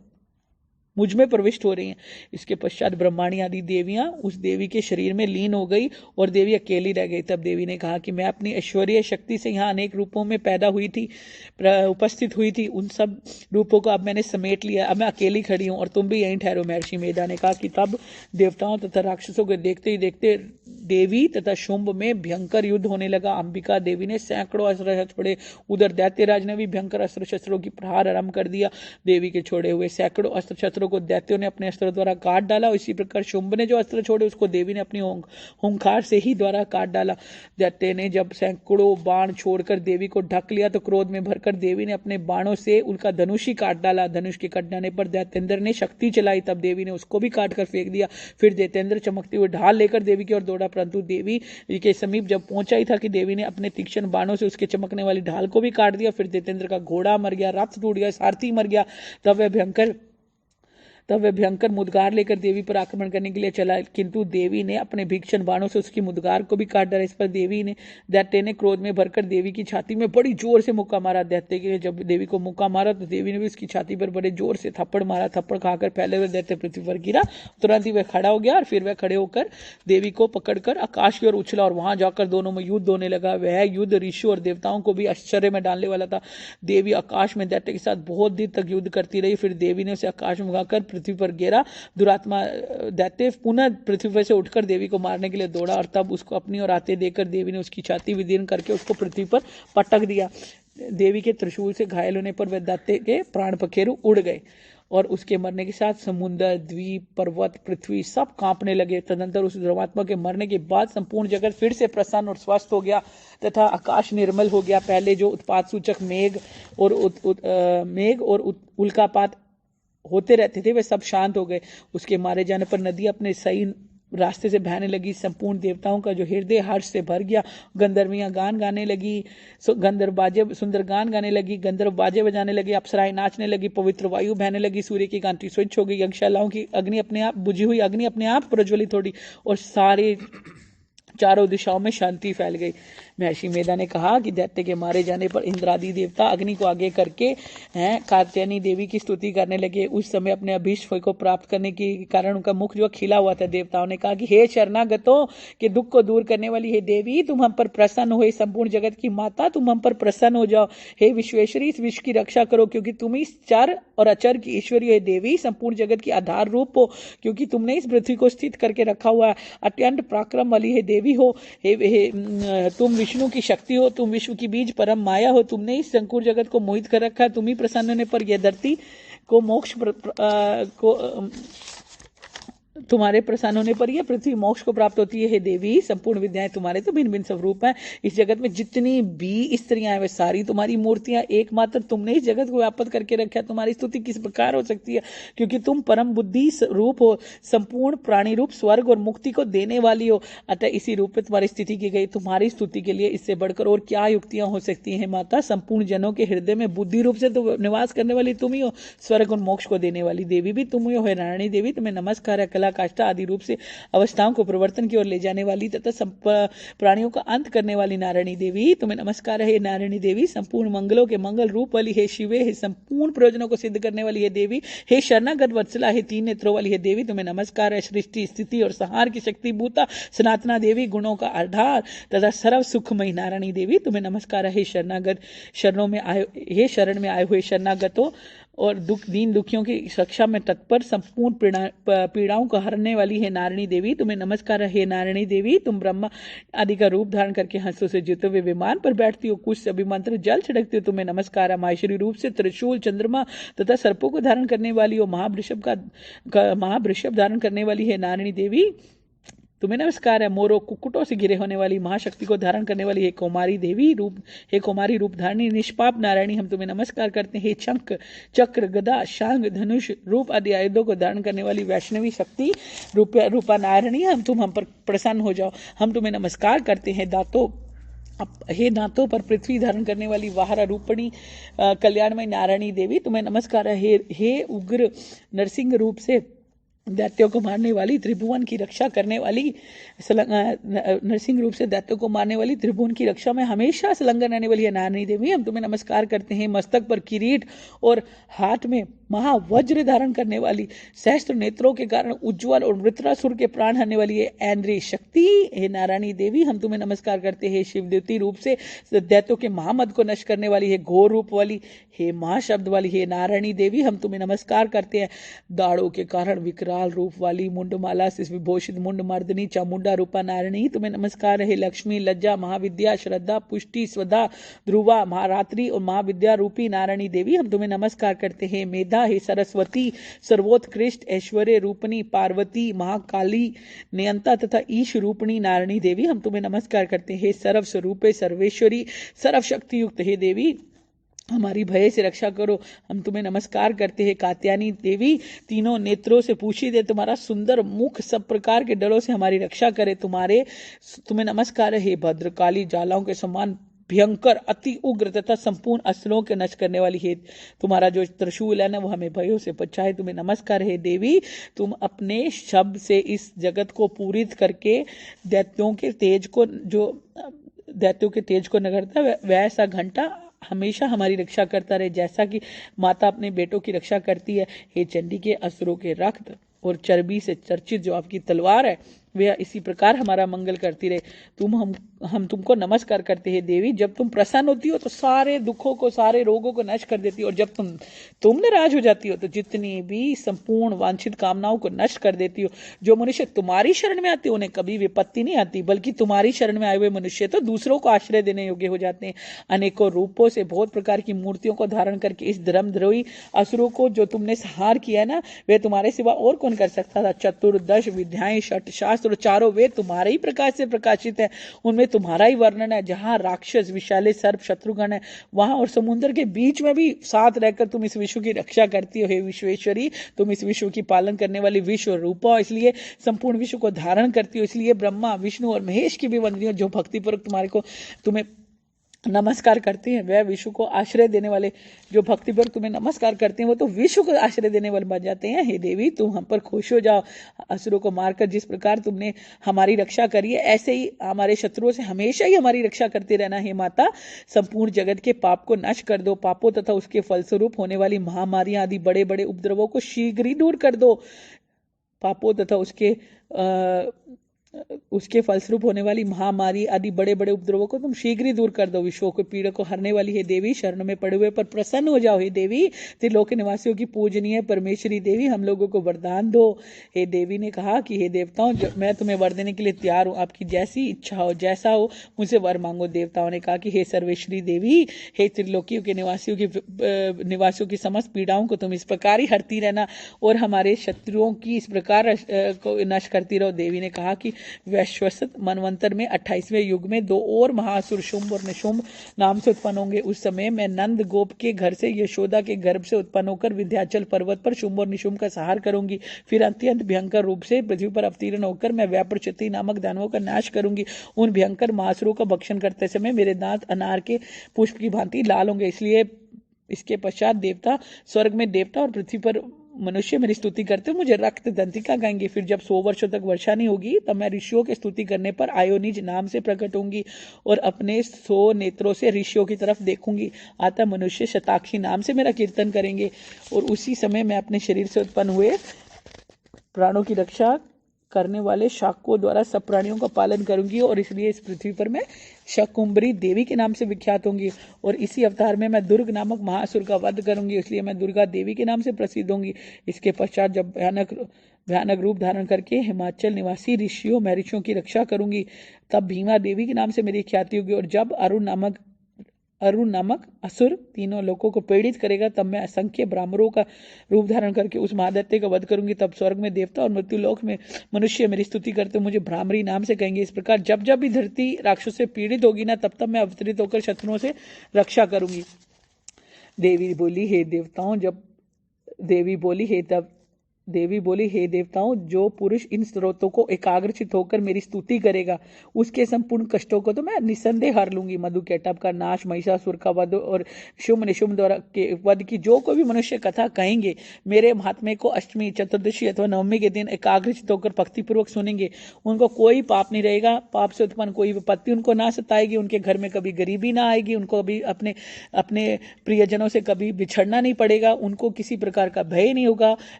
मुझ में प्रविष्ट हो रही हैं। इसके पश्चात ब्रह्माणी आदि देवियां उस देवी के शरीर में लीन हो गई और देवी अकेली रह गई। तब देवी ने कहा कि मैं अपनी ऐश्वर्य शक्ति से यहाँ अनेक रूपों में उपस्थित हुई थी। उन सब रूपों को अब मैंने समेट लिया। अब मैं अकेली खड़ी हूँ और तुम भी यहीं ठहरो। महर्षि मेधा ने कहा कि तब देवताओं तथा राक्षसों को देखते ही देखते देवी तथा शुंभ में भयंकर युद्ध होने लगा। अंबिका देवी ने सैकड़ों अस्त्र शस्त्र छोड़े। उधर दैत्यराज ने भी भयंकर अस्त्र शस्त्रों की प्रहार आरंभ कर दिया। देवी के छोड़े हुए सैकड़ों अस्त्र शस्त्रों को दैत्यों ने अपने अस्त्रों द्वारा काट डाला। इसी प्रकार शुंभ ने जो अस्त्र छोड़े उसको देवी ने अपनी हुंकार से ही द्वारा काट डाला। दैत्य ने जब सैकड़ों बाण छोड़कर देवी को ढक लिया तो क्रोध में भरकर देवी ने अपने बाणों से उनका धनुष ही काट डाला। धनुष के कट जाने पर दैत्येंद्र ने शक्ति चलाई, तब देवी ने उसको भी काट कर फेंक दिया। फिर दैत्येंद्र चमकती हुई ढाल लेकर देवी की ओर दौड़ा, परंतु देवी के समीप जब पहुंचा ही था कि देवी ने अपने तीक्ष्ण बाणों से उसके चमकने वाली ढाल को भी काट दिया। फिर दैत्येंद्र का घोड़ा मर गया, रथ टूट गया, सारथी मर गया। तब वह भयंकर मुद्गार लेकर देवी पर आक्रमण करने के लिए चला, किंतु देवी ने अपने भीषण बाणों से उसकी मुद्गार को भी काट डाला। इस पर दैत्य ने क्रोध में भरकर देवी की छाती में बड़ी जोर से मुक्का मारा। दैत्य ने जब देवी को मुक्का मारा तो देवी ने भी उसकी छाती पर बड़े जोर से थप्पड़ मारा। थप्पड़ खाकर पहले वह दैत्य पृथ्वी पर गिरा, तुरंत ही वह खड़ा हो गया और फिर वह खड़े होकर देवी को पकड़कर आकाश की ओर उछला और वहां जाकर दोनों में युद्ध होने लगा। वह युद्ध ऋषियों और देवताओं को भी आश्चर्य में डालने वाला था। देवी आकाश में दैत्य के साथ बहुत देर तक युद्ध करती रही। फिर देवी ने उसे आकाश में उड़ाकर पृथ्वी पर गिरा। दुरात्मा दैत्य पुनः पृथ्वी पर से उठकर देवी को मारने के लिए दौड़ा और तब उसको अपनी ओर आते देखकर देवी ने उसकी छाती विदीर्ण करके उसको पृथ्वी पर पटक दिया। देवी के त्रिशूल से घायल होने पर वह दैत्य के प्राण पखेरु उड़ गए और उसके मरने के साथ समुद्र, द्वीप, पर्वत, पृथ्वी सब कांपने लगे। तदंतर उस धर्मात्मा के मरने के बाद संपूर्ण जगत फिर से प्रसन्न और स्वस्थ हो गया तथा आकाश निर्मल हो गया। पहले जो उत्पात सूचक मेघ और उल्कापात होते रहते थे वे सब शांत हो गए। उसके मारे जाने पर नदी अपने सही रास्ते से बहने लगी। संपूर्ण देवताओं का जो हृदय हर्ष से भर गया। गंधर्वियां गान गाने लगी, सुंदर गान गाने लगी, गंधर्व बाजे बजाने लगे, अप्सराएं नाचने लगी, पवित्र वायु बहने लगी, सूर्य की कांति स्वच्छ हो गई, यज्ञशालाओं की अग्नि अपने आप बुझी हुई अग्नि अपने आप प्रज्वलित हो गई और सारे चारों दिशाओं में शांति फैल गई। महर्षि मेधा ने कहा कि दैत्य के मारे जाने पर इंद्रादि देवता अग्नि को आगे करके कात्यायनी देवी की स्तुति करने लगे। उस समय अपने अभीष्ट फल को प्राप्त करने के कारण उनका मुख जो खिला हुआ था। देवताओं ने कहा कि हे शरणागतों के दुख को दूर करने वाली हे देवी, तुम हम पर प्रसन्न हो। संपूर्ण जगत की माता, तुम हम पर प्रसन्न हो जाओ। हे विश्वेश्वरी, इस विश्व की रक्षा करो, क्योंकि तुम ही चर और अचर की ईश्वरी हे देवी। संपूर्ण जगत की आधार रूप हो, क्योंकि तुमने इस पृथ्वी को स्थित करके रखा हुआ है। अत्यंत पराक्रम वाली हे देवी हो। तुम विष्णु की शक्ति हो, तुम विश्व की बीज परम माया हो। तुमने इस संपूर्ण जगत को मोहित कर रखा है। तुम ही प्रसन्न होने पर यह धरती को मोक्ष तुम्हारे प्रसन्न होने पर यह पृथ्वी मोक्ष को प्राप्त होती है। हे देवी, संपूर्ण विद्याएं तुम्हारे तो भिन्न भिन्न स्वरूप हैं। इस जगत में जितनी भी स्त्रियां हैं वे सारी तुम्हारी मूर्तियां। एकमात्र तुमने इस जगत को व्याप्त करके रखा है। तुम्हारी स्तुति किस प्रकार हो सकती है, क्योंकि तुम परम बुद्धि रूप हो, संपूर्ण प्राणी रूप, स्वर्ग और मुक्ति को देने वाली हो। अतः इसी रूप में तुम्हारी स्थिति की गई। तुम्हारी स्तुति के लिए इससे बढ़कर और क्या युक्तियां हो सकती हैं। माता, संपूर्ण जनों के हृदय में बुद्धि रूप से तो निवास करने वाली तुम ही हो। स्वर्ग और मोक्ष को देने वाली देवी भी तुम ही हो। हे नारायणी देवी, तुम्हें नमस्कार है। कला काष्ठा आदि रूप से अवस्थाओं को परिवर्तन की ओर ले जाने वाली तथा प्राणियों का अंत करने वाली नारायणी देवी, तुम्हें नमस्कार है। नारायणी देवी, संपूर्ण मंगलों के मंगल रूप वाली हे शिवे, हे संपूर्ण प्रयोजनों को सिद्ध करने वाली हे देवी, हे शरणागत वत्सला, हे तीन नेत्रों वाली हे देवी, तुम्हें नमस्कार है। सृष्टि स्थिति और संहार की शक्ति भूता सनातना देवी, गुणों का आधार तथा सर्व सुखमयी नारायणी देवी, तुम्हें नमस्कार है। हे शरणागत शरणों में आए, हे शरण में आए हुए शरणागतों और दीन दुखियों की रक्षा में तत्पर, संपूर्ण पीड़ाओं को हरने वाली है नारायणी देवी, तुम्हें नमस्कार है। हे नारायणी देवी, तुम ब्रह्मा आदि का रूप धारण करके हंसों से जुते हुए विमान पर बैठती हो, कुछ से अभिमंत्र जल छिड़कती हो, तुम्हें नमस्कार है। माहेश्वरी रूप से त्रिशूल, चंद्रमा तथा सर्पों को धारण करने वाली हो, महावृषभ धारण करने वाली है नारायणी देवी, तुम्हें नमस्कार है। मोरों कुक्कुटों से घिरे होने वाली महाशक्ति को धारण करने वाली हे कुमारी देवी रूप, हे कुमारी रूप धारणी निष्पाप नारायणी, हम तुम्हें नमस्कार करते हैं। हे शंख चक्र गदा शांग धनुष रूप आदि आयुधों को धारण करने वाली वैष्णवी शक्ति रूपा नारायणी, हम पर प्रसन्न हो जाओ। हम तुम्हें नमस्कार करते हैं। हे दांतों पर पृथ्वी धारण करने वाली वाहरा रूपणी कल्याणमय नारायणी देवी, तुम्हें नमस्कार है। हे उग्र नरसिंह रूप से दैत्यों को मारने वाली, त्रिभुवन की रक्षा करने वाली, नरसिंह रूप से दैत्यों को मारने वाली, त्रिभुवन की रक्षा में हमेशा संलग्न रहने वाली है नारायणी देवी, हम तुम्हें नमस्कार करते हैं। मस्तक पर किरीट और हाथ में महावज्र धारण करने वाली, सहस्त्र नेत्रों के कारण उज्ज्वल और वृत्रासुर के प्राण हरने वाली है ऐन्द्रिय शक्ति, हे नारायणी देवी, हम तुम्हें नमस्कार करते हैं। शिवद्युति रूप से दैत्यों के महामद को नष्ट करने वाली है, घोर रूप वाली, हे महाशब्द वाली है नारायणी देवी, हम तुम्हें नमस्कार करते हैं। दाढ़ों के कारण विकराल रूप वाली, मुंडमाला से विभूषित मुंड मर्दनी चामुंडा रूपा नारायणी, तुम्हें नमस्कार है। लक्ष्मी, लज्जा, महाविद्या, श्रद्धा, पुष्टि, स्वधा, ध्रुवा, महारात्रि और महाविद्या रूपी नारायणी देवी, हम तुम्हें नमस्कार करते हैं। मेधा, हे सरस्वती, सर्वोत्कृष्ट ऐश्वर्य रूपणी पार्वती, महाकाली, नियंता तथा ईश रूपणी नारायणी देवी, हम तुम्हें नमस्कार करते हैं। सर्व स्वरूपे सर्वेश्वरी, सर्व शक्ति युक्त हे देवी, हमारी भय से रक्षा करो, हम तुम्हें नमस्कार करते हैं। कात्यायनी देवी, तीनों नेत्रों से पूछित है, तुम्हारा सुंदर मुख सब प्रकार के डरों से हमारी रक्षा करे, तुम्हें नमस्कार है। भद्रकाली, ज्वालाओं के समान भयंकर, अति उग्र तथा संपूर्ण अस्त्रों के नष्ट करने वाली है, तुम्हारा जो त्रिशूल है ना वो हमें भयों से बचाए, तुम्हें नमस्कार है। देवी, तुम अपने शब्द से इस जगत को पूरित करके दैत्यों के तेज को नगरता वैसा घंटा हमेशा हमारी रक्षा करता रहे, जैसा कि माता अपने बेटों की रक्षा करती है। हे चंडी के असुरों के रक्त और चर्बी से चर्चित जो आपकी तलवार है वह इसी प्रकार हमारा मंगल करती रहे। हम तुमको नमस्कार करते हैं देवी, जब तुम प्रसन्न होती हो तो सारे दुखों को, सारे रोगों को नष्ट कर देती हो, और जब तुम नाराज हो जाती हो तो जितनी भी संपूर्ण वांछित कामनाओं को नष्ट कर देती हो। जो मनुष्य तुम्हारी शरण में आते उन्हें कभी विपत्ति नहीं आती, बल्कि तुम्हारी शरण में आए हुए मनुष्य तो दूसरों को आश्रय देने योग्य हो जाते हैं। अनेकों रूपों से बहुत प्रकार की मूर्तियों को धारण करके इस धर्मद्रोही असुरों को जो तुमने संहार किया है ना, वे तुम्हारे सिवा और कौन कर सकता था। चतुर्दश विद्याएं, षट शास्त्र महास्त्र चारों वेद तुम्हारे ही प्रकाश से प्रकाशित है, उनमें तुम्हारा ही वर्णन है। जहां राक्षस विशाले सर्प शत्रुगण है वहां और समुद्र के बीच में भी साथ रहकर तुम इस विश्व की रक्षा करती हो। हे विश्वेश्वरी, तुम इस विश्व की पालन करने वाली विश्व रूपा हो, इसलिए संपूर्ण विश्व को धारण करती हो। इसलिए ब्रह्मा विष्णु और महेश की भी वंदनी हो, जो भक्तिपूर्वक तुम्हें नमस्कार करते हैं। वह विश्व को आश्रय देने वाले, जो भक्तिपूर्वक तुम्हें नमस्कार करते हैं वो तो विश्व को आश्रय देने वाले बन जाते हैं। हे देवी, तुम हम पर खुश हो जाओ। असुरों को मारकर जिस प्रकार तुमने हमारी रक्षा करी है, ऐसे ही हमारे शत्रुओं से हमेशा ही हमारी रक्षा करते रहना। हे माता, संपूर्ण जगत के पाप को नष्ट कर दो। पापों तथा उसके फलस्वरूप होने वाली महामारियां आदि बड़े बड़े उपद्रवों को शीघ्र ही दूर कर दो। पापों तथा उसके फलस्वरूप होने वाली महामारी आदि बड़े बड़े उपद्रवों को तुम शीघ्र ही दूर कर दो। विश्वों के पीड़ा को हरने वाली हे देवी, शरण में पड़े हुए पर प्रसन्न हो जाओ। हे देवी, त्रिलोक निवासियों की पूजनीय परमेश्वरी देवी, हम लोगों को वरदान दो। हे देवी ने कहा कि हे देवताओं, मैं तुम्हें वर देने के लिए तैयार हूँ, आपकी जैसी इच्छा हो, जैसा हो मुझसे वर मांगो। देवताओं ने कहा कि हे सर्वेश्वरी देवी, हे त्रिलोकियों के निवासियों की समस्त पीड़ाओं को तुम इस प्रकार ही हरती रहना और हमारे शत्रुओं की इस प्रकार को नष्ट करती रहो। देवी ने कहा कि वैश्वसत मनवंतर में 28वें युग में 2 और महासुर शुंभ और निशुंभ नाम से उत्पन्न होंगे। उस समय मैं नंद गोप के घर से यशोदा के गर्भ से उत्पन्न होकर विंध्याचल पर्वत पर शुंभ और निशुंभ का संहार करूंगी। फिर अत्यंत भयंकर रूप से पृथ्वी पर अवतीर्ण होकर मैं व्याप्रचति नामक दानवों का नाश करूंगी। उन भयंकर महासुरों का भक्षण करते समय मेरे दांत अनार के पुष्प की भांति लाल होंगे। इसलिए इसके पश्चात देवता स्वर्ग में देवता और पृथ्वी पर मनुष्य मेरी स्तुति करते मुझे रक्त दंतिका गाएंगे। फिर जब 100 वर्षों तक वर्षा नहीं होगी तब मैं ऋषियों की स्तुति करने पर आयोनिज नाम से प्रकट होंगी और अपने 100 नेत्रों से ऋषियों की तरफ देखूंगी। अतः मनुष्य शताक्षी नाम से मेरा कीर्तन करेंगे और उसी समय मैं अपने शरीर से उत्पन्न हुए प्राणों की रक्षा करने वाले शाकों द्वारा सब प्राणियों का पालन करूंगी और इसलिए इस पृथ्वी पर मैं शकुंभरी देवी के नाम से विख्यात होंगी। और इसी अवतार में मैं दुर्ग नामक महासुर का वध करूंगी, इसलिए मैं दुर्गा देवी के नाम से प्रसिद्ध होंगी। इसके पश्चात जब भयानक रूप धारण करके हिमाचल निवासी ऋषियों महर्षियों की रक्षा करूंगी, तब भीमा देवी के नाम से मेरी ख्याति होगी। और जब अरुण नामक असुर तीनों लोगों को पीड़ित करेगा, तब मैं असंख्य ब्राह्मणों का रूप धारण करके उस महादैत्य का वध करूंगी। तब स्वर्ग में देवता और मृत्युलोक में मनुष्य मेरी स्तुति करते मुझे भ्रामरी नाम से कहेंगे। इस प्रकार जब जब भी धरती राक्षस से पीड़ित होगी ना, तब तब मैं अवतरित होकर शत्रुओं से रक्षा करूंगी। देवी बोली, हे देवताओं, जो पुरुष इन स्रोतों को एकाग्रचित होकर मेरी स्तुति करेगा, उसके संपूर्ण कष्टों को तो मैं निसंदेह हर लूंगी। मधु केटभ का नाश, महिषासुर का वध और शुंभ निशुंभ द्वारा के वध की जो कोई भी मनुष्य कथा कहेंगे, मेरे महात्म्य को अष्टमी, चतुर्दशी अथवा नवमी के दिन एकाग्रचित होकर भक्तिपूर्वक सुनेंगे, उनको कोई पाप नहीं रहेगा। पाप से उत्पन्न कोई विपत्ति उनको ना सताएगी, उनके घर में कभी गरीबी ना आएगी, उनको कभी अपने प्रियजनों से कभी बिछड़ना नहीं पड़ेगा, उनको किसी प्रकार का भय नहीं होगा।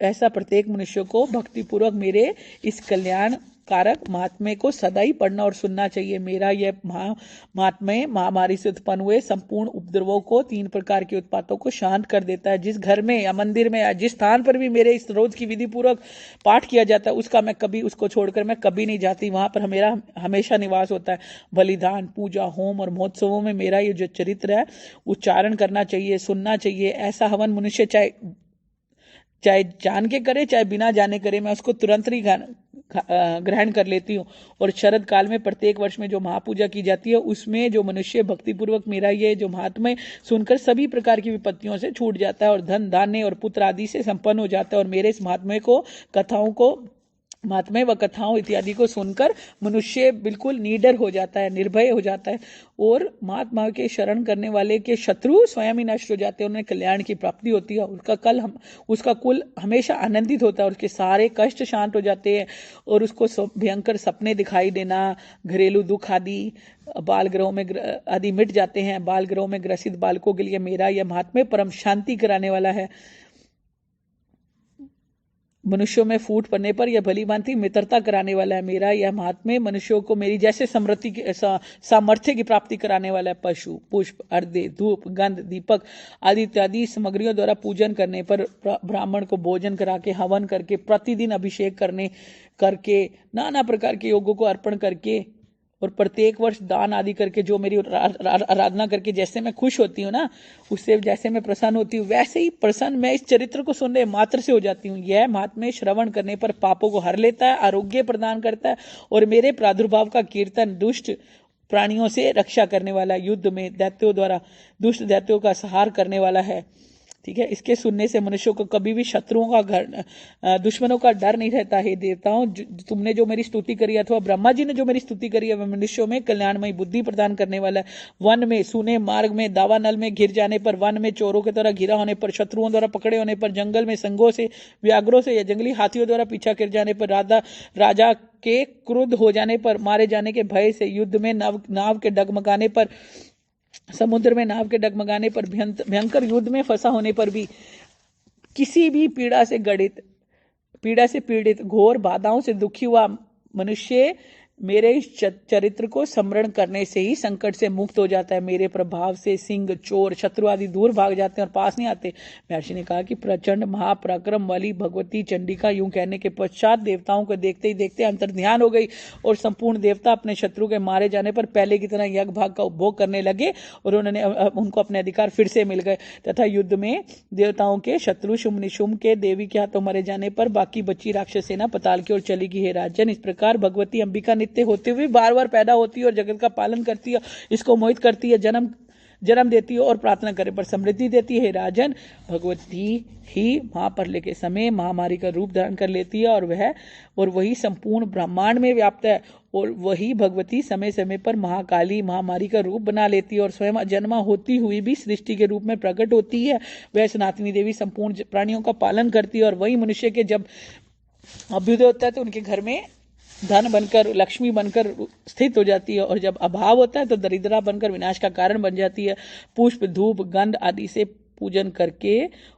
ऐसा प्रत्येक मनुष्य को भक्तिपूर्वक मेरे इस कल्याण कारक महात्म्य को सदा ही पढ़ना और सुनना चाहिए। मेरा यह महात्म्य महामारी से उत्पन्न हुए संपूर्ण उपद्रवों को, 3 प्रकार के उत्पातों को शांत कर देता है। जिस घर में या मंदिर में या जिस स्थान पर भी मेरे इस रोज की विधि पूर्वक पाठ किया जाता है, उसको छोड़कर मैं कभी नहीं जाती। वहां पर मेरा हमेशा निवास होता है। बलिदान, पूजा, होम और महोत्सवों में मेरा ये जो चरित्र है उच्चारण करना चाहिए, सुनना चाहिए। ऐसा हवन मनुष्य चाहे जान के करे चाहे बिना जाने करे, मैं उसको तुरंत ही ग्रहण कर लेती हूँ। और शरद काल में प्रत्येक वर्ष में जो महापूजा की जाती है, उसमें जो मनुष्य भक्तिपूर्वक मेरा ये जो महात्म्य सुनकर सभी प्रकार की विपत्तियों से छूट जाता है और धन धान्य और पुत्र आदि से संपन्न हो जाता है। और मेरे इस महात्म्य व कथाओं इत्यादि को सुनकर मनुष्य बिल्कुल निडर हो जाता है, निर्भय हो जाता है और महात्मा के शरण करने वाले के शत्रु स्वयं ही नष्ट हो जाते हैं, उन्हें कल्याण की प्राप्ति होती है। उसका कुल हमेशा आनंदित होता है, उसके सारे कष्ट शांत हो जाते हैं और उसको भयंकर सपने दिखाई देना, घरेलू दुख आदि बाल ग्रहों में आदि मिट जाते हैं। बाल ग्रहों में ग्रसित बालकों के लिए मेरा यह महात्म्य परम शांति कराने वाला है। मनुष्यों में फूट पड़ने पर यह भली भांति मित्रता कराने वाला है। मेरा यह महात्म्य मनुष्यों को मेरी जैसे सामर्थ्य की प्राप्ति कराने वाला है। पशु, पुष्प, अर्धे, धूप, गंध, दीपक आदि इत्यादि सामग्रियों द्वारा पूजन करने पर, ब्राह्मण को भोजन करा के, हवन करके, प्रतिदिन अभिषेक करके, नाना प्रकार के योगों को अर्पण करके और प्रत्येक वर्ष दान आदि करके जो मेरी आराधना करके जैसे मैं खुश होती हूँ ना, उससे जैसे मैं प्रसन्न होती हूँ, वैसे ही प्रसन्न मैं इस चरित्र को सुनने मात्र से हो जाती हूँ। यह महात्म्य श्रवण करने पर पापों को हर लेता है, आरोग्य प्रदान करता है और मेरे प्रादुर्भाव का कीर्तन दुष्ट प्राणियों से रक्षा करने वाला, युद्ध में दैत्यों द्वारा दुष्ट दैत्यों का संहार करने वाला है। ठीक है, इसके सुनने से मनुष्यों को कभी भी शत्रुओं का घर दुश्मनों का डर नहीं रहता। हे देवताओं, तुमने जो मेरी स्तुति करी अथवा ब्रह्मा जी ने जो मेरी स्तुति करी है, वह मनुष्यों में कल्याणमयी बुद्धि प्रदान करने वाला है। वन में, सूने मार्ग में, दावानल में घिर जाने पर, वन में चोरों की तरह घिरा होने पर, शत्रुओं द्वारा पकड़े होने पर, जंगल में संगों से, व्याघ्रों से या जंगली हाथियों द्वारा पीछा कर जाने पर, राजा के क्रुद्ध हो जाने पर, मारे जाने के भय से, युद्ध में नाव के डगमगाने पर, समुद्र में नाव के डगमगाने पर, भयंकर युद्ध में फंसा होने पर भी, किसी भी पीड़ा से पीड़ित घोर बाधाओं से दुखी हुआ मनुष्य मेरे इस चरित्र को स्मरण करने से ही संकट से मुक्त हो जाता है। मेरे प्रभाव से सिंह, चोर, शत्रु आदि दूर भाग जाते हैं और पास नहीं आते। महर्षि ने कहा कि प्रचंड महापराक्रम वाली भगवती चंडिका यूं कहने के पश्चात देवताओं को देखते ही देखते अंतर्ध्यान हो गई और संपूर्ण देवता अपने शत्रु के मारे जाने पर पहले की तरह यज्ञ भाग का उपभोग करने लगे और उनको अपने अधिकार फिर से मिल गए तथा युद्ध में देवताओं के शत्रु शुम्भ निशुम्भ के देवी के हाथों मरे जाने पर बाकी बची राक्षस सेना पताल की ओर चली गई। हे राजन, इस प्रकार भगवती अंबिका नित्य होते हुए बार बार पैदा होती है और जगत का पालन करती है, इसको मोहित करती है, जन्म देती है और प्रार्थना करे पर समृद्धि देती है। राजन, भगवती ही महाप्रलय के समय महामारी का रूप धारण कर लेती है और वही संपूर्ण ब्रह्मांड में व्याप्त है और वही भगवती समय समय पर महाकाली महामारी का रूप बना लेती है और स्वयं जन्मा होती हुई भी सृष्टि के रूप में प्रकट होती है। वह सनातनी देवी संपूर्ण प्राणियों का पालन करती है और वही मनुष्य के जब अभ्युदय होता है तो उनके घर में धन बनकर, लक्ष्मी बनकर स्थित हो जाती है और जब अभाव होता है तो दरिद्रा बनकर विनाश का कारण बन जाती है। पुष्प, धूप, गंध आदि से पूजन करके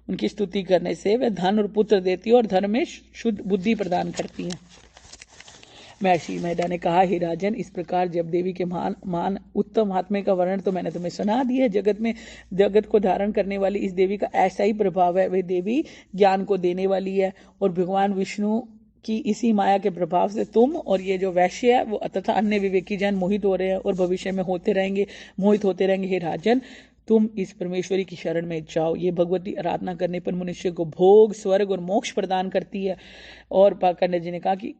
उनकी स्तुति करने से वह धन और पुत्र देती है और धन में शुद्ध बुद्धि प्रदान करती है। महर्षि मेधा ने कहा, हे राजन, इस प्रकार जब देवी के महान उत्तम आत्मे का वर्णन तो मैंने तुम्हें सुना दिया। जगत को धारण करने वाली इस देवी का ऐसा ही प्रभाव है। वह देवी ज्ञान को देने वाली है और भगवान विष्णु कि इसी माया के प्रभाव से तुम और ये जो वैश्य है वो तथा अन्य विवेकी जन मोहित हो रहे हैं और भविष्य में मोहित होते रहेंगे। हे राजन, तुम इस परमेश्वरी की शरण में जाओ। ये भगवती आराधना करने पर मनुष्य को भोग, स्वर्ग और मोक्ष प्रदान करती है। और पाकर्ण जी ने कहा कि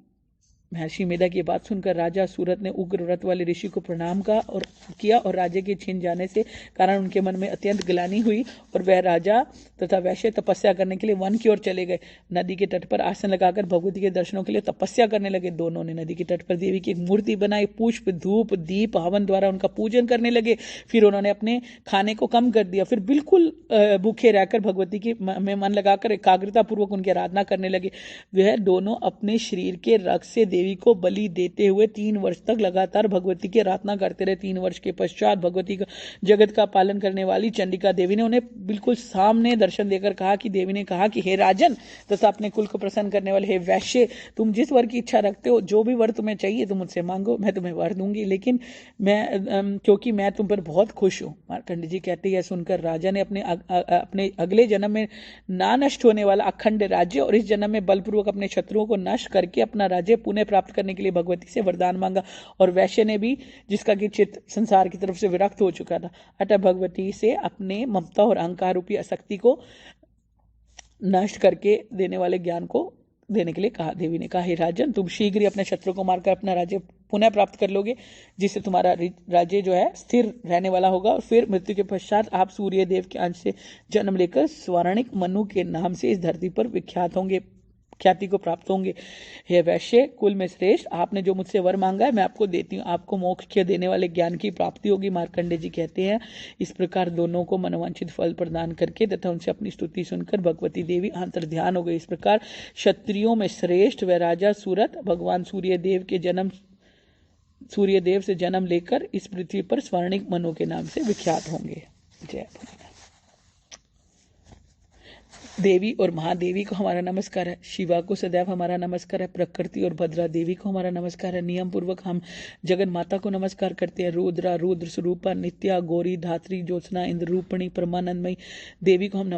महर्षि मेधा की बात सुनकर राजा सूरत ने उग्र व्रत वाले ऋषि को प्रणाम किया और राज्य के छीन जाने से कारण उनके मन में अत्यंत ग्लानि हुई और वह राजा तथा वैश्य तपस्या करने के लिए वन की ओर चले गए। नदी के तट पर आसन लगाकर भगवती के दर्शनों के लिए तपस्या करने लगे। दोनों ने नदी के तट पर देवी की एक मूर्ति बनाई, पुष्प, धूप, दीप, हवन द्वारा उनका पूजन करने लगे। फिर उन्होंने अपने खाने को कम कर दिया, फिर बिल्कुल भूखे रहकर भगवती की में मन लगाकर एकाग्रता पूर्वक उनकी आराधना करने लगे। वह दोनों अपने शरीर के रक्त से देवी को बलि देते हुए 3 वर्ष तक लगातार भगवती की आराधना करते रहे। 3 वर्ष के पश्चात भगवती का जगत का पालन करने वाली चंडिका देवी ने उन्हें बिल्कुल सामने दर्शन देकर कहा कि देवी ने कहा कि हे राजन तथा अपने कुल को प्रसन्न करने वाले हे वैश्य, तुम जिस वर की इच्छा रखते हो, जो भी वर तुम्हें चाहिए तुम मुझसे मांगो, मैं तुम्हें वर दूंगी, लेकिन क्योंकि मैं तुम पर बहुत खुश हूँ। मार्कंड जी कहते हैं, सुनकर राजा ने अपने अगले जन्म में ना नष्ट होने वाला अखंड राज्य और इस जन्म में बलपूर्वक अपने शत्रुओं को नष्ट करके अपना राज्य पुनः प्राप्त करने के लिए भगवती से वरदान मांगा। और वैश्य ने भी, जिसका कि चित्त संसार की तरफ से विरक्त हो चुका था, अतः भगवती से अपने ममता और अहंकार रूपी आसक्ति को नष्ट करके देने वाले ज्ञान को देने के लिए कहा। देवी ने कहा, हे राजन, तुम शीघ्र ही अपने शत्रु को मारकर अपना राज्य पुनः प्राप्त कर लोगे, जिससे तुम्हारा राज्य जो है स्थिर रहने वाला होगा। और फिर मृत्यु के पश्चात आप सूर्य देव के अंश से जन्म लेकर स्वर्णिक मनु के नाम से इस धरती पर ख्याति को प्राप्त होंगे। हे वैश्य कुल में श्रेष्ठ, आपने जो मुझसे वर मांगा है मैं आपको देती हूँ, आपको मोक्ष देने वाले ज्ञान की प्राप्ति होगी। मार्कंडे जी कहते हैं, इस प्रकार दोनों को मनोवांछित फल प्रदान करके तथा उनसे अपनी स्तुति सुनकर भगवती देवी अंतर्ध्यान हो गई। इस प्रकार क्षत्रियों में श्रेष्ठ व राजा सूरत भगवान सूर्य देव से जन्म लेकर इस पृथ्वी पर स्वर्णिक मनु के नाम से विख्यात होंगे। जय भगवान। देवी और महादेवी को हमारा नमस्कार है, शिवा को सदैव हमारा नमस्कार है, प्रकृति और भद्रा देवी को हमारा नमस्कार है। नियम पूर्वक हम जगन माता को नमस्कार करते हैं। रुद्रा, रुद्र स्वरूपा, नित्या, गौरी, धात्री, ज्योत्सना, इंद्र रूपणी, परमानंदमयी देवी को हम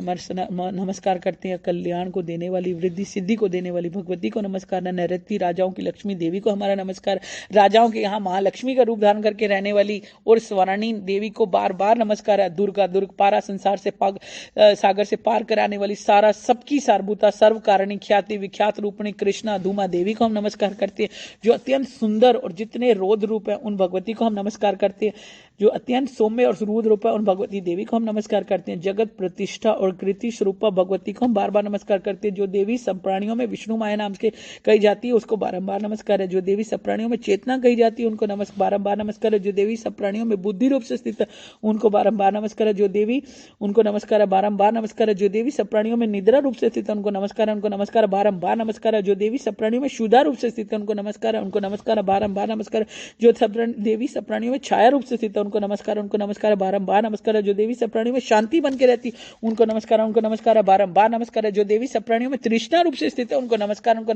नमस्कार करते हैं। कल्याण को देने वाली, वृद्धि सिद्धि को देने वाली भगवती को नमस्कार है। नैऋत्य राजाओं की लक्ष्मी देवी को हमारा नमस्कार। राजाओं के यहाँ महालक्ष्मी का रूप धारण करके रहने वाली और स्वर्णी देवी को बार बार नमस्कार है। दुर्गा, दुर्ग पारा, संसार से सागर से पार कराने वाली, सारा सबकी सारभूता, सर्व कारणी, ख्याति विख्यात रूपणी कृष्णा धूमा देवी को हम नमस्कार करते हैं। जो अत्यंत सुंदर और जितने रौद्र रूप है उन भगवती को हम नमस्कार करते हैं। जो अत्यंत सौम्य और रुद्र रूप है उन भगवती देवी को हम नमस्कार करते हैं। जगत प्रतिष्ठा और कृति स्वरूपा भगवती को हम बार बार नमस्कार करते हैं। जो देवी सब प्राणियों में विष्णु माया नाम से कही जाती है उसको बारंबार नमस्कार है। जो देवी सब प्राणियों में चेतना कही जाती है उनको बारंबार नमस्कार है। जो देवी सब प्राणियों में बुद्धि रूप से स्थित है उनको बारंबार नमस्कार है। जो देवी उनको नमस्कार है, बारंबार नमस्कार है। जो देवी सब प्राणियों में निद्रा रूप से स्थित है उनको नमस्कार है, उनको नमस्कार है, बारंबार नमस्कार है। जो देवी सब प्राणियों में शुद्धा रूप से स्थित है उनको नमस्कार है, उनको नमस्कार है, बारंबार नमस्कार है। जो देवी सब प्राणियों में छाया रूप से स्थित है उनको नमस्कार है, उनको नमस्कार है, बारंबार नमस्कार है। जो देवी सब प्राणियों में शांति बन के रहती है उनको नमस्कार है, उनको नमस्कार है, बारंबार नमस्कार है। जो देवी सब प्राणियों में तृष्णा रूप से स्थित है उनको नमस्कार, उनको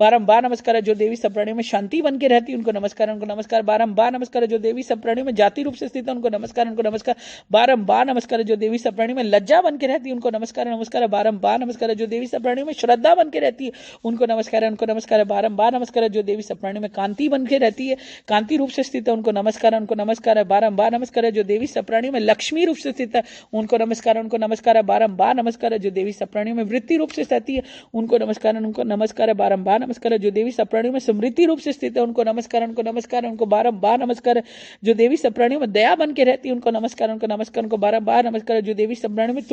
बारंबार नमस्कार है। जो देवी सब प्राणियों में शांति बन के रहती है उनको नमस्कार, उनको नमस्कार, बारंबार नमस्कार है। जो देवी सब प्राणियों में जाति रूप से स्थित है उनको नमस्कार, उनको नमस्कार, बारंबार नमस्कार है। जो देवी सब प्राणियों में लज्जा बन के रहती है उनको नमस्कार, नमस्कार है, बारंबार नमस्कार है। जो देवी सब प्राणियों में श्रद्धा बन के रहती है उनको नमस्कार है, उनको नमस्कार है, बारंबार नमस्कार है। जो देवी सब प्राणियों में कांति बन के रहती है, कांति रूप से स्थित है उनको नमस्कार है, उनको नमस्कार है, बारंबार नमस्कार है। जो देवी सब प्राणियों में लक्ष्मी रूप से स्थित है उनको नमस्कार, उनको नमस्कार है, बारंबार नमस्कार है। जो देवी सब प्राणियों में वृत्ति रूप से स्थित है उनको नमस्कार, उनको नमस्कार है, बारंबार नमस्कार है। जो देवी सब प्राणियों में समृद्धि रूप से स्थित है उनको नमस्कार, उनको नमस्कार है, उनको बारंबार नमस्कार है। जो देवी सब प्राणियों में दया बन के रहती है उनको नमस्कार, उनको नमस्कार, उनको बारंबार नमस्कार है। जो देवी सब प्राणियों में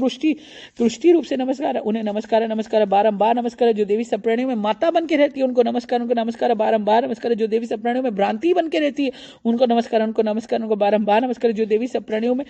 तुष्टि रूप से नमस्कार है उन्हें नमस्कार है, नमस्कार है, बारंबार नमस्कार है। जो देवी सब प्राणियों में माता बन के रहती है उनको नमस्कार, उनको नमस्कार है, बारंबार नमस्कार है। जो देवी सब प्राणियों में भ्रांति बन के रहती है उनको नमस्कार, उनको नमस्कार, उनको बारंबार नमस्कार। जो देवी सब प्राणियों में,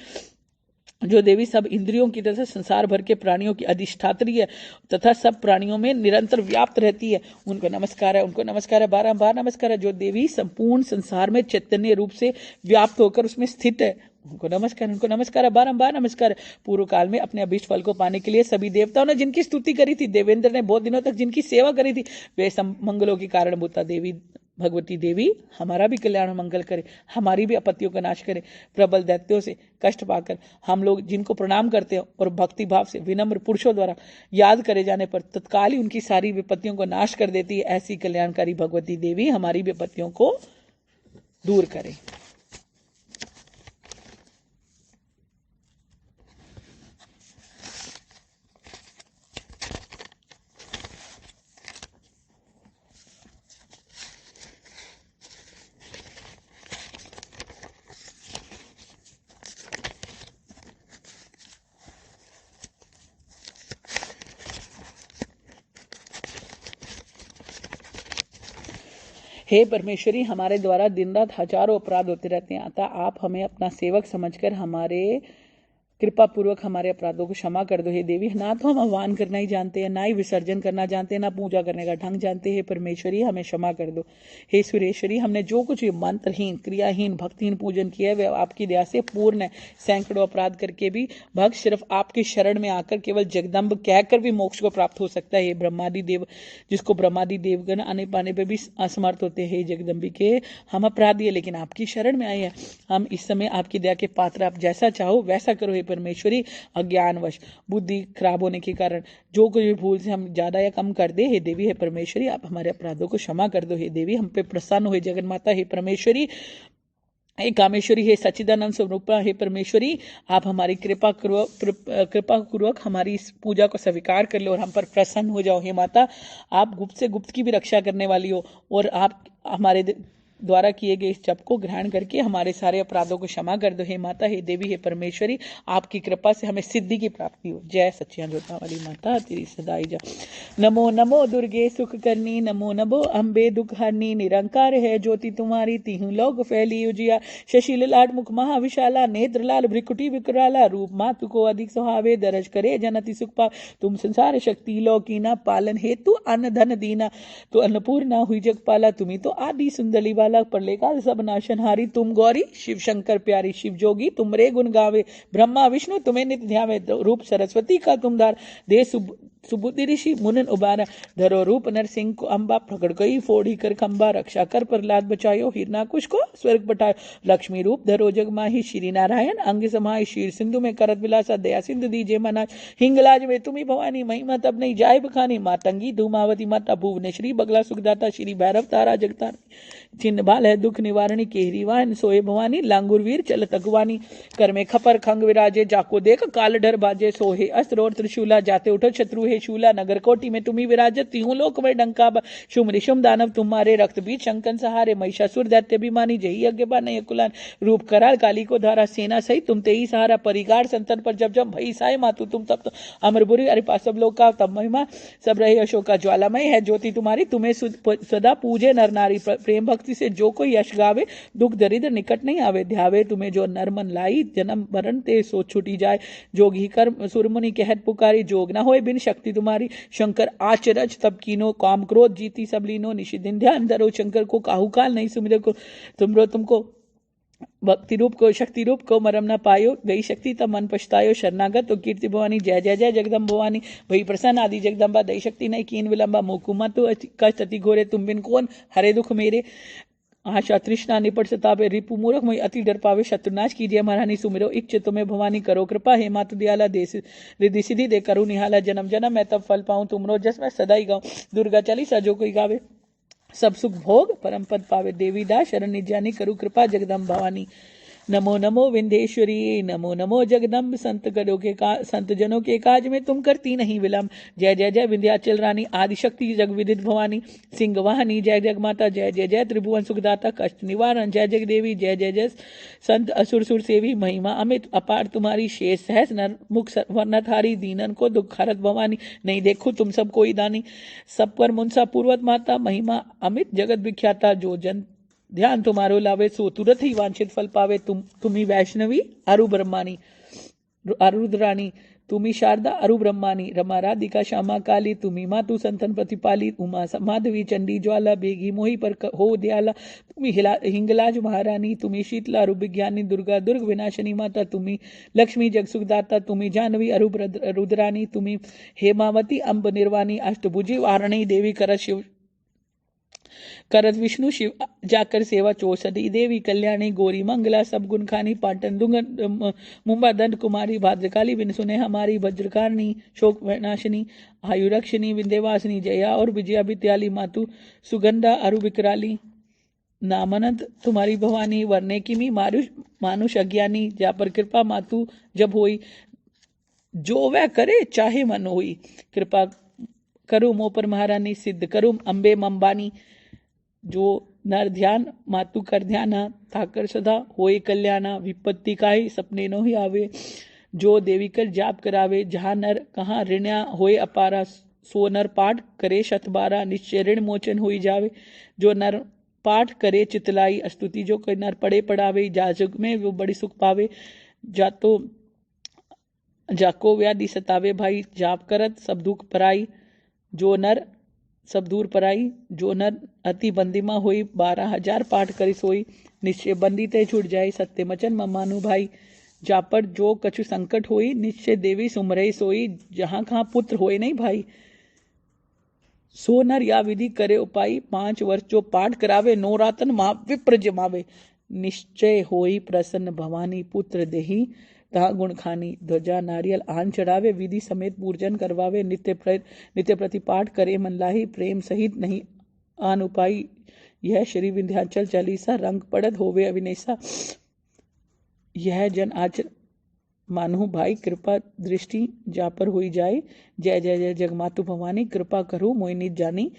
जो देवी सब इंद्रियों की तरह संसार भर के प्राणियों की अधिष्ठात्री है तथा सब प्राणियों में निरंतर व्याप्त रहती है उनको नमस्कार है, उनको नमस्कार है, बारंबार नमस्कार है। जो देवी संपूर्ण संसार में चैतन्य रूप से व्याप्त होकर उसमें स्थित है उनको नमस्कार, उनको नमस्कार है, बारंबार नमस्कार है। पूर्व काल में अपने अभीष्ट फल को पाने के लिए सभी देवताओं ने जिनकी स्तुति करी थी, देवेंद्र ने बहुत दिनों तक जिनकी सेवा करी थी, वे मंगलों की कारणभूता देवी भगवती देवी हमारा भी कल्याण और मंगल करे, हमारी भी आपत्तियों का नाश करे। प्रबल दैत्यों से कष्ट पाकर हम लोग जिनको प्रणाम करते हैं और भक्ति भाव से विनम्र पुरुषों द्वारा याद करे जाने पर तत्काल ही उनकी सारी विपत्तियों को नाश कर देती है। ऐसी कल्याणकारी भगवती देवी हमारी विपत्तियों को दूर करे। हे परमेश्वरी, हमारे द्वारा दिन रात हजारों अपराध होते रहते हैं, अतः आप हमें अपना सेवक समझकर हमारे कृपा पूर्वक हमारे अपराधों को क्षमा कर दो। हे देवी, ना तो हम आह्वान करना ही जानते हैं, ना ही विसर्जन करना जानते हैं, ना पूजा करने का ढंग जानते हैं। परमेश्वरी, हमें क्षमा कर दो। हे सुरेश्वरी, हमने जो कुछ मंत्रहीन, क्रियाहीन, भक्तिहीन पूजन किया है वह आपकी दया से पूर्ण है। सैकड़ों अपराध करके भी भक्त सिर्फ आपकी शरण में आकर केवल जगदम्ब कहकर भी मोक्ष को प्राप्त हो सकता है। ब्रह्मादि देव, जिसको ब्रह्मादि देवगण आने पाने पर भी असमर्थ होते हैं। जगदम्बिके, हम अपराधी है लेकिन आपकी शरण में आए हैं, हम इस समय आपकी दया के पात्र, आप जैसा चाहो वैसा करो। परमेश्वरी, अज्ञानवश बुद्धि खराब होने के कारण जो कुछ भी भूल से हम ज्यादा या कम कर दे, हे देवी, हे परमेश्वरी, आप हमारे अपराधों को क्षमा कर दो। हे देवी, हम पे प्रसन्न हो। जगन माता, हे परमेश्वरी, हे कामेश्वरी, हे सच्चिदानंद स्वरूपा, हे परमेश्वरी, आप हमारी कृपा पूर्वक हमारी इस पूजा को स्वीकार कर लो और हम पर प्रसन्न हो जाओ। हे माता, आप गुप्त से गुप्त की भी रक्षा करने वाली हो और आप हमारे द्वारा किए गए इस जप को ग्रहण करके हमारे सारे अपराधों को क्षमा कर दो। हे माता, हे देवी, हे परमेश्वरी, आपकी कृपा से हमें सिद्धि की प्राप्ति हो। जय सच्चिदानंद वाली माता तेरी सदाई जा। नमो नमो दुर्गे सुख करनी, नमो नमो अम्बे दुख हरनी, निरंकार है ज्योति तुम्हारी, तीहू लोक फैली उजिया। शशि लाड मुख महाविशाला, नेत्र लाल भ्रिकुटी विकराला, रूप मातु को अधिक सुहावे, दरज करे जनति सुख पाव। तुम संसार शक्ति लौकीना, पालन हेतु अन्न धन दीना, तो अन्नपूर्णा हुई जगपाला, तुम्ही तो आदि सुंदली वाला, प्रलयकाल सब नाशनहारी। तुम गौरी, शिव शंकर प्यारी, शिव जोगी तुमरे गुण गावे, ब्रह्मा विष्णु तुम्हें नित्य ध्यावे, रूप सरस्वती का तुम धार, सुबुद्धि ऋषि मुनन उबारा, धरो रूप नरसिंह को अम्बा, पकड़ गई फोड़ी कर खंबा, रक्षा कर प्रहलाद बचायो, हिरनाकुश को स्वर्ग पठायो, लक्ष्मी रूप धरो जगमाही, श्री नारायण अंग समाहि, शीर सिंधु में करत विलासा, दया सिंधु दीजे मना, हिंगलाज में तुम्ही भवानी, महिमा तब नहीं जाय बखानी, मातंगी धूमावती माता, भुवनेश्वरी बगला सुखदाता, श्री भैरव तारा जगतार, चिन्ह बाल है दुख निवारणी, केहरी वाहन सोए भवानी, लांगुर वीर चलत अगवानी, कर में खपर खंग विराजे, जाको देख काल डर बाजे, सोहे अस्त्र और त्रिशूला, जाते उठो शत्रु है शूला, नगर कोटि में तुम्ही विराजत, तीहू लोक में डंका, शुम ऋषुम दानव तुम्हारे, रक्त बीच शंकन सहारे, महिषासुर दैत्य अभिमानी, जही यज्ञ बा नहीं कुलान, रूप कराल काली को धारा, सेना सही तुम तेही सहारा, परिगार संतन पर जब जब भई साय मातु तुम तब अमरपुरी, अरे पास सब लोग का तब महिमा, सब रहे अशोका ज्वालामय है ज्योति तुम्हारी, तुम्हें सदा पूजे नर नारी, प्रेम भक्ति से जो कोई यश गावे, दुख दरिद्र निकट नहीं आवे, ध्यावे तुम्हें जो नरमन लाई, जन्म मरण ते सो छुटी जाए, जोगी कर्म सुरमुनि कहत पुकारी, जोग न होए बिन शक्ति तुम्हारी, शंकर आचरज तब कीनो, काम क्रोध जीती सब लीनो, निशिदिन ध्यान धरो शंकर को, काहू काल नहीं सुमिर को, तुमको भक्ति रूप को शक्ति रूप को मरम न पायो, गई शक्ति तब मन पछतायो, शरणागत तो कीर्ति भवानी, जय जय जय जगदम्ब भवानी, वही प्रसन्न आदि जगदम्बा, दई शक्ति नहीं कीन विलंबा, मोकुमा तो कष्ट अति घोरे, तुम बिन कौन हरे दुख मेरे, आशा तृष्णा निपट सतावे, रिपु मूर्ख मई अति डर पावे, शत्रुनाश कीजिए महारानी सुमिरो, इच्छ तुम्हें भवानी करो कृपा, हे मातु दयाला देश रिद्धि सिद्धि दे करू निहाला, जन्म जन्म मैं तब फल पाऊं, तुमरो जस मैं सदा ही गाऊं, दुर्गा चालीसा जो कोई गावे, सब सुख भोग परम पद पावे, देवी दास शरण निजानी, करू कृपा जगदम्ब भवानी, नमो नमो विंध्येश्वरी, नमो नमो जगदम्ब, संत जनों के काज में तुम करती नहीं विलंब, जय जय जय विंध्याचल रानी, आदिशक्ति जग विदित भवानी, सिंह वाहनी, जय जग माता, जय जय जय त्रिभुवन सुखदाता, कष्ट निवारण, जय जग देवी, जय जय जय संत असुर सुर सेवी, महिमा अमित अपार तुम्हारी, शेष सहस नर मुख वर्णधारी, दीनन को दुख हरत भवानी, नहीं देखो तुम सब कोई दानी, सब पर मुनसा पूर्वत माता, महिमा अमित जगत विख्याता, जो जन ध्यान तुम्हारो लावे, सो तुरंत ही वांछित फल पावे, तुम्ही वैष्णवी अरु ब्रह्मानी, अरुद्रानी, तुम्ही शारदा अरु ब्रह्मानी, रमा राधिका श्यामा काली, तुम्ही मातु संतन प्रतिपाली, उमा माधवी चंडी ज्वाला, बेगी मोही पर हो दयाला, तुम्ही हिंगलाज महारानी, तुम्ही शीतला अरु विज्ञानी, दुर्गा दुर्ग विनाशनी माता, तुम्ही लक्ष्मी जग सुखदाता, तुम्ही जानवी अरु रुद्रानी, तुम्ही हेमावती अम्ब निर्वाणी, अष्टभुजी वारणी देवी, करत विष्णु शिव जाकर सेवा, चौसठी देवी कल्याणी, गौरी मंगला सब गुण खानी, पाटन दुंगन मुंबा दंड कुमारी, भाद्रकाली बिन सुने हमारी, वज्रकारणी शोक विनाशिनी, आयुरक्षिणी विंध्यवासिनी, जया और विजया विद्याली, मातु सुगंधा अरु विकराली, नामनंत तुम्हारी भवानी, वर्णे किमी मानुष अज्ञानी, जा पर कृपा मातु जब होई, जो वह करे चाहे मन होई, कृपा करो मो पर महारानी, सिद्ध करो अम्बे मंबानी, जो नर ध्यान मातु कर ध्याना, थाकर सदा होए कल्याणा, विपत्ति काई सपने नो ही आवे, जो देवी कर जाप करावे, जहाँ नर कहाँ ऋण्या होए अपारा, सो नर पाठ करे शतबारा, निश्चय ऋण मोचन होई जावे, जो नर पाठ करे चितलाई, स्तुति जो कोई नर पढ़े पढ़ावे, जा जुग में वो बड़ी सुख पावे, जाको व्याधि सतावे भाई, जाप करत सब दुख पराई, जो नर सब दूर पराई, जो नर अति बंदिमा होई, 12,000 पाठ करी सोई, निश्चय बंदी ते छूट जाए, सत्य मचन ममानु भाई, जापर जो कछु संकट होई, निश्चय देवी सुमरई सोई, जहां कहाँ पुत्र होए नहीं भाई, सो नर या विधि करे उपाई, 5 वर्ष जो पाठ करावे, नौरातन विप्र जमावे, निश्चय होई प्रसन्न भवानी, पुत्र देही तहा गुण खानी, ध्वजा नारियल आन चढ़ावे, विधि समेत पूजन करवावे, नित्य प्रति पाठ करे मन लाही, प्रेम सहित नहीं आन उपाई, यह श्री विंध्याचल चालीसा, रंग पड़त होवे अविनेसा, यह जन आचर मानहु भाई, कृपा दृष्टि जा पर हुई जाए, जय जय जय जगमातु भवानी, कृपा करो मोहि निज जानी,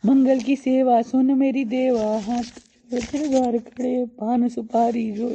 मंगल की सेवा सुन मेरी देवा, हाथ दरबार खड़े पान सुपारी जो,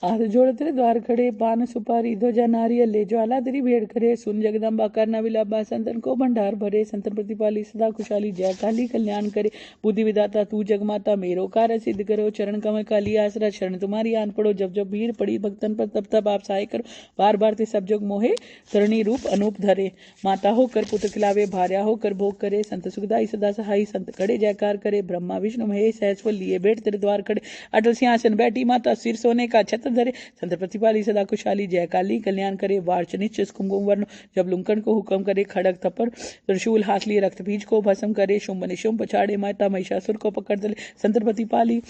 हाथ जोड़ तेरे द्वार खड़े, पान सुपारी ध्वजा नारियल ले ज्वाला तेरी भेड़ करे, सुन जगदम्बा करना विलापा संतन को भंडार भरे, संतन प्रतिपाली सदा खुशहाली जय काली कल्याण करे, बुद्धि विदाता तू जगमाता मेरो कार्य सिद्ध करो, चरण कमल काली आसरा शरण तुम्हारी आन पड़ो, जब जब भीड़ पड़ी भक्तन पर तब तब आप सहाय करो, बार बार ते सब जग मोहे तरणी रूप अनूप धरे, माता होकर पुत्र खिलावे भार्या होकर भोग करे, संत सुखदाई सदा सहाई संत खड़े जयकार करे, ब्रह्मा विष्णु महेश सहस्व लिए बैठ तेरे द्वार खड़े, अटल सिंहासन बैठी माता सिर सोने का छत्र धरे, संत प्रतिपाली सदा खुशहाली जय काली कल्याण करे, वार्च निश्चित कुमकुम वर्ण जब लुंकन को हुक्म करे, खड़ग थप्पड़ त्रिशूल हाथ लिए रक्त बीज को भस्म करे, शुंभ निशुंभ पछाड़े माता महिषासुर को पकड़ दले, संत प्रतिपाली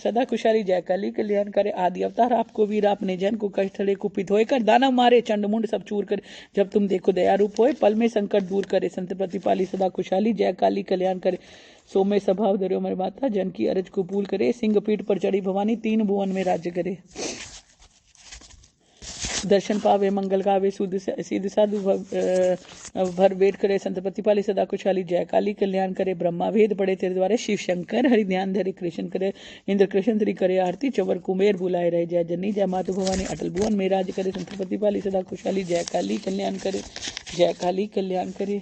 सदा खुशहाली जय काली कल्याण करे, आदि अवतार आपको वीर आपने जन को कष्ट ले, कुपित होकर दानव मारे चंड मुंड सब चूर करे, जब तुम देखो दया रूप होए पल में संकट दूर करे, संत प्रतिपाली सदा खुशहाली जय काली कल्याण करे, सोमे स्वभाव धर्यो मेरे माता जन की अरज को पूल करे, सिंह पीठ पर चढ़ी भवानी तीन भुवन में राज्य करे, दर्शन पावे मंगल गावे सिद्ध साधु भर वेद करे, संत प्रतिपाली सदा खुशहाली जय काली कल्याण करे, ब्रह्मा वेद पढ़े तेरे द्वारे, शिव शंकर हरि ध्यान धरे, कृष्ण करे इंद्र कृष्ण तेरी करे आरती, चवर कुमेर बुलाए रहे, जय जननी जय मातु भवानी अटल भुवन में राज करे, संत प्रतिपाली सदा खुशहाली जय काली कल्याण करे, जय काली कल्याण करे।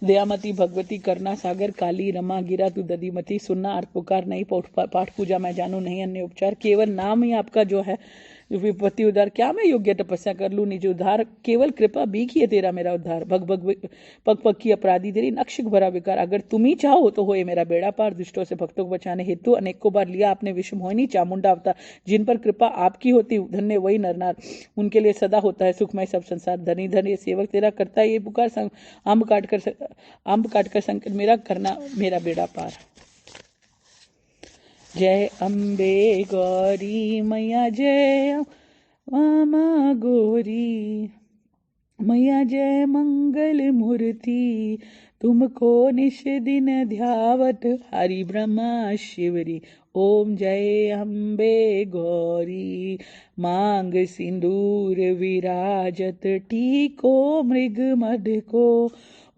दयामती भगवती करना सागर काली रमा गिरा तू दधीमती, सुनना अर्थ पुकार नहीं पाठ पूजा मैं जानू नहीं अन्य उपचार, केवल नाम ही आपका जो है विपत्ति उद्धार, क्या मैं योग्य तपस्या कर लूं निज उद्धार, केवल कृपा बीक ही है तेरा मेरा उद्धार, भग भग पग पग की अपराधी तेरी नक्श भरा विकार, अगर तुम ही चाहो तो होए मेरा बेड़ा पार, दुष्टों से भक्तों को बचाने हेतु अनेकों बार लिया आपने विषम मोहिनी चामुंडा अवतार, जिन पर कृपा आपकी होती धन्य वही नरनार, उनके लिए सदा होता है सुखमय सब संसार, धनी धन ये सेवक तेरा करता है ये पुकार, आंब काट कर संकट मेरा करना मेरा बेड़ा पार। जय अम्बे गौरी मैया जय मामा गौरी मैया जय मंगल मूर्ति, तुमको निश दिन ध्यावत हरि ब्रह्मा शिवरी, ओम जय अम्बे गौरी, मांग सिंदूर विराजत टीको मृग मद को,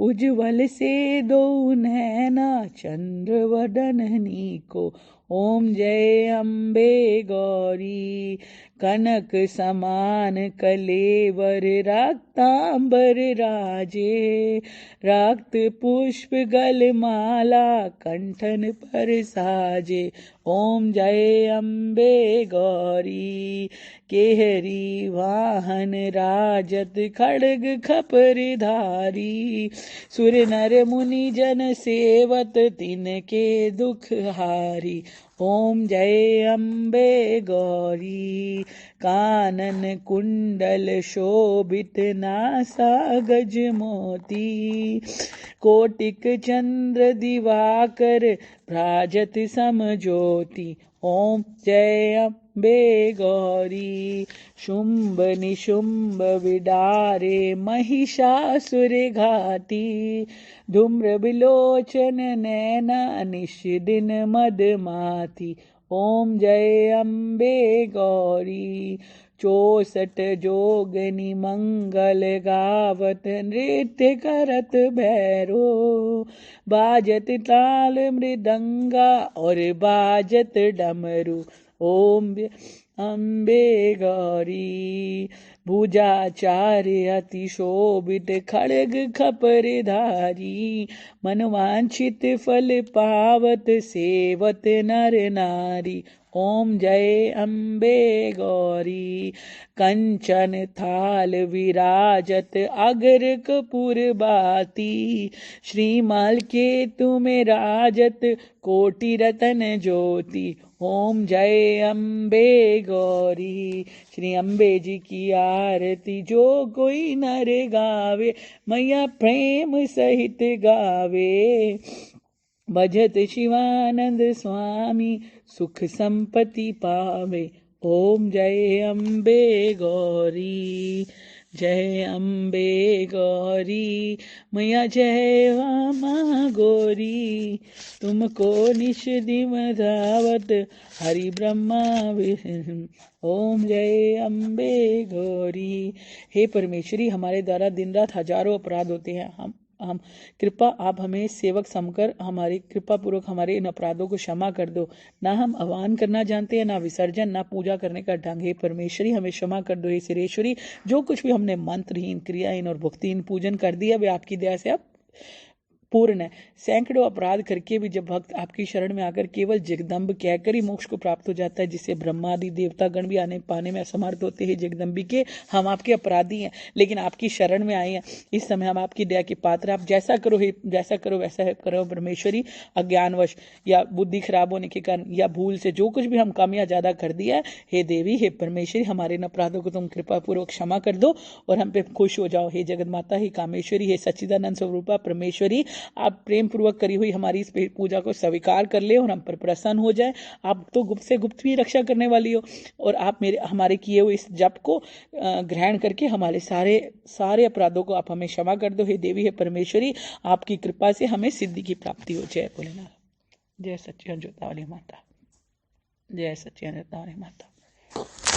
उज्ज्वल से दो नैना चंद्र वदननी को, ओम जय अम्बे गौरी, कनक समान कलेवर रक्तांबर राजे, रक्त पुष्प गल माला कंठन पर साजे, ओम जय अम्बे गौरी, केहरी वाहन राजत खड़ग खपर धारी, सुर नर मुनि जन सेवत तिनके दुख हारी, ओम जय अम्बे गौरी, कानन कुंडल शोभित नासा गज मोती, कोटिक चंद्र दिवाकर भ्राजत समज्योति, ओम जय अम्बे गौरी, शुंभ निशुंभ विडारे महिषासुर घाती, धूम्र विलोचन नैना निश दिन मदमाती, ओम जय अम्बे गौरी, 64 जोगनी मंगल गावत नृत्य करत भैरो, बाजत ताल मृदंगा और बाजत डमरू, ओम अम्बे गौरी, भुजाचार्य अति शोभित खड़ग खपर धारी, मनवांछित फल पावत सेवत नर नारी, ओम जय अम्बे गौरी, कंचन थाल विराजत अगर कपूर बाती, श्रीमाल के तुम राजत कोटि रतन ज्योति, ओम जय अम्बे गौरी, श्री अम्बे जी की आरती जो कोई नर गावे, मैया प्रेम सहित गावे, भजत शिवानंद स्वामी सुख संपत्ति पावे, ओम जय अम्बे गौरी, जय अम्बे गौरी मैया जय वामा गौरी, तुमको निश दिन धावत हरि ब्रह्मा विष्णु। ओम जय अम्बे गौरी। हे परमेश्वरी, हमारे द्वारा दिन रात हजारों अपराध होते हैं, हम कृपा आप हमें सेवक समकर हमारी कृपा पूर्वक हमारे इन अपराधों को क्षमा कर दो। ना हम आह्वान करना जानते हैं, ना विसर्जन, ना पूजा करने का ढंग। हे परमेश्वरी, हमें क्षमा कर दो। हे सिरेश्वरी, जो कुछ भी हमने मंत्रहीन, क्रियाहीन और भक्तिहीन पूजन कर दिया वे आपकी दया से अब पूर्ण है। सैकड़ों अपराध करके भी जब भक्त आपकी शरण में आकर केवल जगदम्ब कहकर ही मोक्ष को प्राप्त हो जाता है, जिससे ब्रह्मादि देवता गण भी आने पाने में असमर्थ होते हैं। जगदम्बी के हम आपके अपराधी हैं, लेकिन आपकी शरण में आए हैं। इस समय हम आपकी दया के पात्र। आप जैसा करो वैसा करो परमेश्वरी। अज्ञानवश या बुद्धि खराब होने के कारण या भूल से जो कुछ भी हम कम या ज्यादा कर दिया है, हे देवी, हे परमेश्वरी, हमारे इन अपराधों को तुम कृपा पूर्वक क्षमा कर दो और हम पे खुश हो जाओ। हे जगत माता, हे कामेश्वरी, हे सच्चिदानंद स्वरूपा परमेश्वरी, आप प्रेम पूर्वक करी हुई हमारी इस पूजा को स्वीकार कर ले और हम पर प्रसन्न हो जाए। आप तो गुप्त से गुप्त भी रक्षा करने वाली हो, और आप हमारे किए हुए इस जप को ग्रहण करके हमारे सारे अपराधों को आप हमें क्षमा कर दो। हे देवी, हे परमेश्वरी, आपकी कृपा से हमें सिद्धि की प्राप्ति हो। जय भोलेनाथ। जय सच्चिदानंद ज्योता वाली माता। जय सच्चिदानंद ज्योता वाली माता।